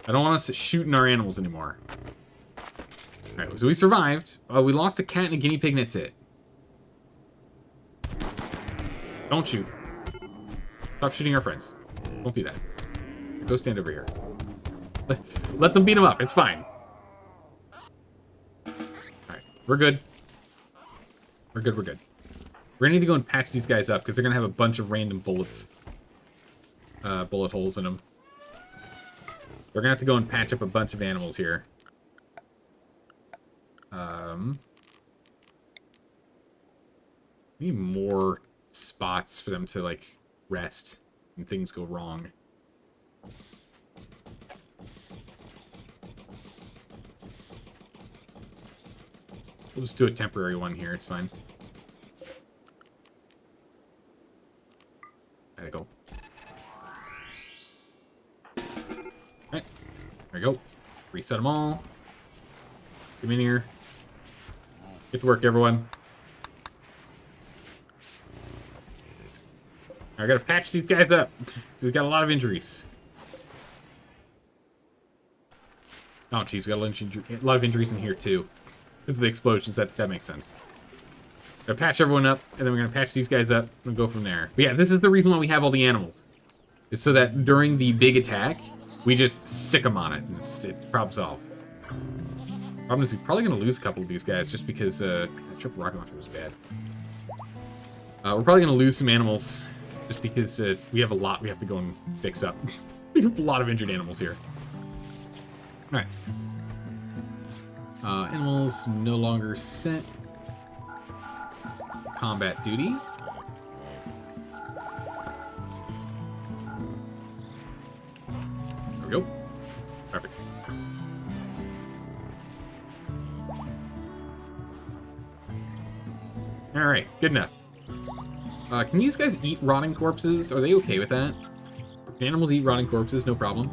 I don't want us shooting our animals anymore. Alright, so we survived. We lost a cat and a guinea pig, and that's it. Don't shoot. Stop shooting our friends. Don't do that. Go stand over here. Let them beat them up. It's fine. Alright, we're good. We're good, we're good. We're gonna need to go and patch these guys up, because they're gonna have a bunch of random bullets. Bullet holes in them. We're gonna have to go and patch up a bunch of animals here. Need more spots for them to, like, rest when things go wrong. We'll just do a temporary one here, it's fine. There we go. Alright, there we go. Reset them all. Come in here. Get to work, everyone. I gotta patch these guys up. We've got a lot of injuries. Oh, jeez, we got a lot of injuries in here, too. because of the explosions. That makes sense. Gonna patch everyone up, and then we're gonna patch these guys up and go from there. But yeah, this is the reason why we have all the animals. Is so that during the big attack, we just sick them on it, and it's problem solved. Problem is, we're probably gonna lose a couple of these guys just because the triple rocket launcher was bad. We're probably gonna lose some animals just because we have a lot we have to go and fix up. We have a lot of injured animals here. All right. Animals no longer sent. Combat duty. There we go. Perfect. Alright, good enough. Can these guys eat rotting corpses? Are they okay with that? Can animals eat rotting corpses? No problem.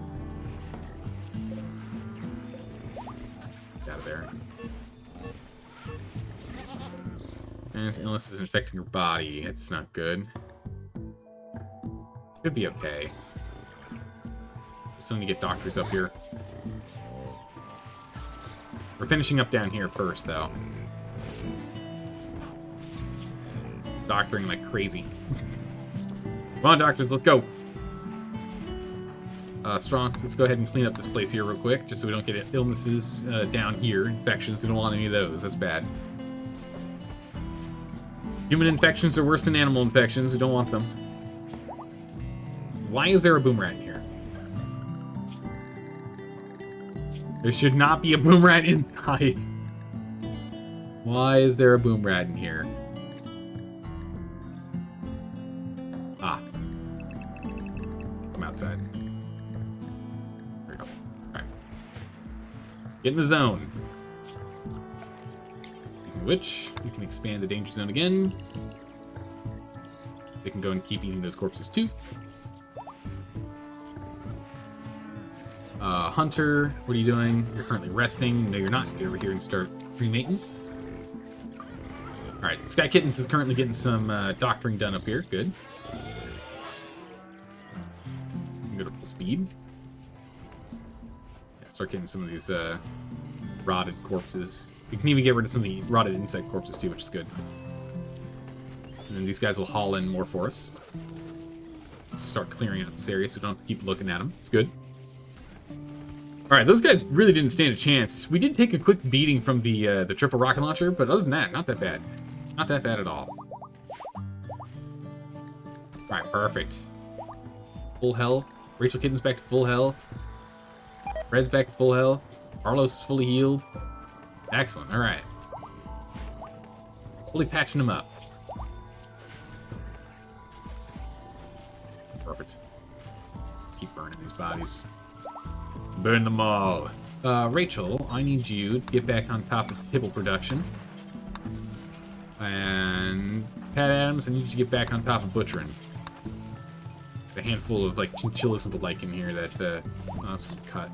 Get out of there. And this illness is infecting her body. It's not good. Could be okay. Still need to get doctors up here. We're finishing up down here first, though. Doctoring like crazy. Come on, doctors, let's go. Strong, let's go ahead and clean up this place here real quick, just so we don't get illnesses down here. Infections, we don't want any of those. That's bad. Human infections are worse than animal infections. We don't want them. Why is there a boom rat in here? There should not be a boom rat inside. Why is there a boom rat in here? Ah. Come outside. There we go. Alright. Get in the zone. Which we can expand the danger zone again. They can go and keep eating those corpses too. Hunter, what are you doing? You're currently resting. No, you're not. Get over here and start cremating. Alright, Sky Kittens is currently getting some doctoring done up here. Good. Go to full speed. Yeah, start getting some of these rotted corpses. You can even get rid of some of the rotted insect corpses too, which is good. And then these guys will haul in more for us. Start clearing out this area so we don't have to keep looking at them. It's good. Alright, those guys really didn't stand a chance. We did take a quick beating from the triple rocket launcher, but other than that, not that bad. Not that bad at all. Alright, perfect. Full health. Rachel Kitten's back to full health. Red's back to full health. Carlos is fully healed. Excellent, alright. Fully patching them up. Perfect. Let's keep burning these bodies. Burn them all. Rachel, I need you to get back on top of Pibble production. And Pat Adams, I need you to get back on top of butchering. A handful of like chinchillas and the like in here that let's cut.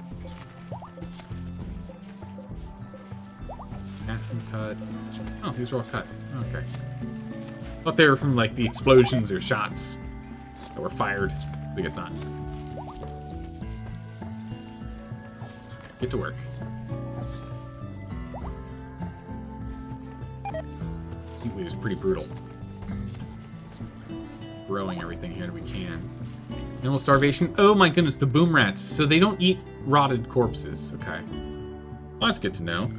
Action cut. Oh, these are all cut. Okay. Thought they were from like the explosions or shots that were fired. I guess not. Get to work. Heat wave is pretty brutal. Growing everything here that we can. Animal starvation. Oh my goodness, the boom rats. So they don't eat rotted corpses. Okay. Well, that's good to know.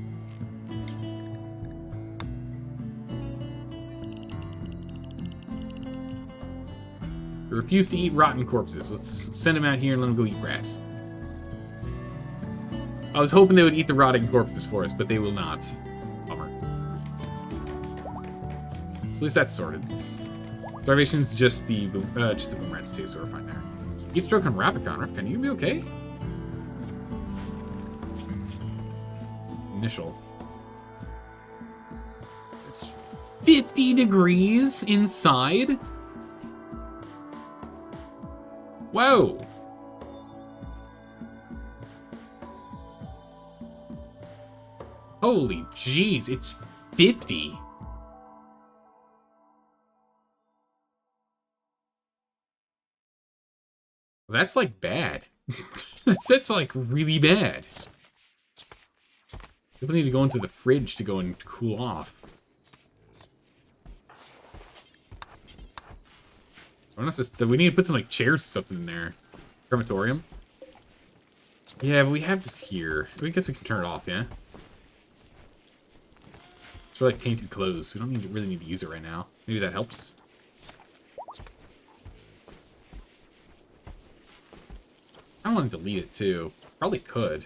They refuse to eat rotten corpses. Let's send them out here and let them go eat grass. I was hoping they would eat the rotting corpses for us, but they will not. Bummer. So at least that's sorted. Starvation's just the boom rats too, so we're fine there. Heat stroke on Rapicon. Rapicon, you gonna be okay? Initial. It's 50 degrees inside? Whoa! Holy jeez, it's 50. That's like bad. That's like really bad. People need to go into the fridge to go and cool off. We need to put some like chairs or something in there. Crematorium. Yeah, but we have this here. I guess we can turn it off, yeah? It's for like tainted clothes. We don't really need to use it right now. Maybe that helps. I want to delete it too. Probably could.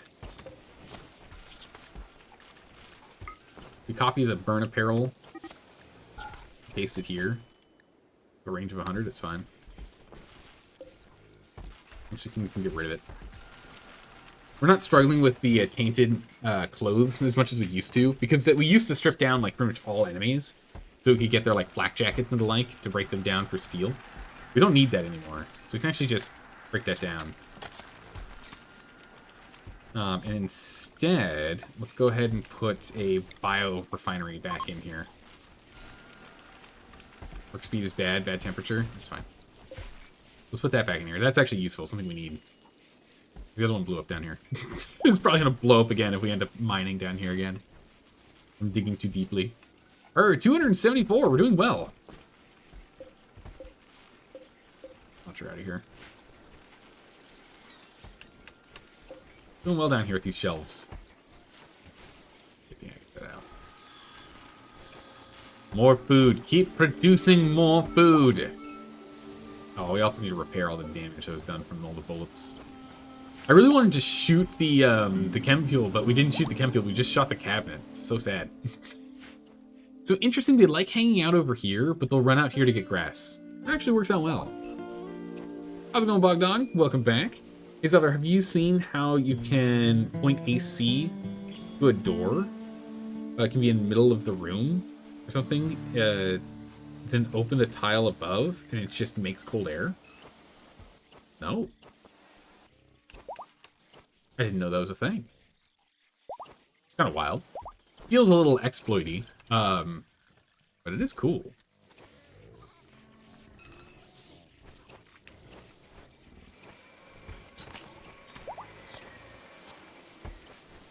We copy the burn apparel. Paste it here. A range of 100, it's fine. Actually, we can get rid of it. We're not struggling with the tainted clothes as much as we used to, because we used to strip down like pretty much all enemies, so we could get their like flak jackets and the like to break them down for steel. We don't need that anymore, so we can actually just break that down. And instead, let's go ahead and put a bio-refinery back in here. Work speed is bad temperature. That's fine. Let's put that back in here. That's actually useful, something we need. The other one blew up down here. It's probably going to blow up again if we end up mining down here again. I'm digging too deeply. 274, we're doing well. Launch her out of here. Doing well down here with these shelves. Get that out. More food. Keep producing more food. Oh, we also need to repair all the damage that was done from all the bullets. I really wanted to shoot the chem fuel, but we didn't shoot the chem fuel. We just shot the cabinet. It's so sad. So interesting. They like hanging out over here, but they'll run out here to get grass. It actually works out well. How's it going, Bogdan? Welcome back. Hey, Zelda, have you seen how you can point AC to a door? It can be in the middle of the room or something. Then open the tile above, and it just makes cold air? No. I didn't know that was a thing. Kind of wild. Feels a little exploity, but it is cool.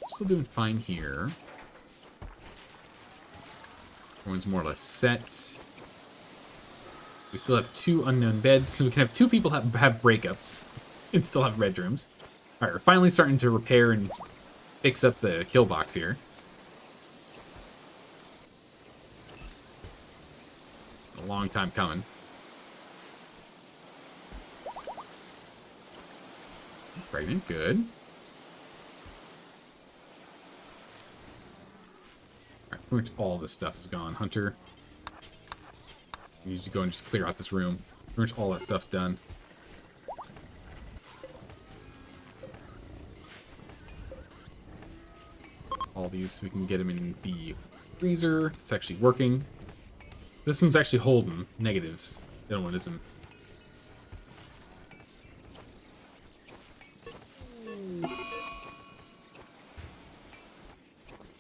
Still doing fine here. Everyone's more or less set. We still have 2 unknown beds, so we can have 2 people have breakups and still have bedrooms. Alright, we're finally starting to repair and fix up the kill box here. A long time coming. Pregnant, good. Alright, pretty much all this stuff is gone. Hunter, you need to go and just clear out this room. Pretty much all that stuff's done. All these so we can get them in the freezer. It's actually working. This one's actually holding negatives. The other one isn't.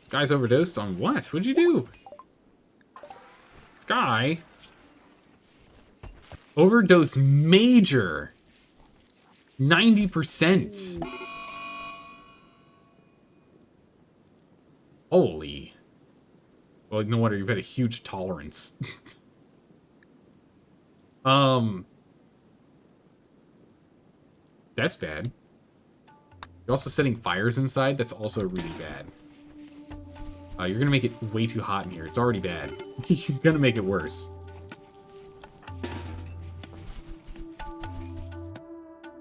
Sky's overdosed on what? What'd you do? Sky? Overdose major. 90%. Holy. Well, no wonder you've had a huge tolerance. That's bad. You're also setting fires inside. That's also really bad. You're gonna make it way too hot in here. It's already bad. You're gonna make it worse.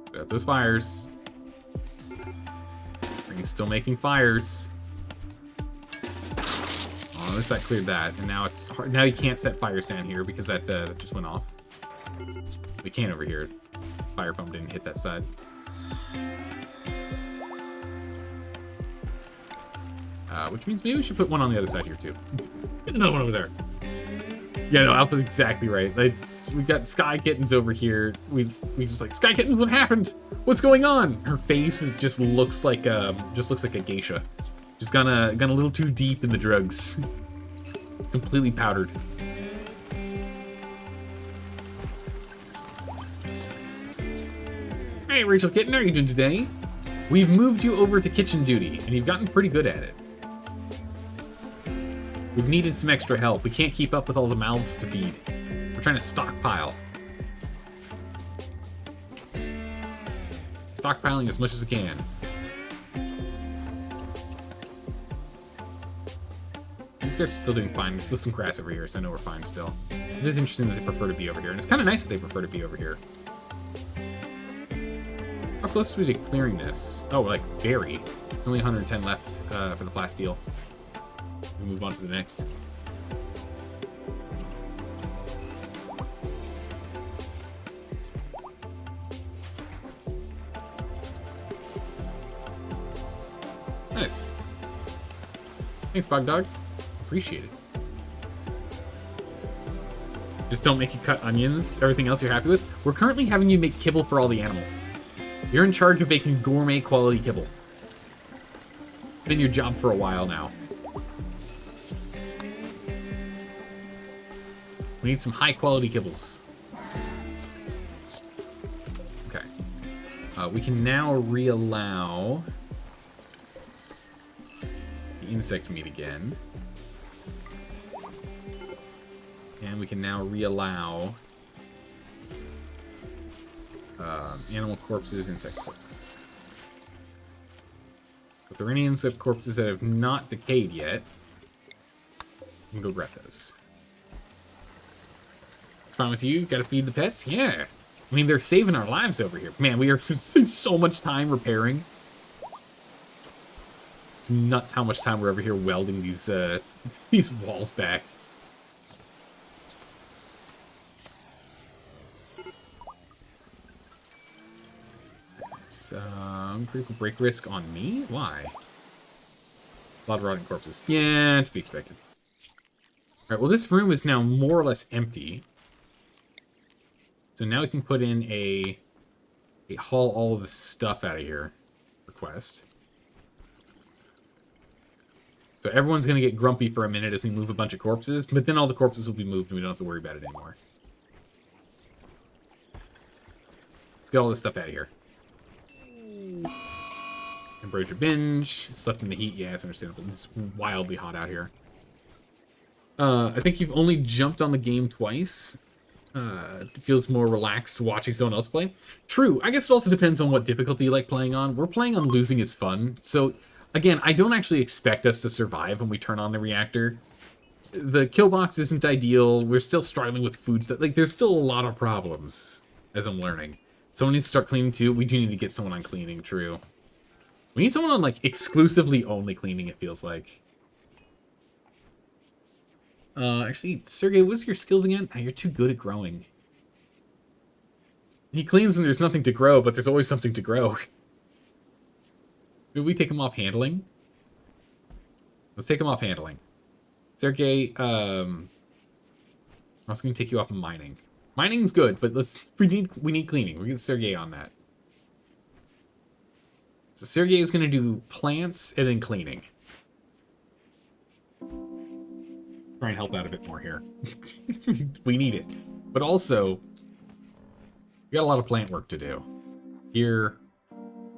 Put out those fires. Ring's still making fires. Oh, at least that cleared that, and now it's hard. Now you can't set fires down here because that just went off. We can over here. Fire foam didn't hit that side. Which means maybe we should put one on the other side here too. Another one over there. Yeah, no, Alpha's exactly right. We've got Sky Kittens over here. We just like, Sky Kittens, what happened? What's going on? Her face just looks like a geisha. Just gone a little too deep in the drugs. Completely powdered. Hey, Rachel Kitten, how are you doing today? We've moved you over to kitchen duty, and you've gotten pretty good at it. We've needed some extra help. We can't keep up with all the mouths to feed. We're trying to stockpile. Stockpiling as much as we can. These guys are still doing fine. There's still some grass over here, so I know we're fine still. It is interesting that they prefer to be over here, and it's kind of nice that they prefer to be over here. How close are we to clearing this? Oh, like, very. There's only 110 left for the plasteel. We'll move on to the next. Nice. Thanks, Bog Dog. Appreciate it. Just don't make you cut onions. Everything else you're happy with. We're currently having you make kibble for all the animals. You're in charge of making gourmet quality kibble. Been your job for a while now. We need some high quality kibbles. Okay. We can now reallow the insect meat again. And we can now reallow animal corpses, insect corpses. If there are any insect corpses that have not decayed yet, we can go grab those. It's fine with you? Gotta feed the pets? Yeah. I mean, they're saving our lives over here. Man, we are spending so much time repairing. It's nuts how much time we're over here welding these walls back. Critical break risk on me? Why? A lot of rotting corpses. Yeah, to be expected. Alright, well this room is now more or less empty. So now we can put in a haul all of the stuff out of here request. So everyone's going to get grumpy for a minute as we move a bunch of corpses, but then all the corpses will be moved and we don't have to worry about it anymore. Let's get all this stuff out of here. Ambrosia binge. Slept in the heat. Yeah, it's understandable. It's wildly hot out here. I think you've only jumped on the game twice. It feels more relaxed watching someone else play. True. I guess it also depends on what difficulty you like playing on. We're playing on losing is fun. So, again, I don't actually expect us to survive when we turn on the reactor. The kill box isn't ideal. We're still struggling with food stuff. Like, there's still a lot of problems as I'm learning. Someone needs to start cleaning too. We do need to get someone on cleaning, true. We need someone on, like, exclusively only cleaning, it feels like. Actually, Sergey, what's your skills again? Oh, you're too good at growing. He cleans and there's nothing to grow, but there's always something to grow. Did we take him off handling? Let's take him off handling. Sergey, I was going to take you off of mining. Mining's good, but we need cleaning. We'll get Sergey on that. So Sergey is going to do plants and then cleaning. Try and help out a bit more here. We need it. But also, we got a lot of plant work to do. Here,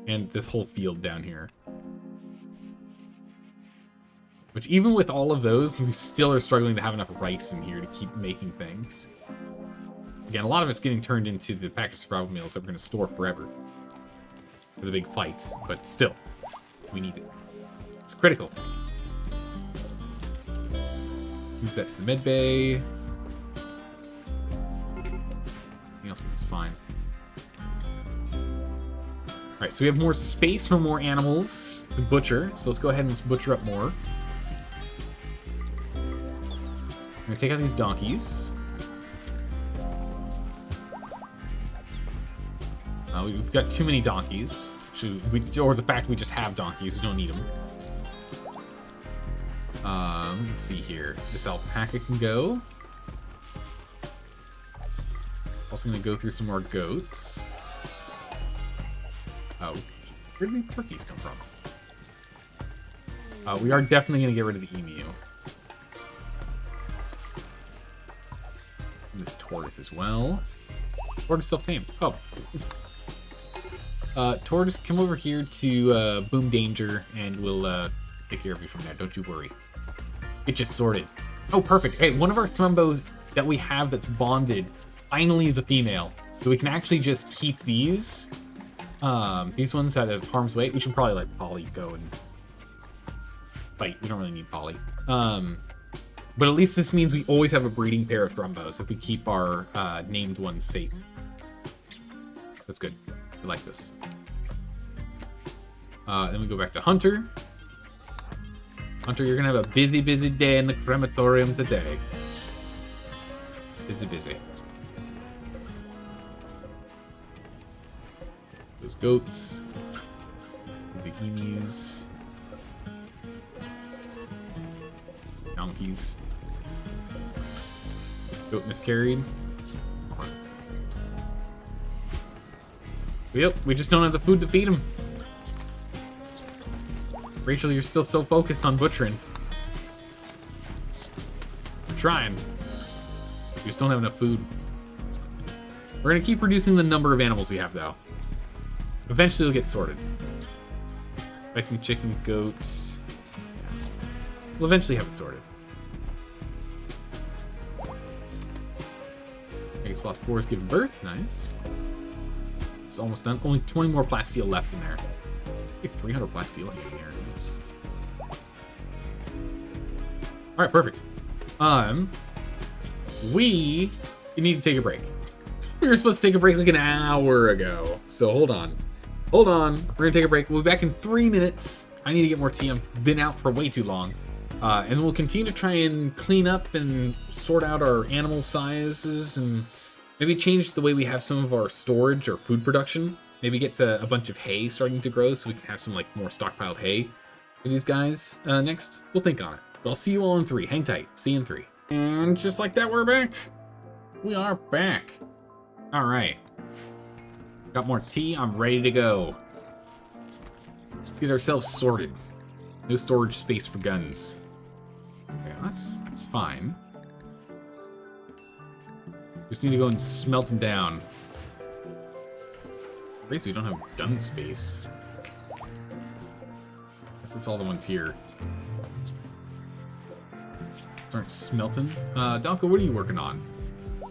and this whole field down here. Which, even with all of those, we still are struggling to have enough rice in here to keep making things. Again, a lot of it's getting turned into the packaged survival meals that we're going to store forever. For the big fights, but still, we need it. It's critical. Move that to the med bay. Everything else seems fine. Alright, so we have more space for more animals to butcher, so let's go ahead and let's butcher up more. I'm gonna take out these donkeys. We've got too many donkeys. Or the fact we just have donkeys, we don't need them. Let's see here. This alpaca can go. Also gonna go through some more goats. Oh, where did the turkeys come from? We are definitely gonna get rid of the emu. And this tortoise as well. Tortoise self-tamed. Oh. Tortoise, come over here to Boom Danger, and we'll take care of you from there. Don't you worry. It just sorted. Oh, perfect. Hey, one of our thrumbos that we have that's bonded finally is a female. So we can actually just keep these ones out of harm's way. We should probably let Polly go and fight. We don't really need Polly. But at least this means we always have a breeding pair of thrumbos if we keep our named ones safe. That's good. I like this. Then we go back to Hunter. Hunter, you're gonna have a busy, busy day in the crematorium today. Busy, busy. Those goats. The emus. Donkeys. Goat miscarried. Yep, we just don't have the food to feed him. Rachel, you're still so focused on butchering. We're trying. We just don't have enough food. We're gonna keep reducing the number of animals we have, though. Eventually, it'll get sorted. Bison, chicken, goats. We'll eventually have it sorted. Okay, slot 4 is giving birth. Nice. It's almost done. Only 20 more plasteel left in there. We have 300 plasteel in here. Nice. Alright, perfect. We need to take a break. We were supposed to take a break like an hour ago. So hold on. Hold on. We're gonna take a break. We'll be back in 3 minutes. I need to get more tea. I've been out for way too long. And we'll continue to try and clean up and sort out our animal sizes and maybe change the way we have some of our storage or food production. Maybe get to a bunch of hay starting to grow so we can have some like more stockpiled hay for these guys next. We'll think on it. But I'll see you all in 3. Hang tight. See you in 3. And just like that, we're back. We are back. All right. Got more tea. I'm ready to go. Let's get ourselves sorted. No storage space for guns. Okay, that's fine. Just need to go and smelt them down. Basically, we don't have gun space. Guess that's all the ones here. Aren't smelting. Dalko, what are you working on?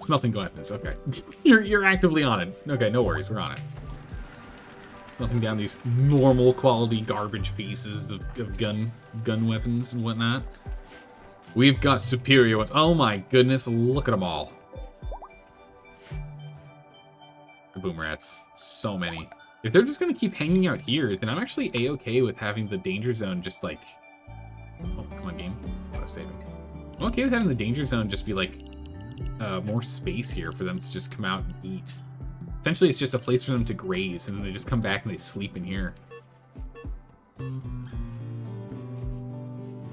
Smelting weapons. Okay, you're actively on it. Okay, no worries, we're on it. Smelting down these normal quality garbage pieces of gun weapons and whatnot. We've got superior ones. Oh my goodness, look at them all. The boom rats. So many. If they're just gonna keep hanging out here, then I'm actually a-okay with having the danger zone just like... Oh, come on, game. Gotta save him. I'm okay with having the danger zone just be like more space here for them to just come out and eat. Essentially, it's just a place for them to graze, and then they just come back and they sleep in here. Then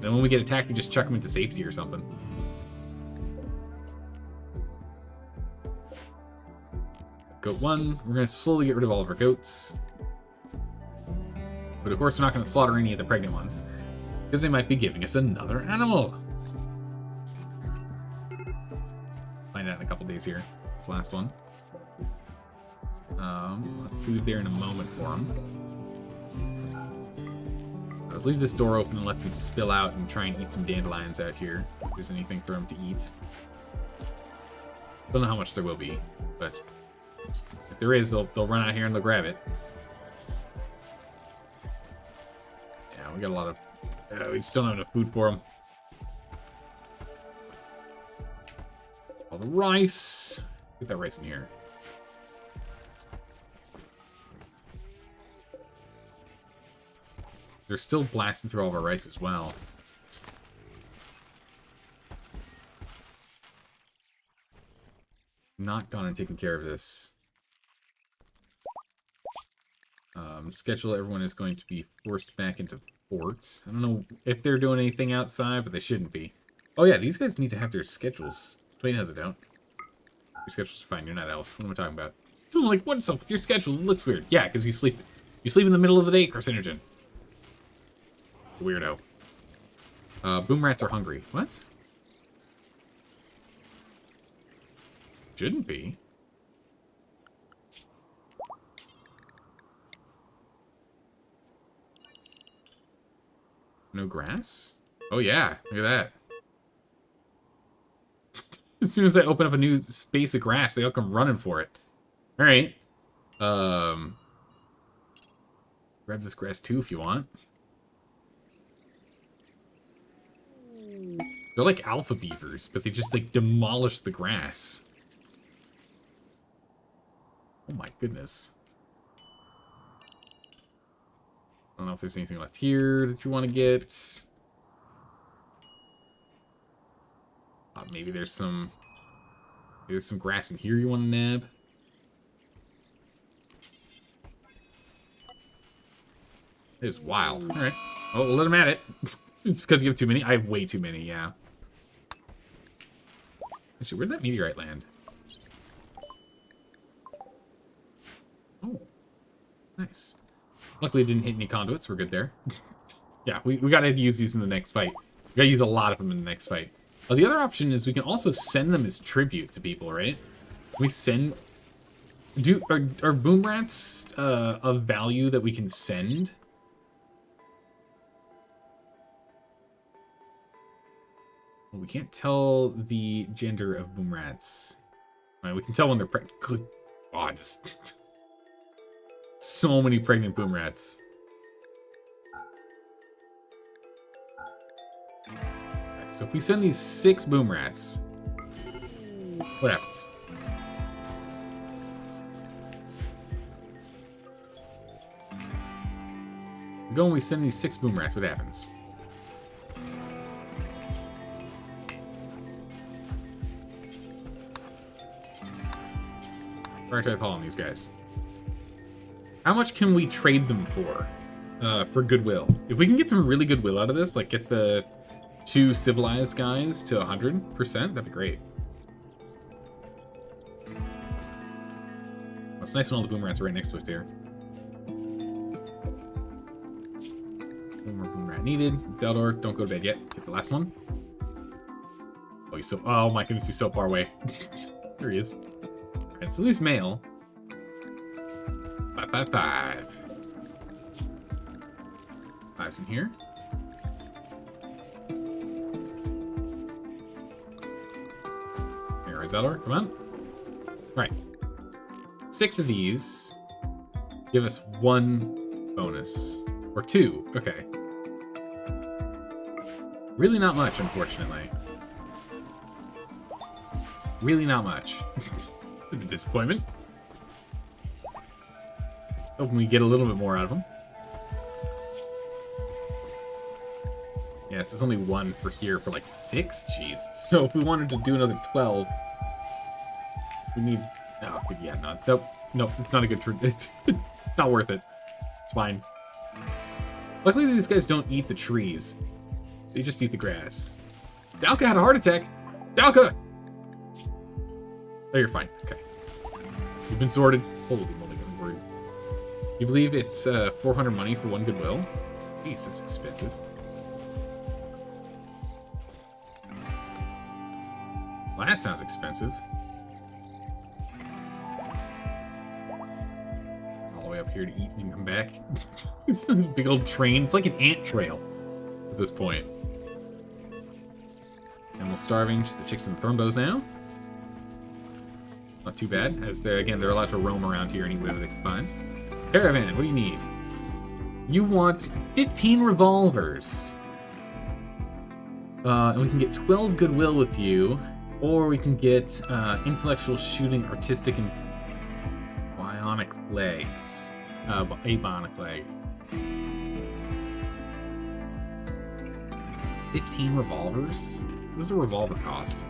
when we get attacked, we just chuck them into safety or something. Goat 1. We're going to slowly get rid of all of our goats. But of course, we're not going to slaughter any of the pregnant ones, because they might be giving us another animal. Find out in a couple days here. This last one. Food there in a moment for them. Let's leave this door open and let them spill out and try and eat some dandelions out here. If there's anything for them to eat. Don't know how much there will be, but if there is, they'll run out here and they'll grab it. Yeah, we got a lot of... we just don't have enough food for them. All the rice. Get that rice in here. They're still blasting through all of our rice as well. Not gone and taken care of this. Schedule, everyone is going to be forced back into fort. I don't know if they're doing anything outside, but they shouldn't be. Oh yeah, these guys need to have their schedules. Wait, no, they don't. Your schedule's fine. You're not else. What am I talking about? I'm like, what's up with your schedule? It looks weird. Yeah, because you sleep. You sleep in the middle of the day, carcinogen. Weirdo. Boom rats are hungry. What? Shouldn't be. No grass? Oh yeah, look at that. As soon as I open up a new space of grass, they all come running for it. All right. Grab this grass too if you want. They're like alpha beavers, but they just like demolish the grass. Oh my goodness. I don't know if there's anything left here that you want to get. Maybe there's some grass in here you want to nab. It is wild. All right. Oh, we'll let him at it. It's because you have too many. I have way too many. Yeah. Actually, where'd that meteorite land? Oh, nice. Luckily, it didn't hit any conduits. We're good there. Yeah, we gotta use these in the next fight. We gotta use a lot of them in the next fight. The other option is we can also send them as tribute to people, right? We send... Are boom rats of value that we can send? Well, we can't tell the gender of boom rats. We can tell when they're pregnant. Good God. So many pregnant boom rats. So if we send these 6 boom rats, what happens? We go and we send these 6 boom rats, what happens? Prioritize hauling these guys. How much can we trade them for goodwill? If we can get some really goodwill out of this, like get the 2 civilized guys to 100%, that'd be great. Well, it's nice when all the boom rats are right next to it there. One more boom rat needed. Zeldor, don't go to bed yet. Get the last one. Oh, he's so... Oh my goodness, he's so far away. There he is. Alright, so at least male. 5, 5, 5. 5's in here. Zeller, come on. Right. 6 of these give us 1 bonus. Or 2. Okay. Really not much, unfortunately. Really not much. Bit of a disappointment. Hoping we get a little bit more out of them. Yes, there's only 1 for here for like 6? Jeez. So if we wanted to do another 12... We need... Oh, yeah, no. Nope. Nope, it's not a good... It's not worth it. It's fine. Luckily, these guys don't eat the trees. They just eat the grass. Dalka had a heart attack! Dalka! Oh, you're fine. Okay. You've been sorted. Holy moly, I'm worried. You believe it's 400 money for 1 goodwill? Jeez, that's expensive. Well, that sounds expensive. Up here to eat and come back. It's a big old train. It's like an ant trail at this point. Animals starving. Just the chicks and the thornbows now. Not too bad, as they're allowed to roam around here anywhere they can find. Caravan, what do you need? You want 15 revolvers. And we can get 12 goodwill with you, or we can get intellectual shooting, artistic, and bionic legs. A bionic leg. 15 revolvers? What does a revolver cost?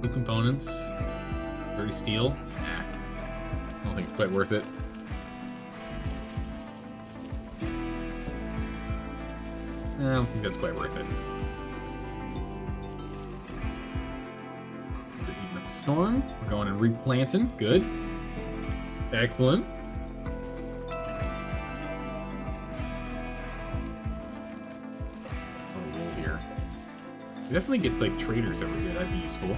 Two components. 30 steel? Nah. I don't think it's quite worth it. I don't think that's quite worth it. Storm. We're going and replanting. Good. Excellent. Oh, wool here. We definitely get like traders over here. That'd be useful.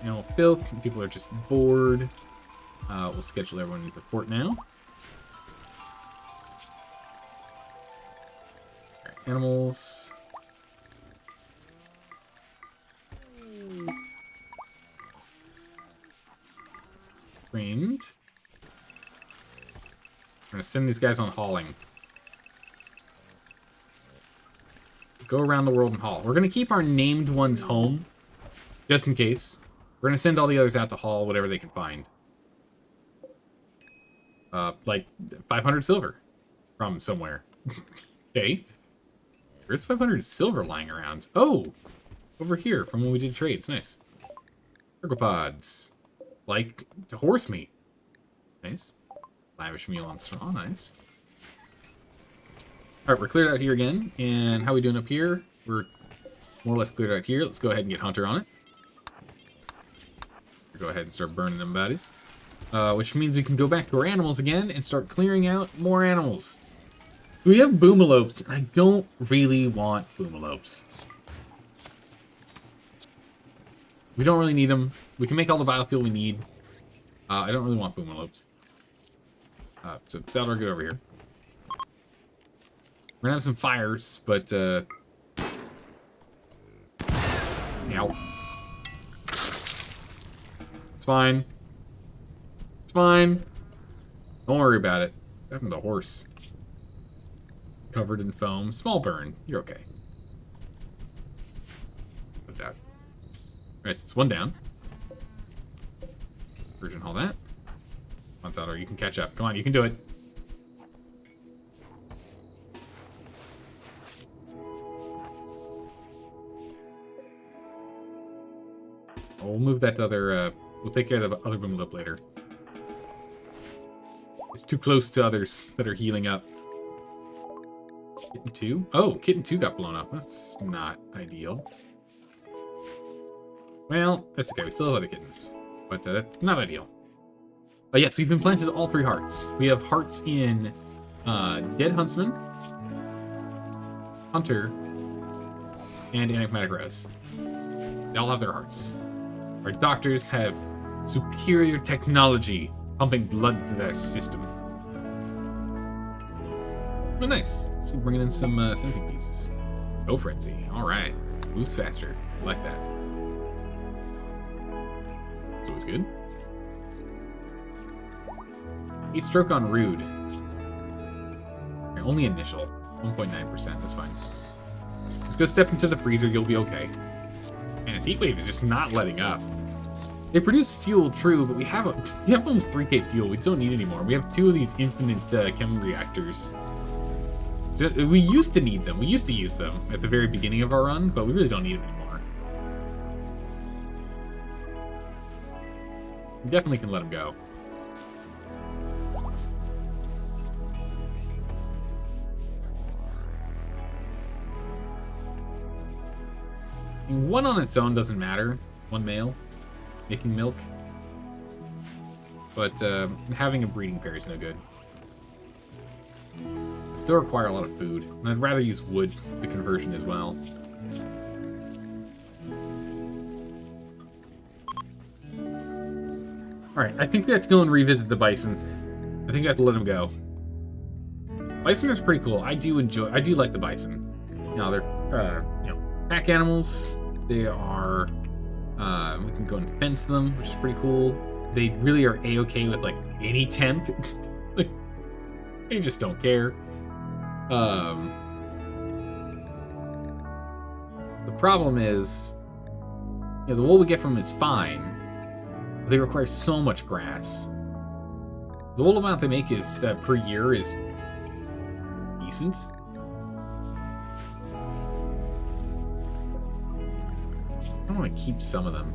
Animal filth. People are just bored. We'll schedule everyone to report now. Animals. Trained. I'm gonna send these guys on hauling. Go around the world and haul. We're gonna keep our named ones home, just in case. We're gonna send all the others out to haul whatever they can find. Like 500 silver from somewhere. Okay. There's 500 silver lying around. Oh! Over here from when we did trades. Nice. Ergopods. Like horse meat. Nice. Lavish meal on straw. Nice. Alright, we're cleared out here again. And how are we doing up here? We're more or less cleared out here. Let's go ahead and get Hunter on it. Go ahead and start burning them baddies. Which means we can go back to our animals again and start clearing out more animals. We have boomalopes. I don't really want boomalopes. We don't really need them. We can make all the biofuel we need. I don't really want boomalopes. So Saldor, get over here. We're gonna have some fires, but ow. It's fine. It's fine. Don't worry about it. What happened to the horse? Covered in foam. Small burn. You're okay. Put that. Alright, it's one down. Virgin haul that. Come on, Saldor, you can catch up. Come on, you can do it. We'll move that to other, we'll take care of the other boomalope later. It's too close to others that are healing up. Kitten 2? Oh, Kitten 2 got blown up. That's not ideal. Well, that's okay. We still have other kittens. But that's not ideal. Yes, we've implanted all 3 hearts. We have hearts in Dead Huntsman, Hunter, and Enigmatic Rose. They all have their hearts. Our doctors have superior technology pumping blood through their system. Oh, nice. She's bringing in some synthic pieces. Go Frenzy. All right. Moves faster. I like that. It's always good. 8 stroke on Rude. Okay, only initial. 1.9%. That's fine. Let's go step into the freezer. You'll be okay. And his heat wave is just not letting up. They produce fuel, true, but we have almost 3k fuel. We don't need any more. We have 2 of these infinite chem reactors. So we used to need them. We used to use them at the very beginning of our run, but we really don't need them anymore. We definitely can let them go. One on its own doesn't matter. 1 male. Making milk. But having a breeding pair is no good. Still require a lot of food. And I'd rather use wood for the conversion as well. Alright, I think we have to go and revisit the bison. I think we have to let him go. Bison is pretty cool. I do like the bison. You know, they're pack animals. They are we can go and fence them, which is pretty cool. They really are a-okay with like any temp. Like, they just don't care. The problem is, the wool we get from them is fine. But they require so much grass. The wool amount they make is per year is decent. I want to keep some of them.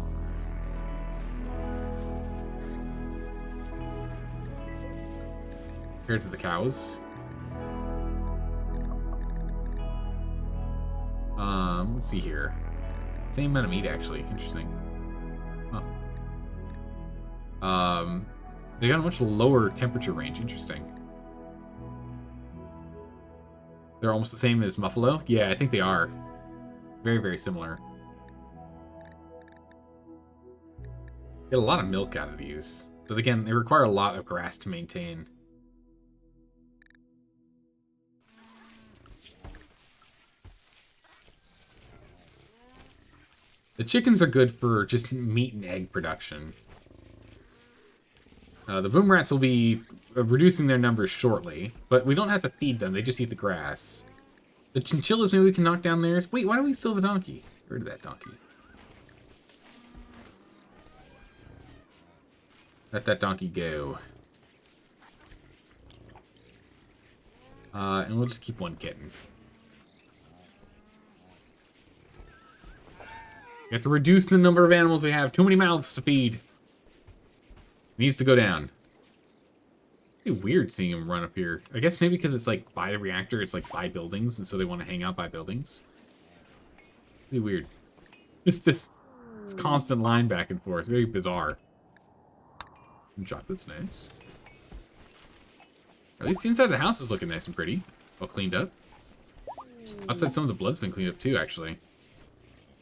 Compared to the cows. Let's see here. Same amount of meat, actually. Interesting. Huh. They got a much lower temperature range. Interesting. They're almost the same as Muffalo? Yeah, I think they are. Very, very similar. Get a lot of milk out of these. But again, they require a lot of grass to maintain. The chickens are good for just meat and egg production. The boom rats will be reducing their numbers shortly, but we don't have to feed them. They just eat the grass. The chinchillas, maybe we can knock down theirs. Wait, why do we still have a donkey? Get rid of that donkey. Let that donkey go. And we'll just keep one kitten. We have to reduce the number of animals we have. Too many mouths to feed. Needs to go down. It'd be weird seeing him run up here. I guess maybe because it's like by the reactor, it's like by buildings, and so they want to hang out by buildings. It'd be weird. Just this constant line back and forth. Very bizarre. And chocolate's nice. At least the inside of the house is looking nice and pretty. All cleaned up. Outside, some of the blood's been cleaned up too, actually.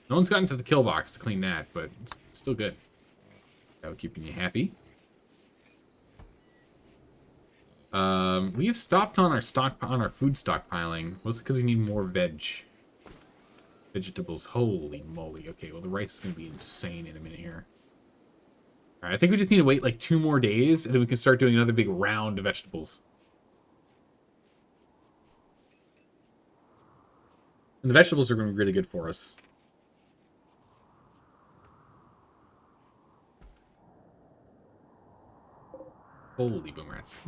No one's gotten to the kill box to clean that, but it's still good. That'll keeping you happy. We have stopped on our food stockpiling. Mostly because we need more vegetables. Holy moly. Okay, well the rice is going to be insane in a minute here. Alright, I think we just need to wait like 2 more days, and then we can start doing another big round of vegetables. And the vegetables are going to be really good for us. Holy boom rats.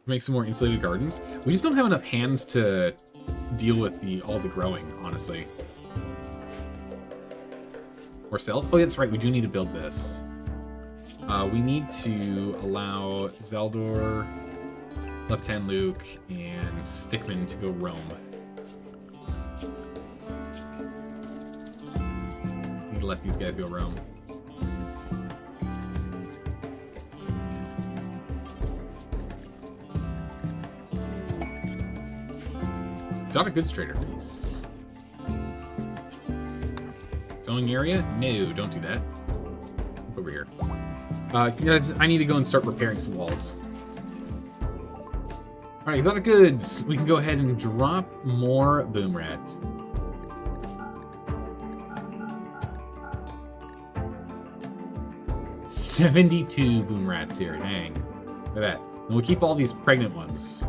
Make some more insulated gardens. We just don't have enough hands to deal with all the growing, honestly. More cells? Oh, yeah, that's right. We do need to build this. We need to allow Zeldor, Left Hand Luke, and Stickman to go roam. Need to let these guys go roam. Exotic goods trader, please. Zoning area? No, don't do that. Over here. Guys, I need to go and start repairing some walls. Alright, exotic goods. We can go ahead and drop more boom rats. $72 boom rats here, dang. Look at that. And we'll keep all these pregnant ones.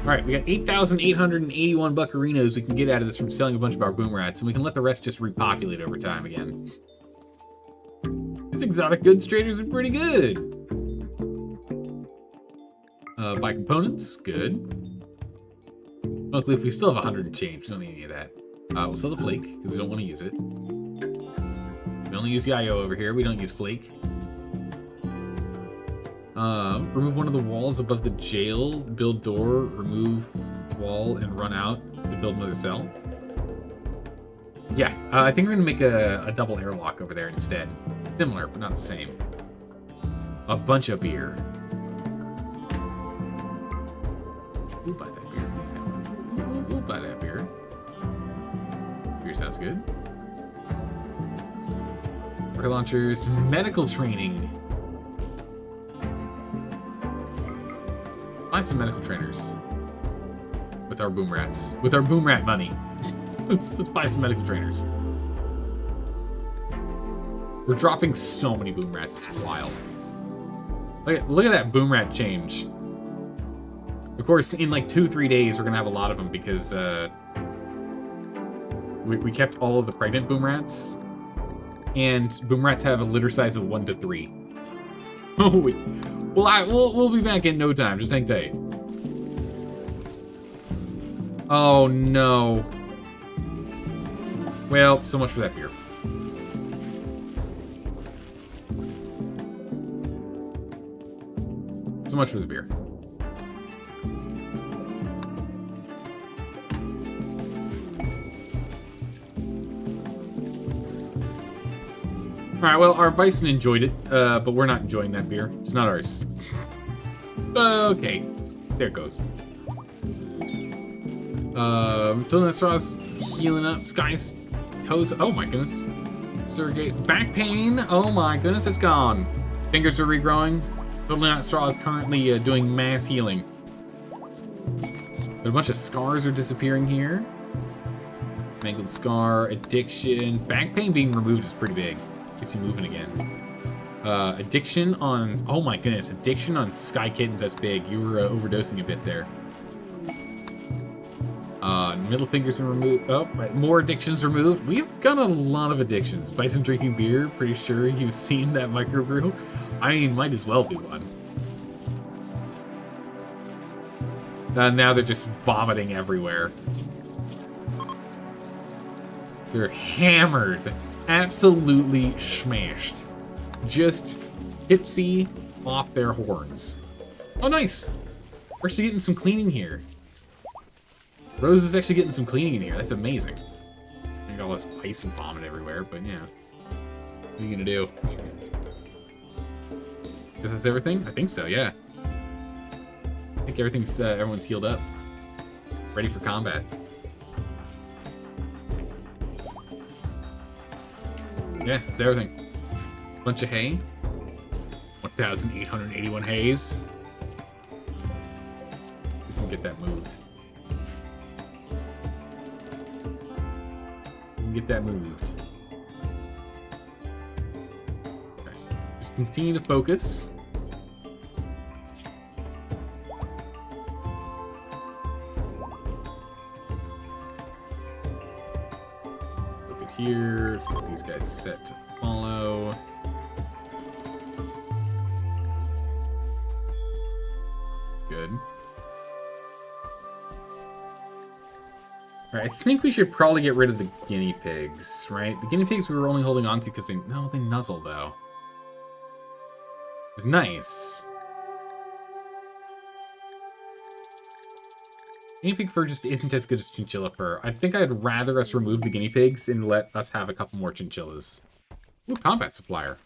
Alright, we got 8,881 buccarinos we can get out of this from selling a bunch of our boom rats, and we can let the rest just repopulate over time again. These exotic goods traders are pretty good. Buy components, good. Luckily, if we still have 100 and change, we don't need any of that. We'll sell the flake, because we don't want to use it. We only use Yayo over here, we don't use flake. Remove one of the walls above the jail, build door, remove wall, and run out to build another cell. Yeah, I think we're going to make a double airlock over there instead. Similar, but not the same. A bunch of beer. We'll buy that beer. We'll buy that beer. Beer sounds good. Rocket launchers, medical training. Buy some medical trainers with our boom rats. With our boom rat money. Let's buy some medical trainers. We're dropping so many boom rats, it's wild. Look at that boom rat change. Of course, in like 2-3 days, we're gonna have a lot of them because we kept all of the pregnant boom rats, and boom rats have a litter size of 1 to 3. Oh, we'll be back in no time. Just hang tight. Oh no. Well, so much for that beer. So much for the beer. Alright, well, our bison enjoyed it, but we're not enjoying that beer. It's not ours. Okay, there it goes. Filling straws, healing up, skies, toes. Oh my goodness. Surrogate, back pain. Oh my goodness, it's gone. Fingers are regrowing. Filling out straw is currently doing mass healing. But a bunch of scars are disappearing here. Mangled scar, addiction. Back pain being removed is pretty big. Gets you moving again. Addiction on... Oh my goodness, addiction on Sky Kittens, that's big. You were overdosing a bit there. Middle finger's been removed. Oh, right. More addictions removed. We've got a lot of addictions. Bison drinking beer. Pretty sure you've seen that microbrew. I mean, might as well be one. Now they're just vomiting everywhere. They're hammered. Absolutely smashed. Just tipsy off their horns. Oh, nice. We're actually getting some cleaning here. Rose is actually getting some cleaning in here. That's amazing. You got all this ice and vomit everywhere, but yeah. What are you gonna do? Is this everything? I think so, yeah. I think everything's, everyone's healed up. Ready for combat. Yeah, it's everything. Bunch of hay. 1,881 hays. We can get that moved. Get that moved. Okay. Just continue to focus. Look at here. Let's get these guys set to follow. Good. Alright, I think we should probably get rid of the guinea pigs, right? The guinea pigs we were only holding on to because they nuzzle, though. It's nice. Guinea pig fur just isn't as good as chinchilla fur. I think I'd rather us remove the guinea pigs and let us have a couple more chinchillas. Ooh, combat supplier.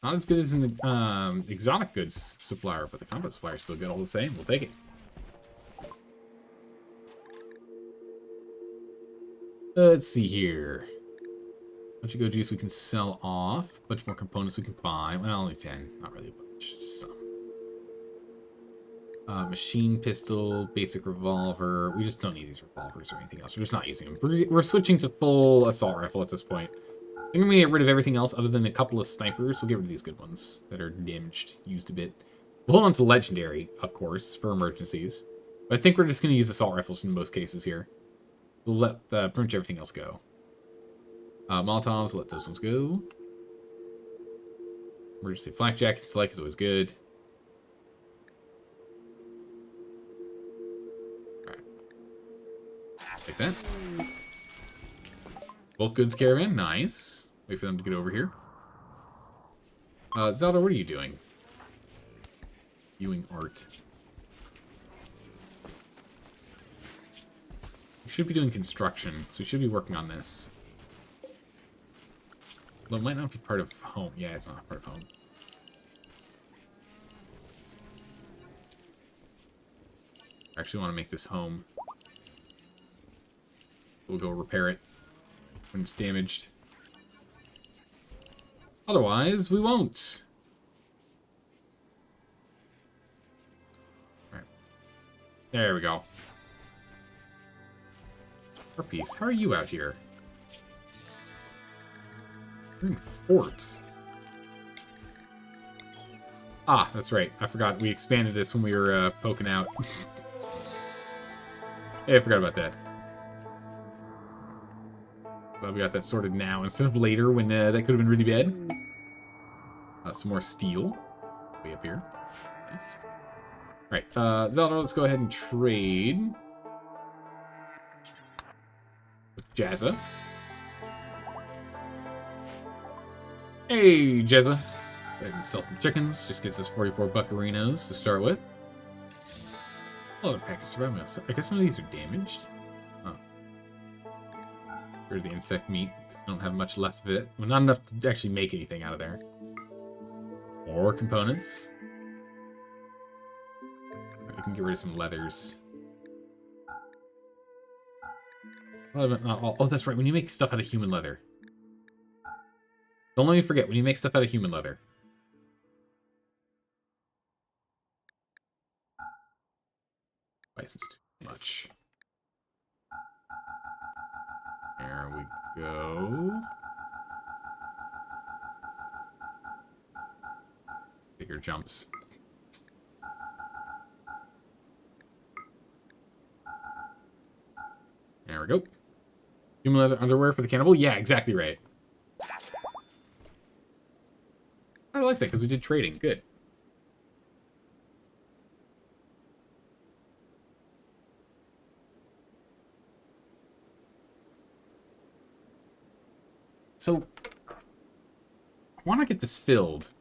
Not as good as in the exotic goods supplier, but the combat supplier is still good all the same. We'll take it. Let's see here. Bunch of go juice we can sell off. Bunch more components we can buy. Well, only 10. Not really a bunch. Just some. Machine pistol, basic revolver. We just don't need these revolvers or anything else. We're just not using them. We're switching to full assault rifle at this point. I think I'm going to get rid of everything else other than a couple of snipers. We'll get rid of these good ones that are damaged, used a bit. We'll hold on to legendary, of course, for emergencies. But I think we're just going to use assault rifles in most cases here. We'll let pretty much everything else go. Molotovs, we'll let those ones go. Emergency flak jackets, like, is always good. Alright. Take that. Bulk goods caravan, nice. Wait for them to get over here. Zelda, what are you doing? Viewing art. We should be doing construction, so we should be working on this. Although it might not be part of home. Yeah, it's not part of home. I actually want to make this home. We'll go repair it when it's damaged. Otherwise, we won't. All right. There we go. Piece. How are you out here? You're in forts. Ah, that's right. I forgot. We expanded this when we were poking out. Hey, I forgot about that. Glad we got that sorted now instead of later when that could have been really bad. Some more steel. Way up here. Nice. Alright, Zelda, let's go ahead and trade. Jazza. Hey, Jazza. Go ahead and sell some chickens. Just gets us 44 buccarinos to start with. Oh, the package survival. I guess some of these are damaged. Huh. Or the insect meat, because we don't have much less of it. Well, not enough to actually make anything out of there. More components. I can get rid of some leathers. Oh, that's right. When you make stuff out of human leather. Don't let me forget. When you make stuff out of human leather. Bison's Much. There we go. Bigger jumps. There we go. Human leather underwear for the cannibal? Yeah, exactly right. I like that because we did trading. Good. So, I want to get this filled.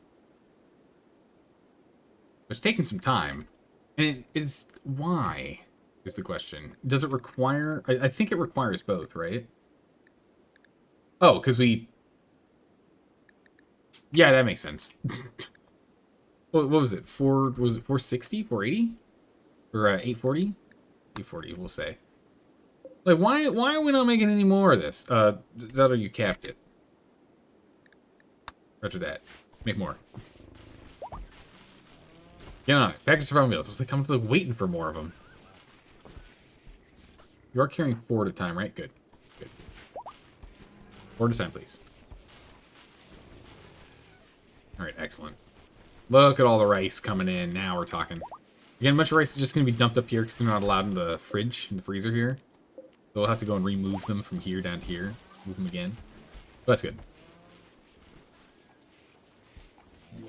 It's taking some time. And it's why is the question. Does it require... I think it requires both, right? Oh, because we... Yeah, that makes sense. What was it? Was it 460? 480? Or 840? 840, we'll say. Like, why are we not making any more of this? Zelda, you capped it. Roger that. Make more. Get on it. Package survival meals. Looks like I'm like waiting for more of them. You are carrying 4 at a time, right? Good. Good. 4 at a time, please. Alright, excellent. Look at all the rice coming in. Now we're talking. Again, much of rice is just going to be dumped up here because they're not allowed in the fridge, in the freezer here. So we'll have to go and remove them from here down to here. Move them again. But that's good.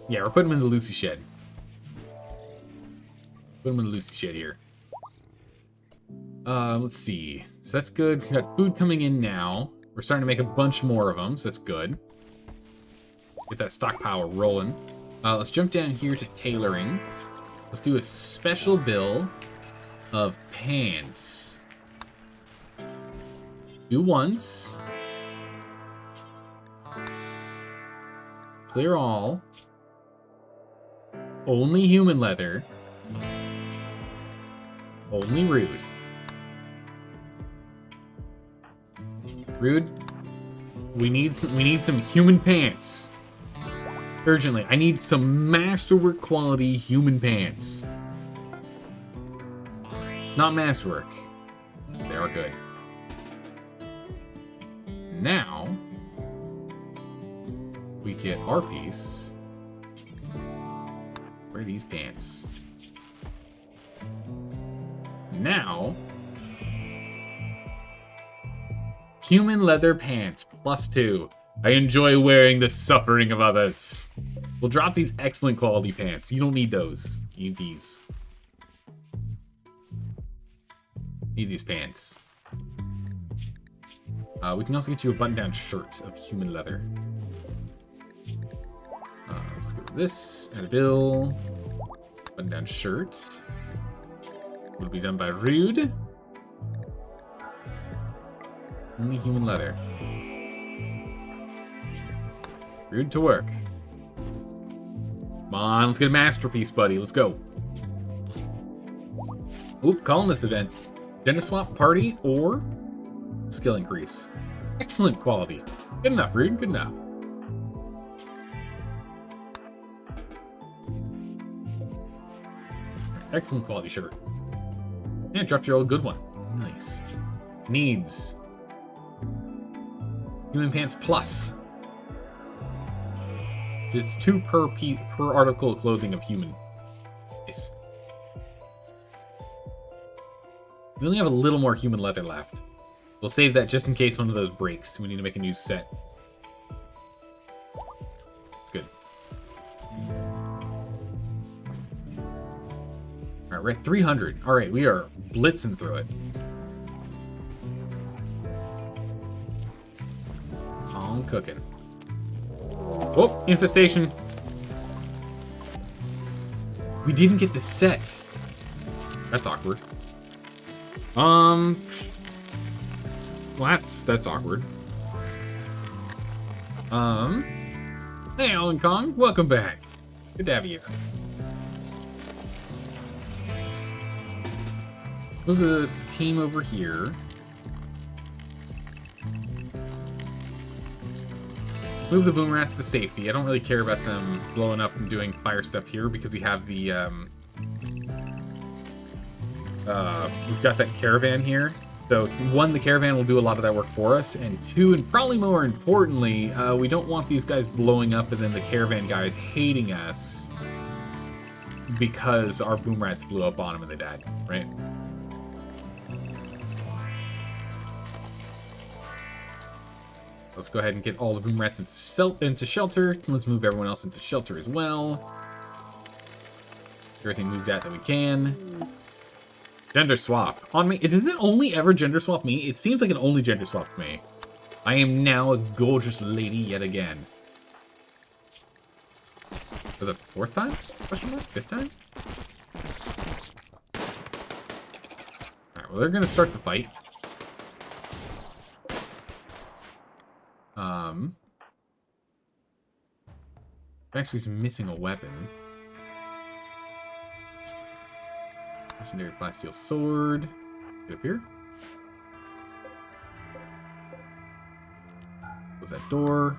Yeah, we're putting them in the Lucy shed. Put them in the Lucy shed here. Let's see. So that's good. We got food coming in now. We're starting to make a bunch more of them, so that's good. Get that stockpile rolling. Let's jump down here to tailoring. Let's do a special bill of pants. Do once. Clear all. Only human leather. Only rude. Rude. We need some human pants. Urgently. I need some masterwork quality human pants. It's not masterwork. They are good. Now we get our piece. Where are these pants? Now, human leather pants, +2. I enjoy wearing the suffering of others. We'll drop these excellent quality pants. You don't need those. You need these. Need these pants. We can also get you a button-down shirt of human leather. Let's go with this. Add a bill. Button-down shirt. Will be done by Rude. Only human leather. Rude to work. Come on, let's get a masterpiece, buddy. Let's go. Oop, colonist event. Gender swap, party, or skill increase. Excellent quality. Good enough, Rude. Good enough. Excellent quality shirt. Yeah, dropped your old good one. Nice. Needs. Human pants plus. It's 2 per article of clothing of human. Nice. We only have a little more human leather left. We'll save that just in case one of those breaks. We need to make a new set. It's good. Alright, we're at 300. Alright, we are blitzing through it. I'm cooking. Oh, infestation. We didn't get the set. That's awkward. Well, that's awkward. Hey, Alan Kong, welcome back. Good to have you here. Move the team over here. Let's move the boom rats to safety. I don't really care about them blowing up and doing fire stuff here because we have the we've got that caravan here. So, one, the caravan will do a lot of that work for us, and two, and probably more importantly, we don't want these guys blowing up and then the caravan guys hating us because our boom rats blew up on them and they died, right? Let's go ahead and get all the boom rats into shelter. Let's move everyone else into shelter as well. Everything moved out that we can. Gender swap. On me. Does it only ever gender swap me? It seems like it only gender swapped me. I am now a gorgeous lady yet again. For the fourth time? Question mark? Fifth time? Alright, well, they're going to start the fight. Actually, he's missing a weapon. Legendary plasteel sword. Get up here. Close that door.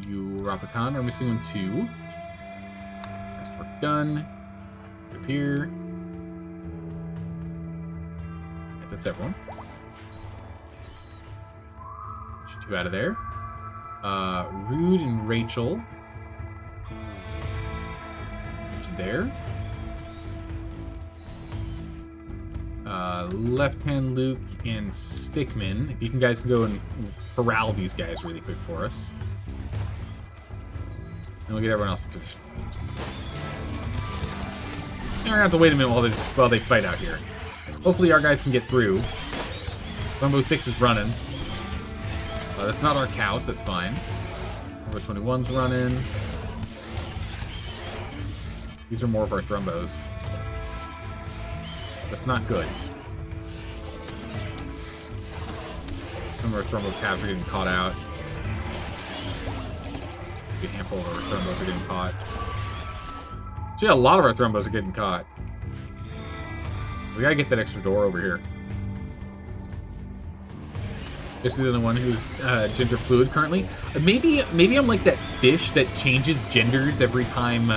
You, Rapakan, are missing one too. Ask for gun. Get up here. Yeah, that's everyone. Get two out of there. Rude and Rachel. There. Left Hand Luke and Stickman. If you guys can go and corral these guys really quick for us. And we'll get everyone else in position. And we're gonna have to wait a minute while they fight out here. Hopefully our guys can get through. Rumbo 6 is running. That's not our cows, that's fine. Number 21's running. These are more of our thrombos. That's not good. Some of our thrombo calves are getting caught out. A handful of our thrombos are getting caught. Actually, a lot of our thrombos are getting caught. We gotta get that extra door over here. This is the one who's gender fluid currently. Maybe I'm like that fish that changes genders every time.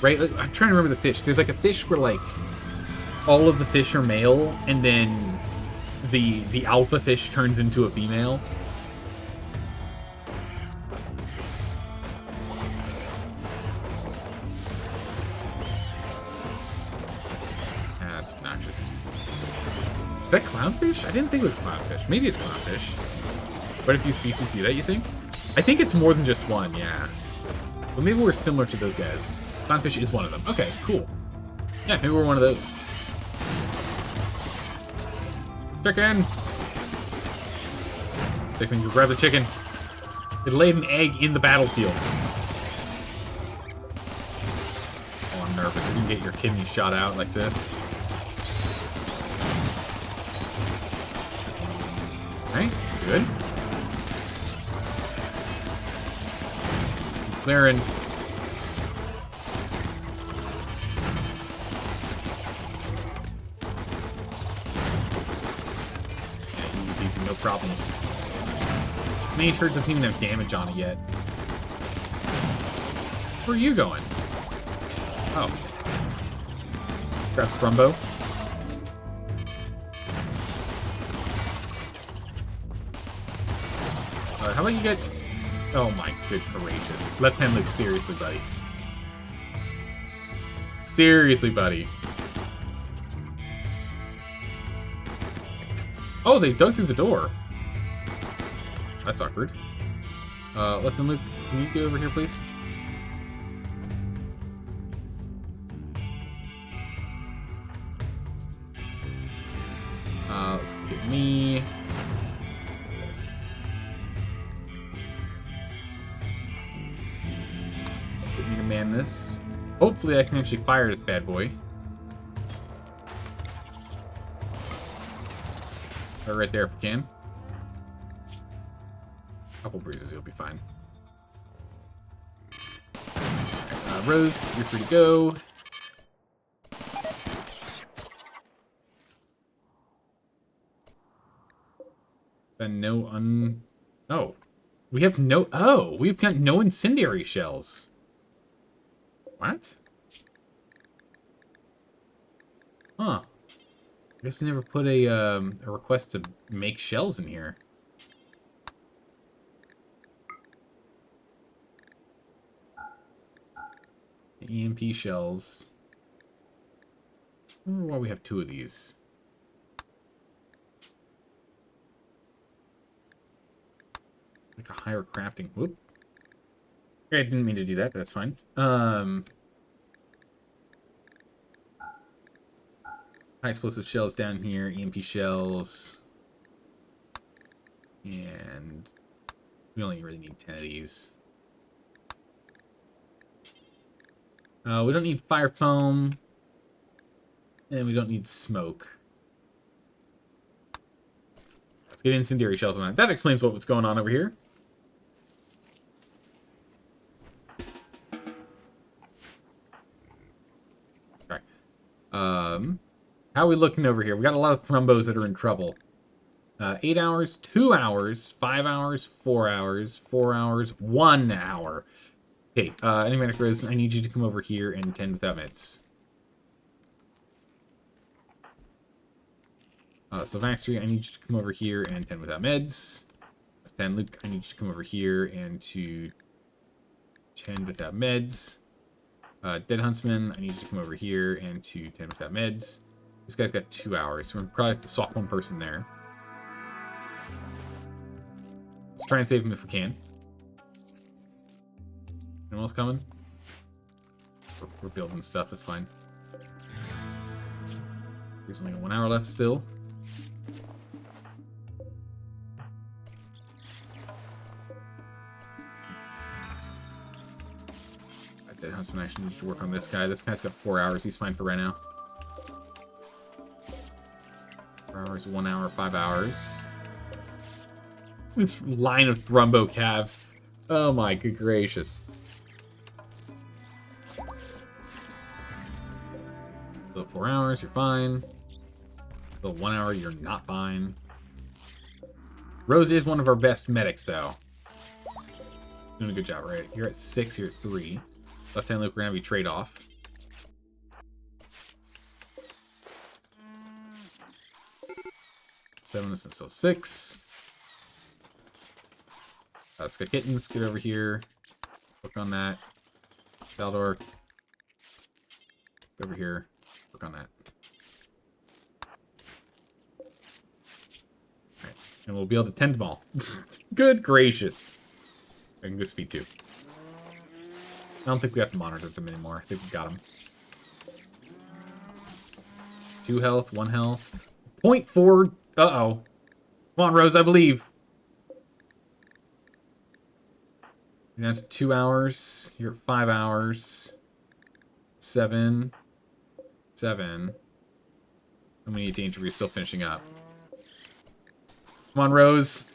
Right? I'm trying to remember the fish. There's like a fish where like all of the fish are male, and then the alpha fish turns into a female. That's obnoxious. Is that clownfish? I didn't think it was clownfish. Maybe it's clownfish. Quite a few species do that, you think? I think it's more than just one, yeah. But maybe we're similar to those guys. Clownfish is one of them. Okay, cool. Yeah, maybe we're one of those. Chicken! Chicken, you grab the chicken. It laid an egg in the battlefield. Oh, I'm nervous. You can get your kidney shot out like this. Alright, good. Just keep clearing. No problems. Main turret doesn't even have damage on it yet. Where are you going? Oh. Grab Thrumbo. How about you get... Oh my good gracious. Left hand Luke, seriously, buddy. Seriously, buddy. Oh, they dug through the door. That's awkward. Let's unlock. Can you get over here, please? Let's get me. Get me to man this. Hopefully, I can actually fire this bad boy. Right there if we can. Couple breezes, he'll be fine. Rose, you're free to go. Then no Oh. We have no... Oh! We've got no incendiary shells. What? Huh. I guess we never put a request to make shells in here. EMP shells. I wonder why we have 2 of these. Like a higher crafting. Whoop. Okay, I didn't mean to do that. That's fine. High explosive shells down here. EMP shells. And we only really need 10 of these. We don't need fire foam. And we don't need smoke. Let's get incendiary shells on it. That explains what was going on over here. Okay. How are we looking over here? We got a lot of thrumbos that are in trouble. 8 hours, 2 hours, 5 hours, 4 hours, 4 hours, 1 hour. Okay, Enigmatic Rose, I need you to come over here and tend without meds. Sylvaxry, I need you to come over here and tend without meds. Then Luke, I need you to come over here and to tend without meds. Dead Huntsman, I need you to come over here and to tend without meds. This guy's got 2 hours, so we're probably have to swap one person there. Let's try and save him if we can. Anyone else coming? We're building stuff, that's fine. There's only 1 hour left still. Dead Huntsman actually needs to work on this guy. This guy's got 4 hours. He's fine for right now. 4 hours, 1 hour, 5 hours. This line of Thrumbo calves. Oh my good gracious. So 4 hours, you're fine. So 1 hour, you're not fine. Rose is one of our best medics, though. Doing a good job, right? You're at 6, you're at 3. Left-hand Luke, we're gonna have you trade off. Seven is still 6. Ska Kittens, get over here. Work on that. Baldor, over here. Work on that. Alright, and we'll be able to tend them all. Good gracious. I can go speed 2. I don't think we have to monitor them anymore. I think we got them. 2 health, 1 health. 0.4. Uh-oh. Come on, Rose, I believe. You're down to 2 hours. You're at 5 hours. 7. 7. How many danger are we still finishing up? Come on, Rose.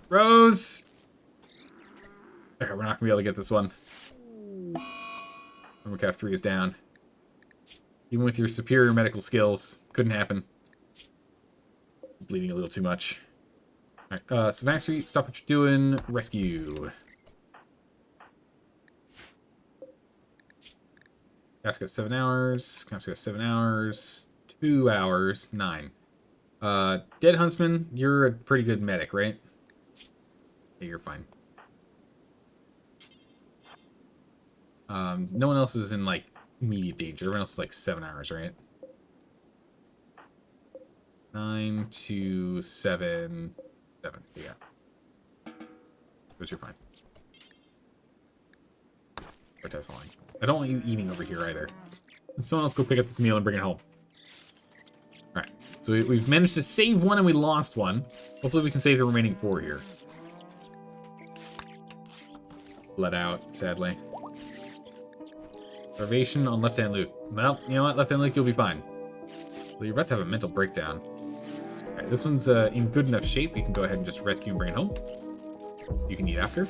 Rose! Okay, we're not going to be able to get this one. Cav 3 is down. Even with your superior medical skills, couldn't happen. Bleeding a little too much. Alright, so Maxry, stop what you're doing. Rescue. Cav's got 7 hours. Cav's got 7 hours. 2 hours. 9. Dead Huntsman, you're a pretty good medic, right? Yeah, you're fine. No one else is in, like, immediate danger. Everyone else is, like, 7 hours, right? 9 to 7. 7. Yeah. Those are fine. That's fine. I don't want you eating over here either. Someone else go pick up this meal and bring it home. Alright. So we've managed to save one and we lost one. Hopefully we can save the remaining 4 here. Let out, sadly. Starvation on left-hand Luke. Well, you know what? Left-hand Luke, you'll be fine. Well, you're about to have a mental breakdown. Alright, this one's in good enough shape. You can go ahead and just rescue and bring it home. You can eat after.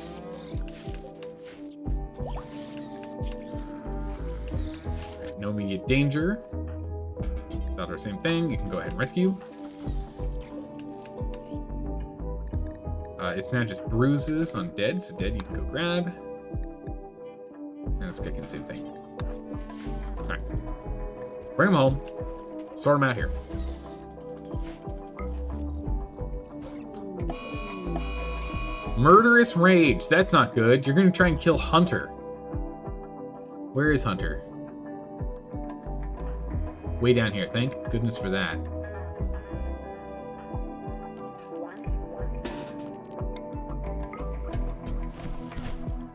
Right, no immediate danger. About our same thing. You can go ahead and rescue. It's now just bruises on dead, so dead you can go grab. And this guy can the same thing. Alright. Bring him home. Sort him out here. Murderous Rage. That's not good. You're going to try and kill Hunter. Where is Hunter? Way down here. Thank goodness for that.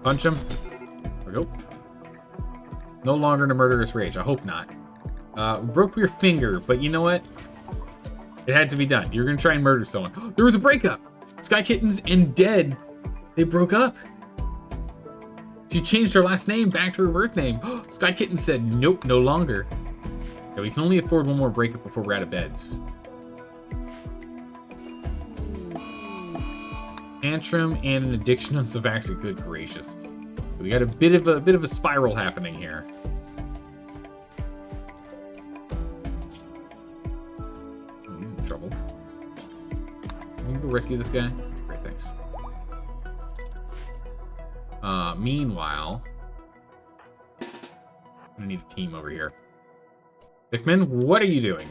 Punch him. There we go. No longer in a Murderous Rage. I hope not. Broke your finger, but you know what? It had to be done. You're going to try and murder someone. There was a breakup. Sky Kittens and Dead, they broke up. She changed her last name back to her birth name. Sky Kitten said, nope, no longer. Yeah, we can only afford one more breakup before we're out of beds. Tantrum and an addiction on Suvaxi. Good gracious. We got a bit of a spiral happening here. Oh, he's in trouble. Can we go rescue this guy? Great, thanks. Meanwhile, I'm gonna need a team over here. Dickman, what are you doing?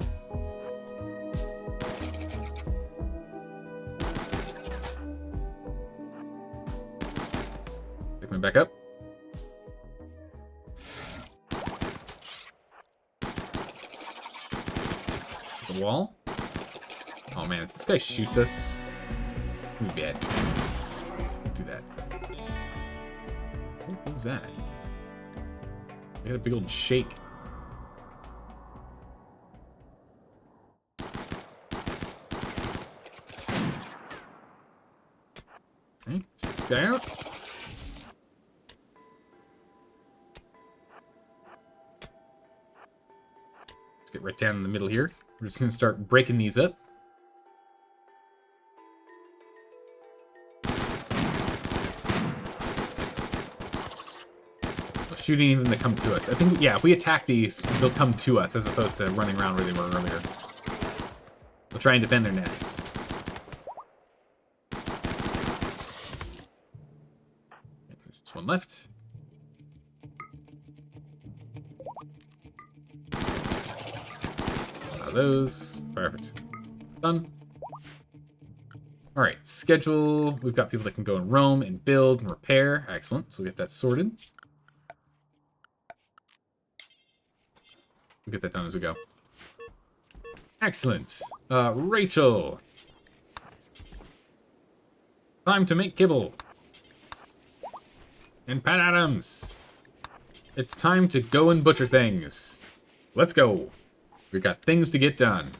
Dickman, back up. The wall. Oh man, if this guy shoots us, we'll be dead. Don't do that. What was that? We had a big old shake. Okay, guy out. Let's get right down in the middle here. We're just gonna start breaking these up. Shooting even they come to us. I think, yeah, if we attack these, they'll come to us as opposed to running around where they were earlier. They'll try and defend their nests. There's just one left. Those. Perfect. Done. Alright, schedule. We've got people that can go and roam and build and repair. Excellent. So we get that sorted. We'll get that done as we go. Excellent. Rachel. Time to make kibble. And Pat Adams. It's time to go and butcher things. Let's go. We've got things to get done.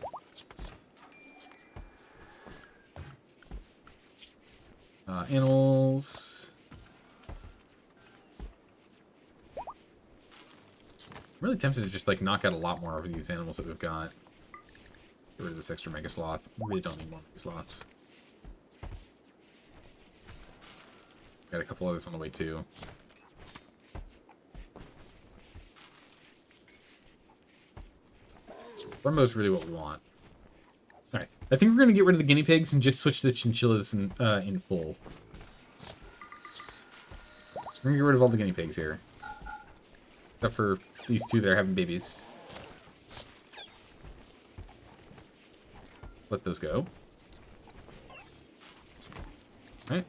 Animals. I'm really tempted to just like knock out a lot more of these animals that we've got. Get rid of this extra mega sloth. We really don't need more mega sloths. Got a couple others on the way too. Brumbo's really what we want. Alright, I think we're going to get rid of the guinea pigs and just switch to the chinchillas in full. We're going to get rid of all the guinea pigs here. Except for these two that are having babies. Let those go. Alright.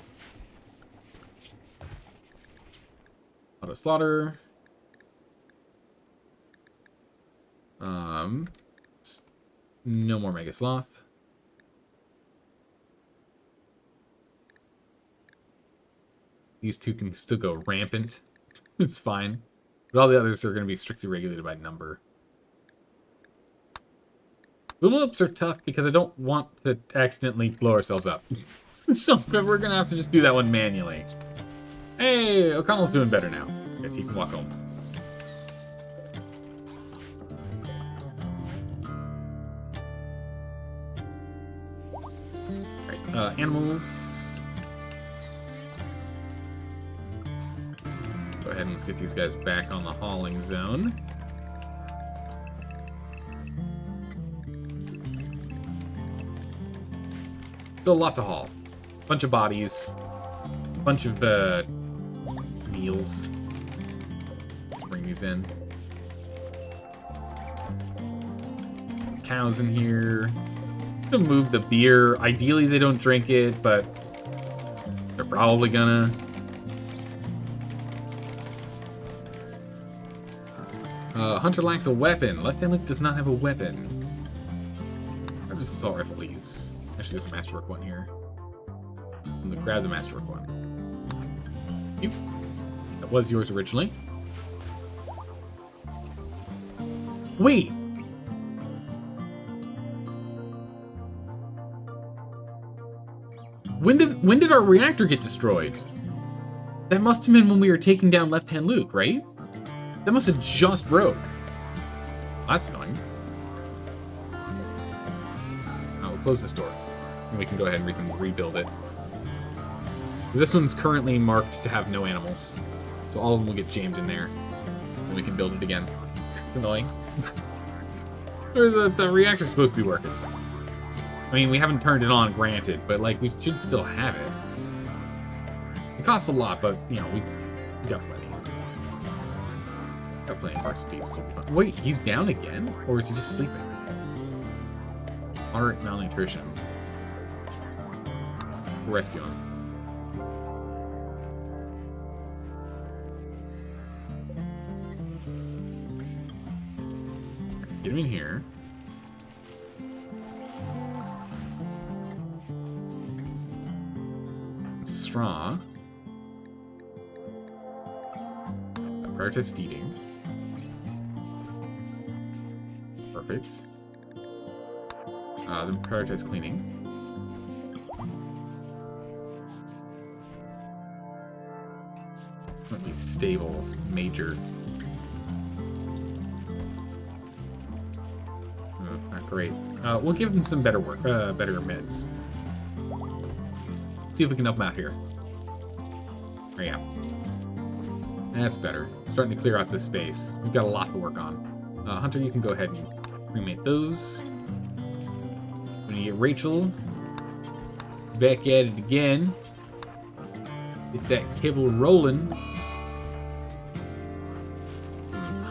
Auto slaughter. No more mega sloth. These two can still go rampant. It's fine. But all the others are going to be strictly regulated by number. Boom ups are tough because I don't want to accidentally blow ourselves up. So we're going to have to just do that one manually. Hey, O'Connell's doing better now. Okay, he can walk home. Alright, animals. Go ahead and let's get these guys back on the hauling zone. Still a lot to haul. Bunch of bodies. Bunch of meals. bring these in. Cows in here. Gonna move the beer. Ideally, they don't drink it, but they're probably gonna. Hunter lacks a weapon. Left-hand Luke does not have a weapon. Grab this assault rifle, please. Actually, there's a masterwork one here. I'm gonna grab the masterwork one. Thank you. That was yours originally. Wait! When did our reactor get destroyed? That must have been when we were taking down Left-Hand Luke, right? That must have just broke. That's annoying. We'll close this door. And we can go ahead and rebuild it. This one's currently marked to have no animals. So all of them will get jammed in there. And we can build it again. It's annoying. The reactor's supposed to be working. I mean, we haven't turned it on, granted, but, like, we should still have it. It costs a lot, but, you know, we got plenty. Got plenty of parts and pieces. Wait, he's down again? Or is he just sleeping? Moderate malnutrition. We'll rescue him. Get him in here. Straw. Prioritize feeding. Perfect. Then prioritize cleaning. At least stable, major. Oh, not great. We'll give him some better work, better meds. See if we can help him out here. Oh, yeah. That's better. Starting to clear out this space. We've got a lot to work on. Hunter, you can go ahead and cremate those. When you get Rachel back at it again. Get that kibble rolling.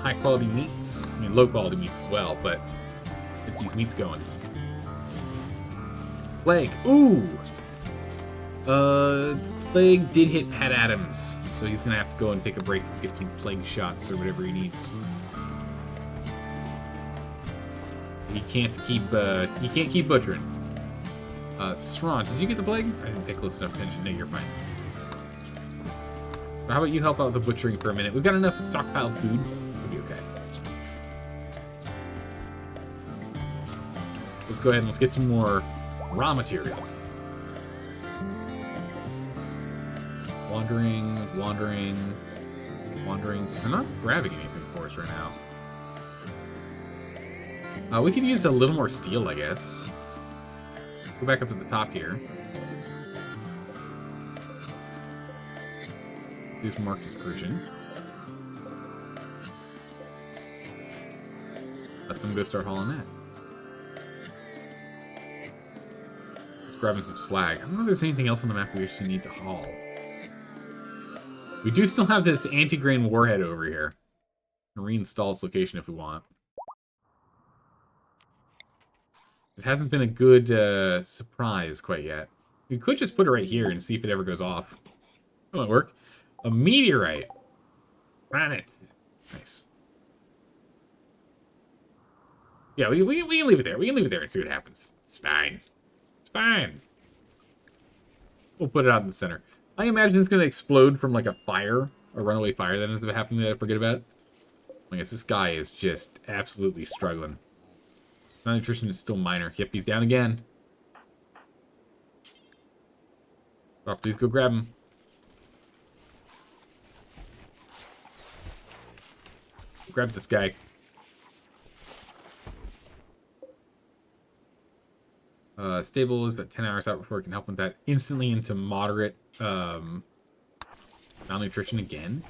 High quality meats. I mean, low quality meats as well, but get these meats going. Plague. Ooh! Plague did hit Adams, so he's gonna have to go and take a break to get some plague shots or whatever he needs. He can't keep butchering. Sran, did you get the plague? I didn't pay close enough attention. No, you're fine. Or how about you help out with the butchering for a minute? We've got enough stockpiled food. We'll be okay. Let's go ahead and let's get some more raw material. Wandering. So they're not grabbing anything for us right now. We could use a little more steel, I guess. Go back up to the top here. Use marked excursion. Let them go start hauling that. Just grabbing some slag. I don't know if there's anything else on the map we actually need to haul. We do still have this anti-grain warhead over here. Reinstall its location if we want. It hasn't been a good surprise quite yet. We could just put it right here and see if it ever goes off. That might work. A meteorite. Granite. Nice. Yeah, we can leave it there. We can leave it there and see what happens. It's fine. It's fine. We'll put it out in the center. I imagine it's going to explode from like a fire, a runaway fire that ends up happening that I forget about. I guess this guy is just absolutely struggling. Malnutrition is still minor. Yep, he's down again. Oh, please go grab him. Grab this guy. Stable is about 10 hours out before we can help with that. Instantly into moderate malnutrition again.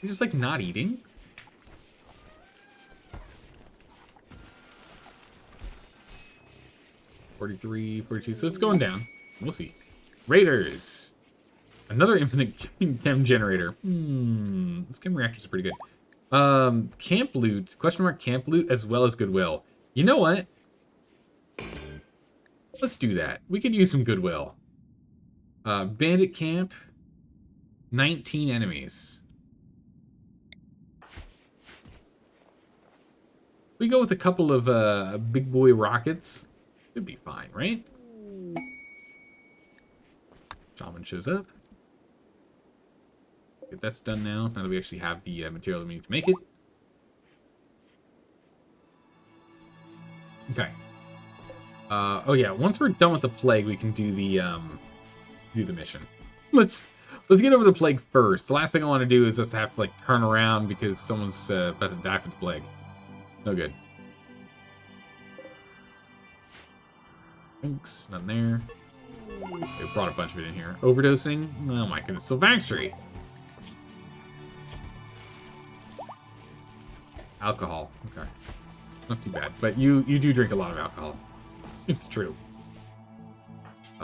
He's just like not eating. $43, $42. So it's going down. We'll see. Raiders. Another infinite chem generator. This chem reactors are pretty good. Camp loot. Question mark camp loot as well as goodwill. You know what? Let's do that. We could use some goodwill. Bandit camp. 19 enemies. We go with a couple of big boy rockets. Should be fine, right? Shaman shows up. If that's done now that we actually have the material that we need to make it. Okay. Oh yeah, once we're done with the plague, we can do the mission. Let's get over the plague first. The last thing I want to do is just have to like turn around because someone's about to die from the plague. No good. Thanks, nothing there. They brought a bunch of it in here. Overdosing? Oh my goodness. Sylvaxry! Alcohol. Okay. Not too bad. But you do drink a lot of alcohol. It's true.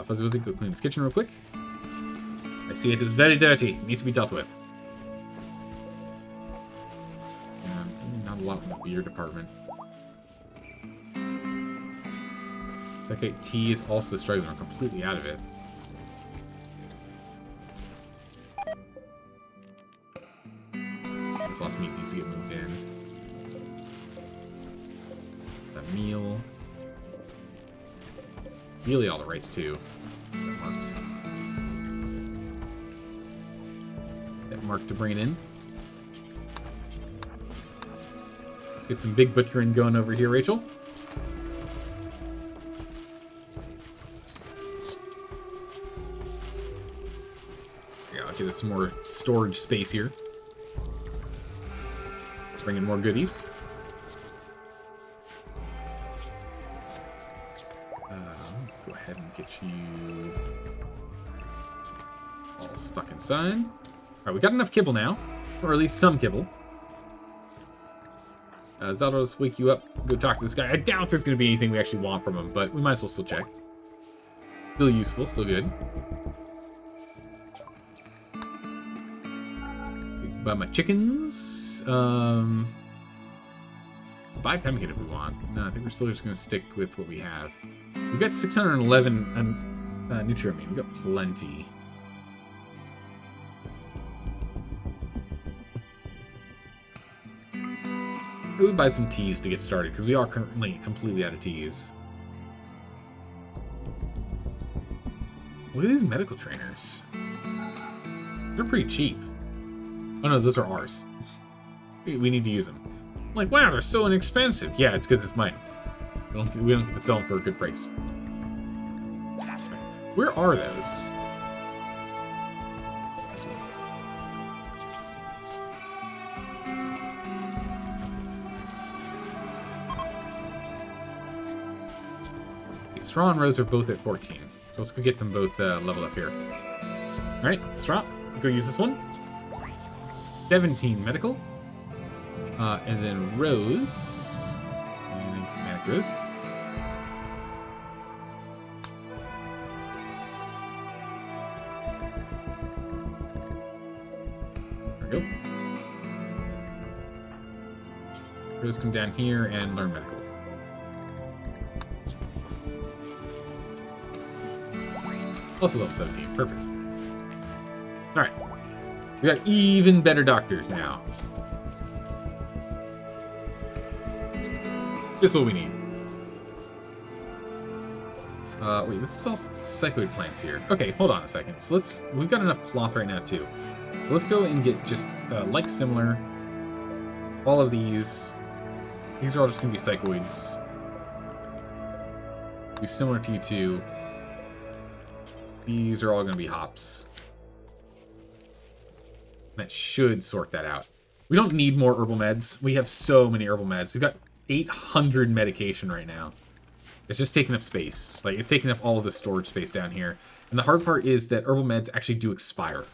Fuzzy Wuzzy, go clean this kitchen real quick. I see it is very dirty. It needs to be dealt with. Not a lot in the beer department. It's okay, tea is also struggling. I'm completely out of it. This lots of meat needs to get moved in. A meal. Really all the rice too. That marked to bring it in. Let's get some big butchering going over here, Rachel. Yeah, I'll give us some more storage space here. Bring in more goodies. Go ahead and get you all stuck inside. Alright, we got enough kibble now. Or at least some kibble. Zelda's wake you up. Go talk to this guy. I doubt there's going to be anything we actually want from him, but we might as well still check. Still useful, still good. Buy my chickens. Buy pemmican if we want. No, I think we're still just going to stick with what we have. We've got 611 nutrient. We've got plenty. We would buy some teas to get started, because we are currently completely out of teas. Look at these medical trainers. They're pretty cheap. Oh no, those are ours. We need to use them. I'm like, wow, they're so inexpensive. Yeah, it's because it's mine. We don't have to sell them for a good price. Where are those? Straw and Rose are both at 14. So let's go get them both leveled up here. Alright, Straw, go use this one. 17 medical. And then Rose. And Manic Rose. There we go. Rose, come down here and learn medical. Also level 17. Perfect. Alright. We got even better doctors now. Just what we need. Wait, this is all psychoid plants here. Okay, hold on a second. So we've got enough cloth right now too. So let's go and get just, like similar, all of these. These are all just gonna be psychoids. Be similar to you two. These are all going to be hops. That should sort that out. We don't need more herbal meds. We have so many herbal meds. We've got 800 medication right now. It's just taking up space. Like, it's taking up all of the storage space down here. And the hard part is that herbal meds actually do expire.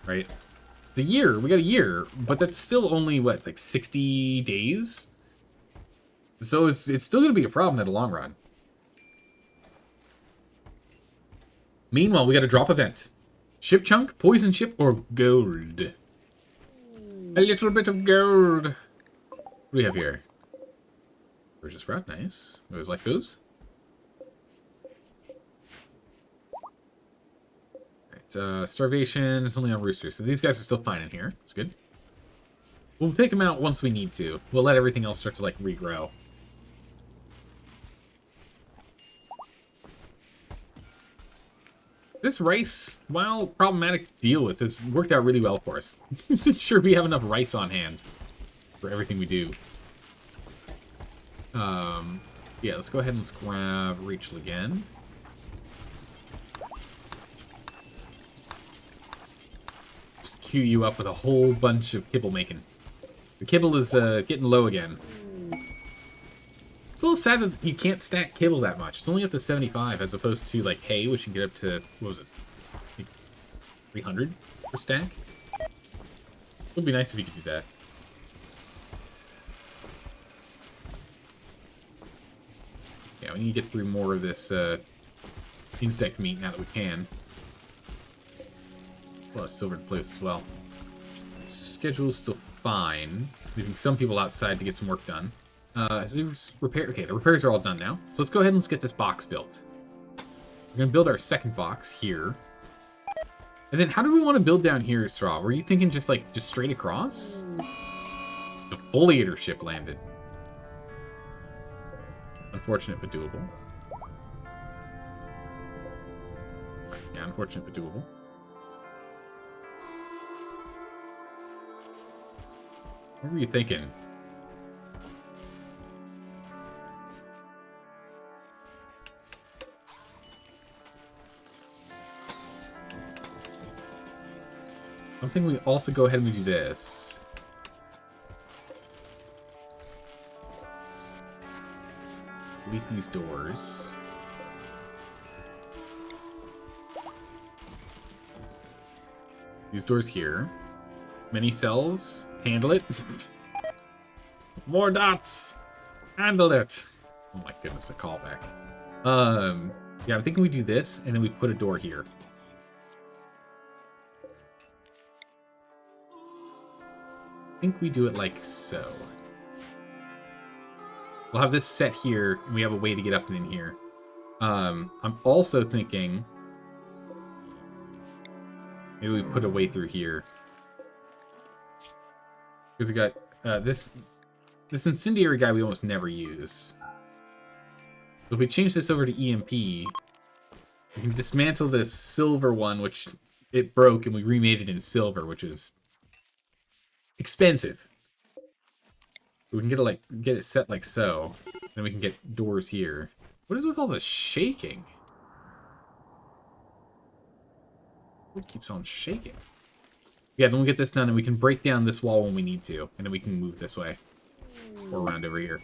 Right? It's a year. We got a year. But that's still only, what, like 60 days? So it's still going to be a problem in the long run. Meanwhile, we got a drop event. Ship chunk, poison chip, or gold? A little bit of gold. What do we have here? Persian sprout, nice. I always like those. Alright, starvation is only on roosters, so these guys are still fine in here. That's good. We'll take them out once we need to. We'll let everything else start to, like, regrow. This rice, while problematic to deal with, has worked out really well for us. It's ensure we have enough rice on hand for everything we do. Yeah, let's go ahead and let's grab Rachel again. Just queue you up with a whole bunch of kibble making. The kibble is getting low again. It's a little sad that you can't stack kibble that much. It's only up to 75 as opposed to, like, hay, which you can get up to, what was it, like 300 per stack? It would be nice if you could do that. Yeah, we need to get through more of this insect meat now that we can. A lot of silver to play with as well. Schedule's still fine. Leaving some people outside to get some work done. Repair. Okay, the repairs are all done now. So let's go ahead and let's get this box built. We're gonna build our second box here. And then how do we want to build down here, Straw? Were you thinking just straight across? The foliator ship landed. Unfortunate but doable. Yeah, unfortunate but doable. What were you thinking? I'm thinking we also go ahead and do this. Delete these doors. These doors here. Many cells. Handle it. More dots. Handle it. Oh my goodness, a callback. Yeah, I'm thinking we do this, and then we put a door here. I think we do it like so. We'll have this set here, and we have a way to get up and in here. I'm also thinking maybe we put a way through here. Because we got this incendiary guy we almost never use. So if we change this over to EMP, we can dismantle this silver one, which it broke, and we remade it in silver, which is expensive. We can get it set like so. Then we can get doors here. What is with all the shaking? It keeps on shaking. Yeah, then we'll get this done, and we can break down this wall when we need to, and then we can move this way or around over here,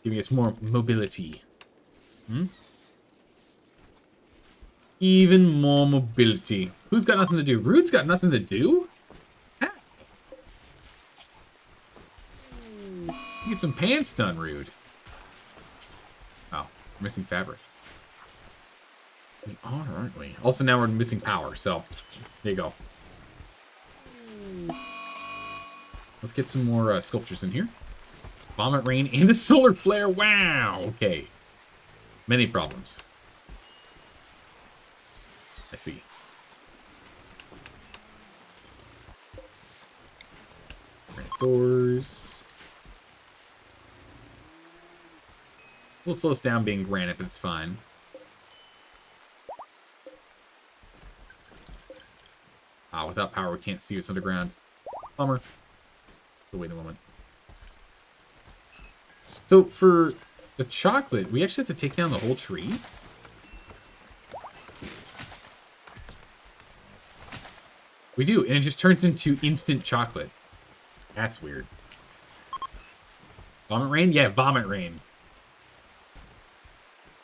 giving us more mobility. Even more mobility. Who's got nothing to do? Rude's got nothing to do? Get some pants done, Rude. Oh, we're missing fabric. We are, aren't we? Also, now we're missing power, so there you go. Let's get some more sculptures in here. Vomit rain and a solar flare. Wow. Okay. Many problems. I see. Granite doors. Will slow us down being granite, but it's fine. Without power, we can't see what's underground. Bummer. So wait a moment. So for the chocolate, we actually have to take down the whole tree. We do, and it just turns into instant chocolate. That's weird. Vomit rain? Yeah, vomit rain.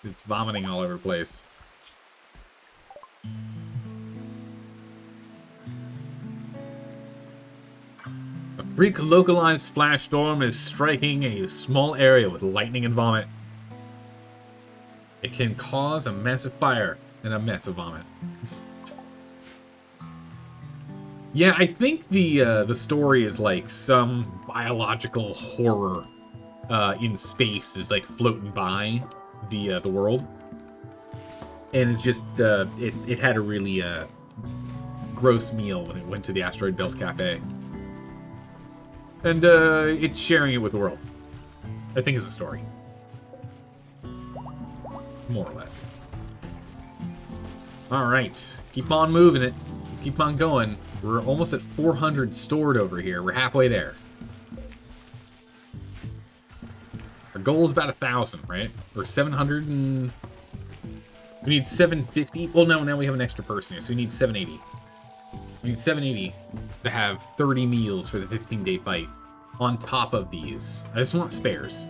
It's vomiting all over the place. A freak localized flash storm is striking a small area with lightning and vomit. It can cause a massive fire and a mess of vomit. Yeah, I think the story is like some biological horror in space is like floating by the world, and it's just it had a really gross meal when it went to the asteroid belt cafe, and it's sharing it with the world. I think is the story, more or less. All right, keep on moving it. Let's keep on going. We're almost at 400 stored over here. We're halfway there. Our goal is about 1,000, right? Or 700 and... We need 750. Well, no, now we have an extra person here, so we need 780. We need 780 to have 30 meals for the 15-day fight on top of these. I just want spares.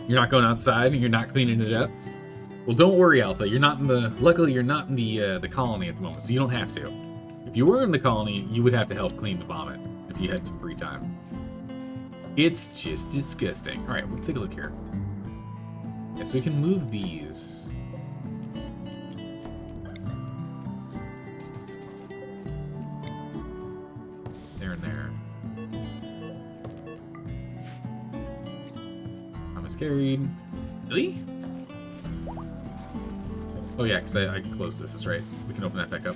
You're not going outside and you're not cleaning it up? Well, don't worry, Alpha. You're not in the... Luckily, you're not in the colony at the moment, so you don't have to. If you were in the colony, you would have to help clean the vomit if you had some free time. It's just disgusting. All right, let's take a look here. Yeah, so we can move these. There and there. I'm scared. Really? Oh yeah, because I closed this. That's right. We can open that back up.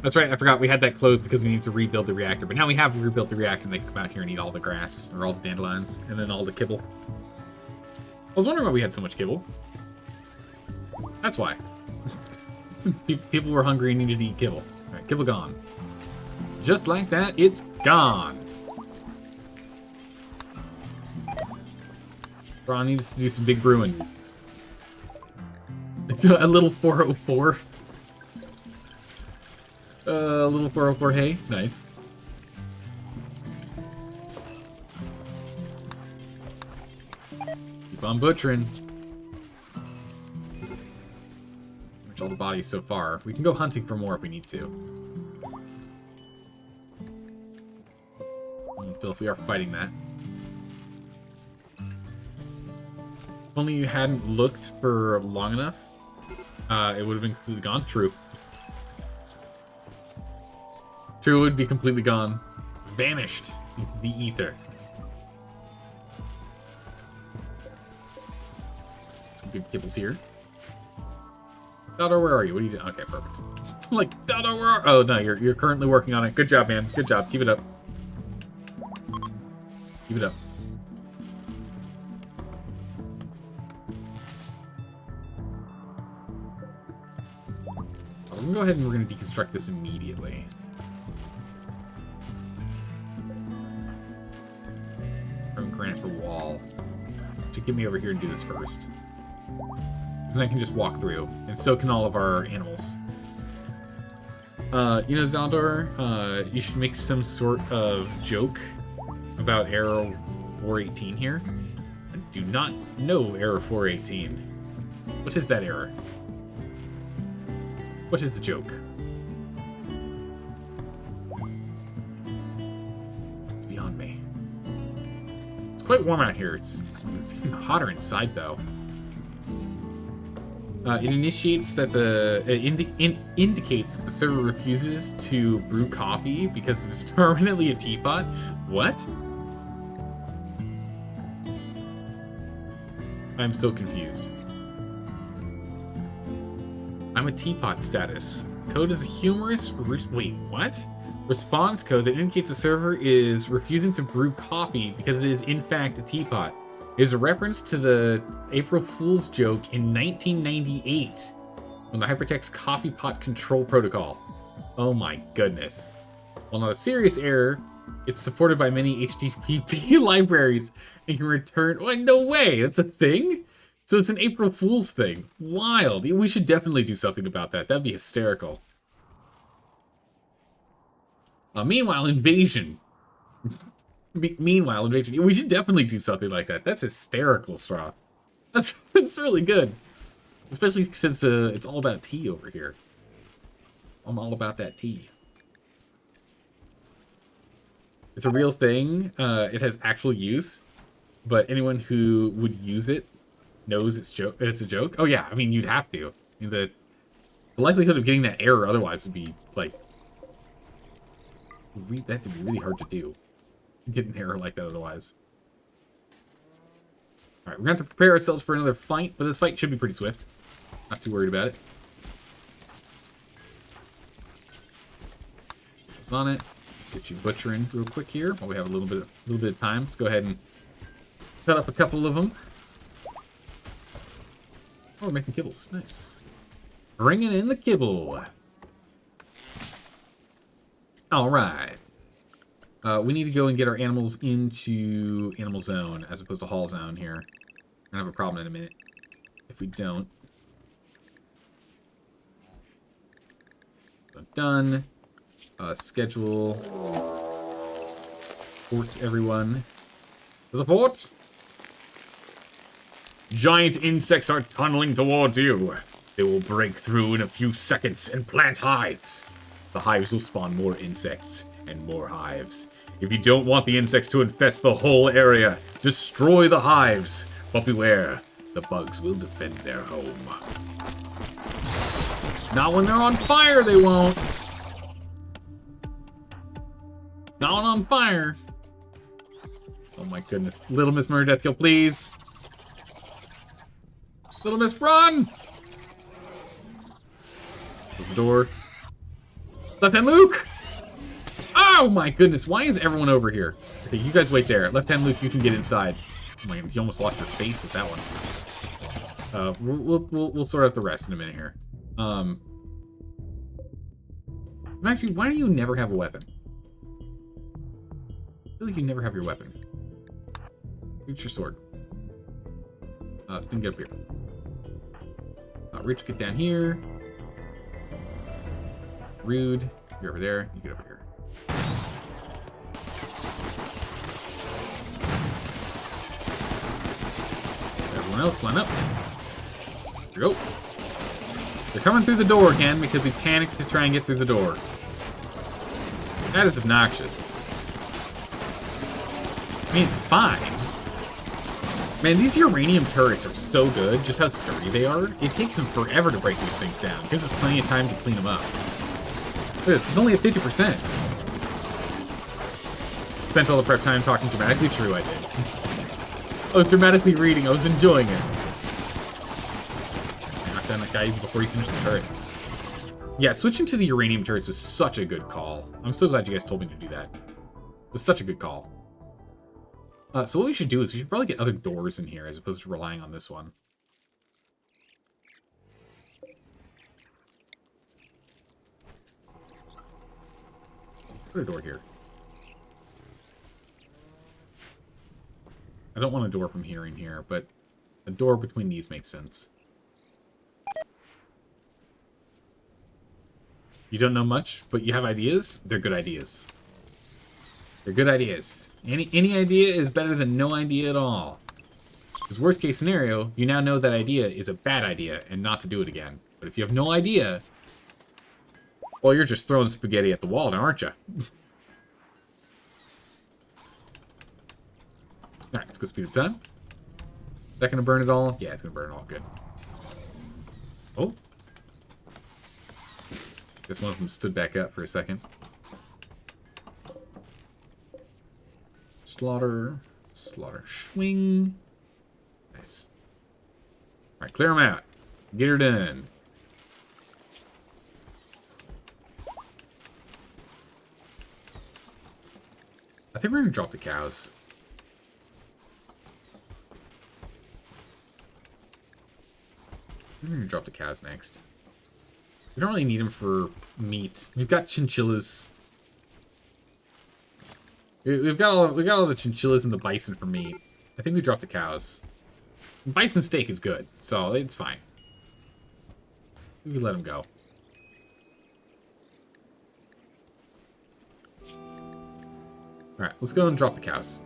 That's right. I forgot we had that closed because we need to rebuild the reactor. But now we have rebuilt the reactor, and they can come out here and eat all the grass or all the dandelions, and then all the kibble. I was wondering why we had so much kibble. That's why. People were hungry and needed to eat kibble. All right, kibble gone. Just like that, it's gone. Ron needs to do some big brewing. A little 404. A little 404 hay. Nice. Keep on butchering. Which all the bodies so far. We can go hunting for more if we need to. Filth, we are fighting that. If only you hadn't looked for long enough. It would have been completely gone. True. True, it would be completely gone. Vanished into the ether. Some good kibbles here. Dotto, where are you? What are you doing? Okay, perfect. I'm like, Dotto, where are... Oh, no, you're currently working on it. Good job, man. Good job. Keep it up. Keep it up. We're gonna go ahead and we're gonna deconstruct this immediately. From granite for wall. Should get me over here and do this first. Because then I can just walk through. And so can all of our animals. You know, Zaldor, you should make some sort of joke about error 418 here. I do not know error 418. What is that error? What is the joke? It's beyond me. It's quite warm out here. It's even hotter inside, though. It initiates that indicates that the server refuses to brew coffee because it's permanently a teapot. What? I'm so confused. I'm a teapot status. Code is a humorous... Wait, what? Response code that indicates the server is refusing to brew coffee because it is in fact a teapot. It is a reference to the April Fool's joke in 1998 on the Hypertext Coffee Pot Control Protocol. Oh my goodness. Well, not a serious error. It's supported by many HTTP libraries and can return... Oh, no way! That's a thing? So it's an April Fool's thing. Wild. We should definitely do something about that. That'd be hysterical. Meanwhile, invasion. Meanwhile, invasion. We should definitely do something like that. That's hysterical, Straw. That's really good. Especially since it's all about tea over here. I'm all about that tea. It's a real thing. It has actual use. But anyone who would use it knows it's a joke. Oh yeah, I mean you'd have to. The likelihood of getting that error otherwise would be, like... That'd be really hard to do. Get an error like that otherwise. Alright, we're going to have to prepare ourselves for another fight, but this fight should be pretty swift. Not too worried about it. What's on it? Get you butchering real quick here while we have a little bit of time. Let's go ahead and cut up a couple of them. Oh, we're making kibbles. Nice. Bringing in the kibble. All right. We need to go and get our animals into Animal Zone as opposed to Haul Zone here. We're gonna have a problem in a minute if we don't. So done. Schedule. Port everyone to the port. Giant insects are tunneling towards you. They will break through in a few seconds and plant hives. The hives will spawn more insects and more hives. If you don't want the insects to infest the whole area, destroy the hives. But beware, the bugs will defend their home. Not when they're on fire, they won't. Not when on fire. Oh my goodness. Little Miss Murder Death Kill, please. Little Miss, run! Close the door. Left hand Luke! Oh my goodness, why is everyone over here? Okay, you guys wait there. Left hand Luke, you can get inside. Oh my god, you almost lost your face with that one. We'll sort out the rest in a minute here. Actually, why do you never have a weapon? I feel like you never have your weapon. Reach your sword. Then get up here. Rich, get down here. Rude, you're over there. You get over here. Everyone else, line up. Here we go. They're coming through the door again because we panicked to try and get through the door. That is obnoxious. I mean, it's fine. Man, these uranium turrets are so good, just how sturdy they are. It takes them forever to break these things down. It gives us plenty of time to clean them up. Look at this, it's only at 50%. Spent all the prep time talking dramatically. True, I did. I was dramatically reading, I was enjoying it. Knock down that guy even before you finish the turret. Yeah, switching to the uranium turrets was such a good call. I'm so glad you guys told me to do that. It was such a good call. So what we should do is we should probably get other doors in here as opposed to relying on this one. Put a door here. I don't want a door from here in here, but a door between these makes sense. You don't know much, but you have ideas? They're good ideas. They're good ideas. Any idea is better than no idea at all. Because worst case scenario, you now know that idea is a bad idea and not to do it again. But if you have no idea, well, you're just throwing spaghetti at the wall now, aren't you? Alright, let's go speed up time. Is that going to burn it all? Yeah, it's going to burn it all. Good. Oh. Guess one of them stood back up for a second. Slaughter. Slaughter. Swing. Nice. Alright, clear them out. Get her done. I think we're going to drop the cows. We're going to drop the cows next. We don't really need them for meat. We've got chinchillas. We've got all the chinchillas and the bison for meat. I think we dropped the cows. Bison steak is good, so it's fine. We can let them go. Alright, let's go and drop the cows.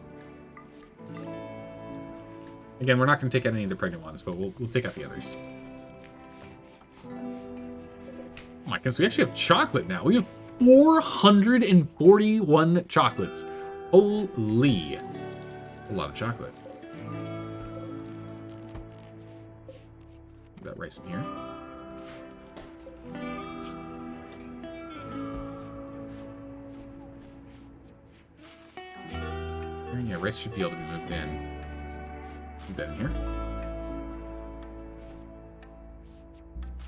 Again, we're not going to take out any of the pregnant ones, but we'll take out the others. Oh my goodness, we actually have chocolate now. We have 441 chocolates. Holy. A lot of chocolate. Put that rice in here. Yeah, rice should be able to be moved in. Put that in here.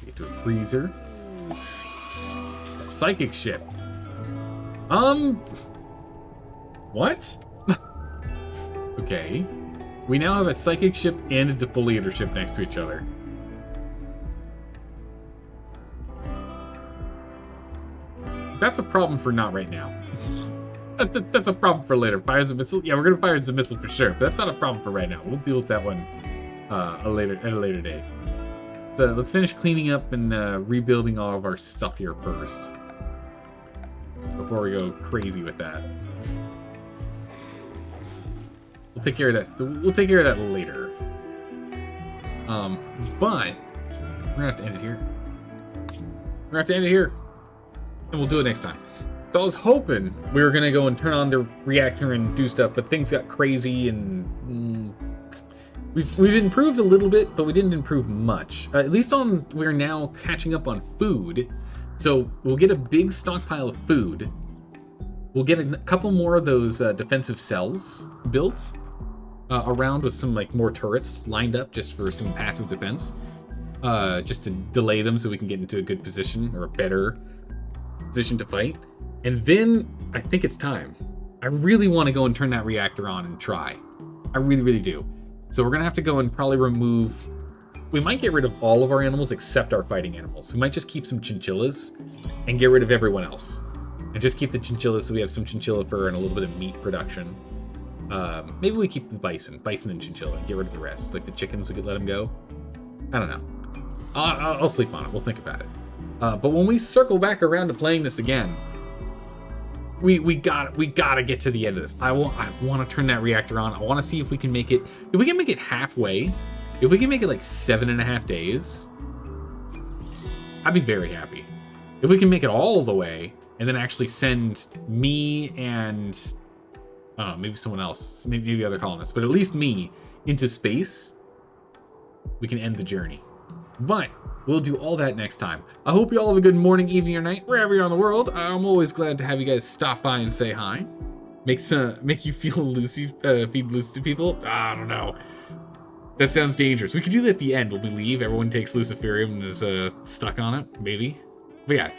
Get to a freezer. A psychic ship. What? Okay. We now have a psychic ship and a defoliator ship next to each other. That's a problem for not right now. that's a problem for later. Fires a missile. Yeah, we're gonna fire the missile for sure, but that's not a problem for right now. We'll deal with that one at a later date. So let's finish cleaning up and rebuilding all of our stuff here first before we go crazy with that. We'll take care of that. We'll take care of that later. But we're gonna have to end it here. We're gonna have to end it here, and we'll do it next time. So I was hoping we were gonna go and turn on the reactor and do stuff, but things got crazy, and we've improved a little bit, but we didn't improve much. At least we're now catching up on food, so we'll get a big stockpile of food. We'll get a couple more of those defensive cells built around with some like more turrets lined up just for some passive defense, just to delay them so we can get into a good position or a better position to fight. And then I think it's time. I really want to go and turn that reactor on and try. I really, really do. So we're gonna have to go and probably remove. We might get rid of all of our animals except our fighting animals. We might just keep some chinchillas and get rid of everyone else. And just keep the chinchillas so we have some chinchilla fur and a little bit of meat production. Maybe we keep the bison and chinchilla, and get rid of the rest. Like the chickens, we could let them go. I don't know. I'll sleep on it. We'll think about it. But when we circle back around to playing this again, we gotta get to the end of this. I want to turn that reactor on. I want to see if we can make it. If we can make it halfway, if we can make it like 7.5 days, I'd be very happy. If we can make it all the way, and then actually send me and maybe someone else, maybe other colonists, but at least me into space, we can end the journey. But we'll do all that next time. I hope you all have a good morning, evening, or night, wherever you're on the world. I'm always glad to have you guys stop by and say hi. Make you feel loosey, feed loose to people. I don't know. That sounds dangerous. We could do that at the end when we leave. Everyone takes Luciferium and is stuck on it, maybe. But yeah.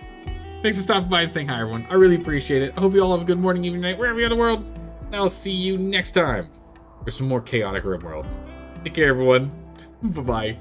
Thanks for stopping by and saying hi, everyone. I really appreciate it. I hope you all have a good morning, evening, night, wherever you're in the world. And I'll see you next time for some more chaotic RimWorld. Take care, everyone. Bye-bye.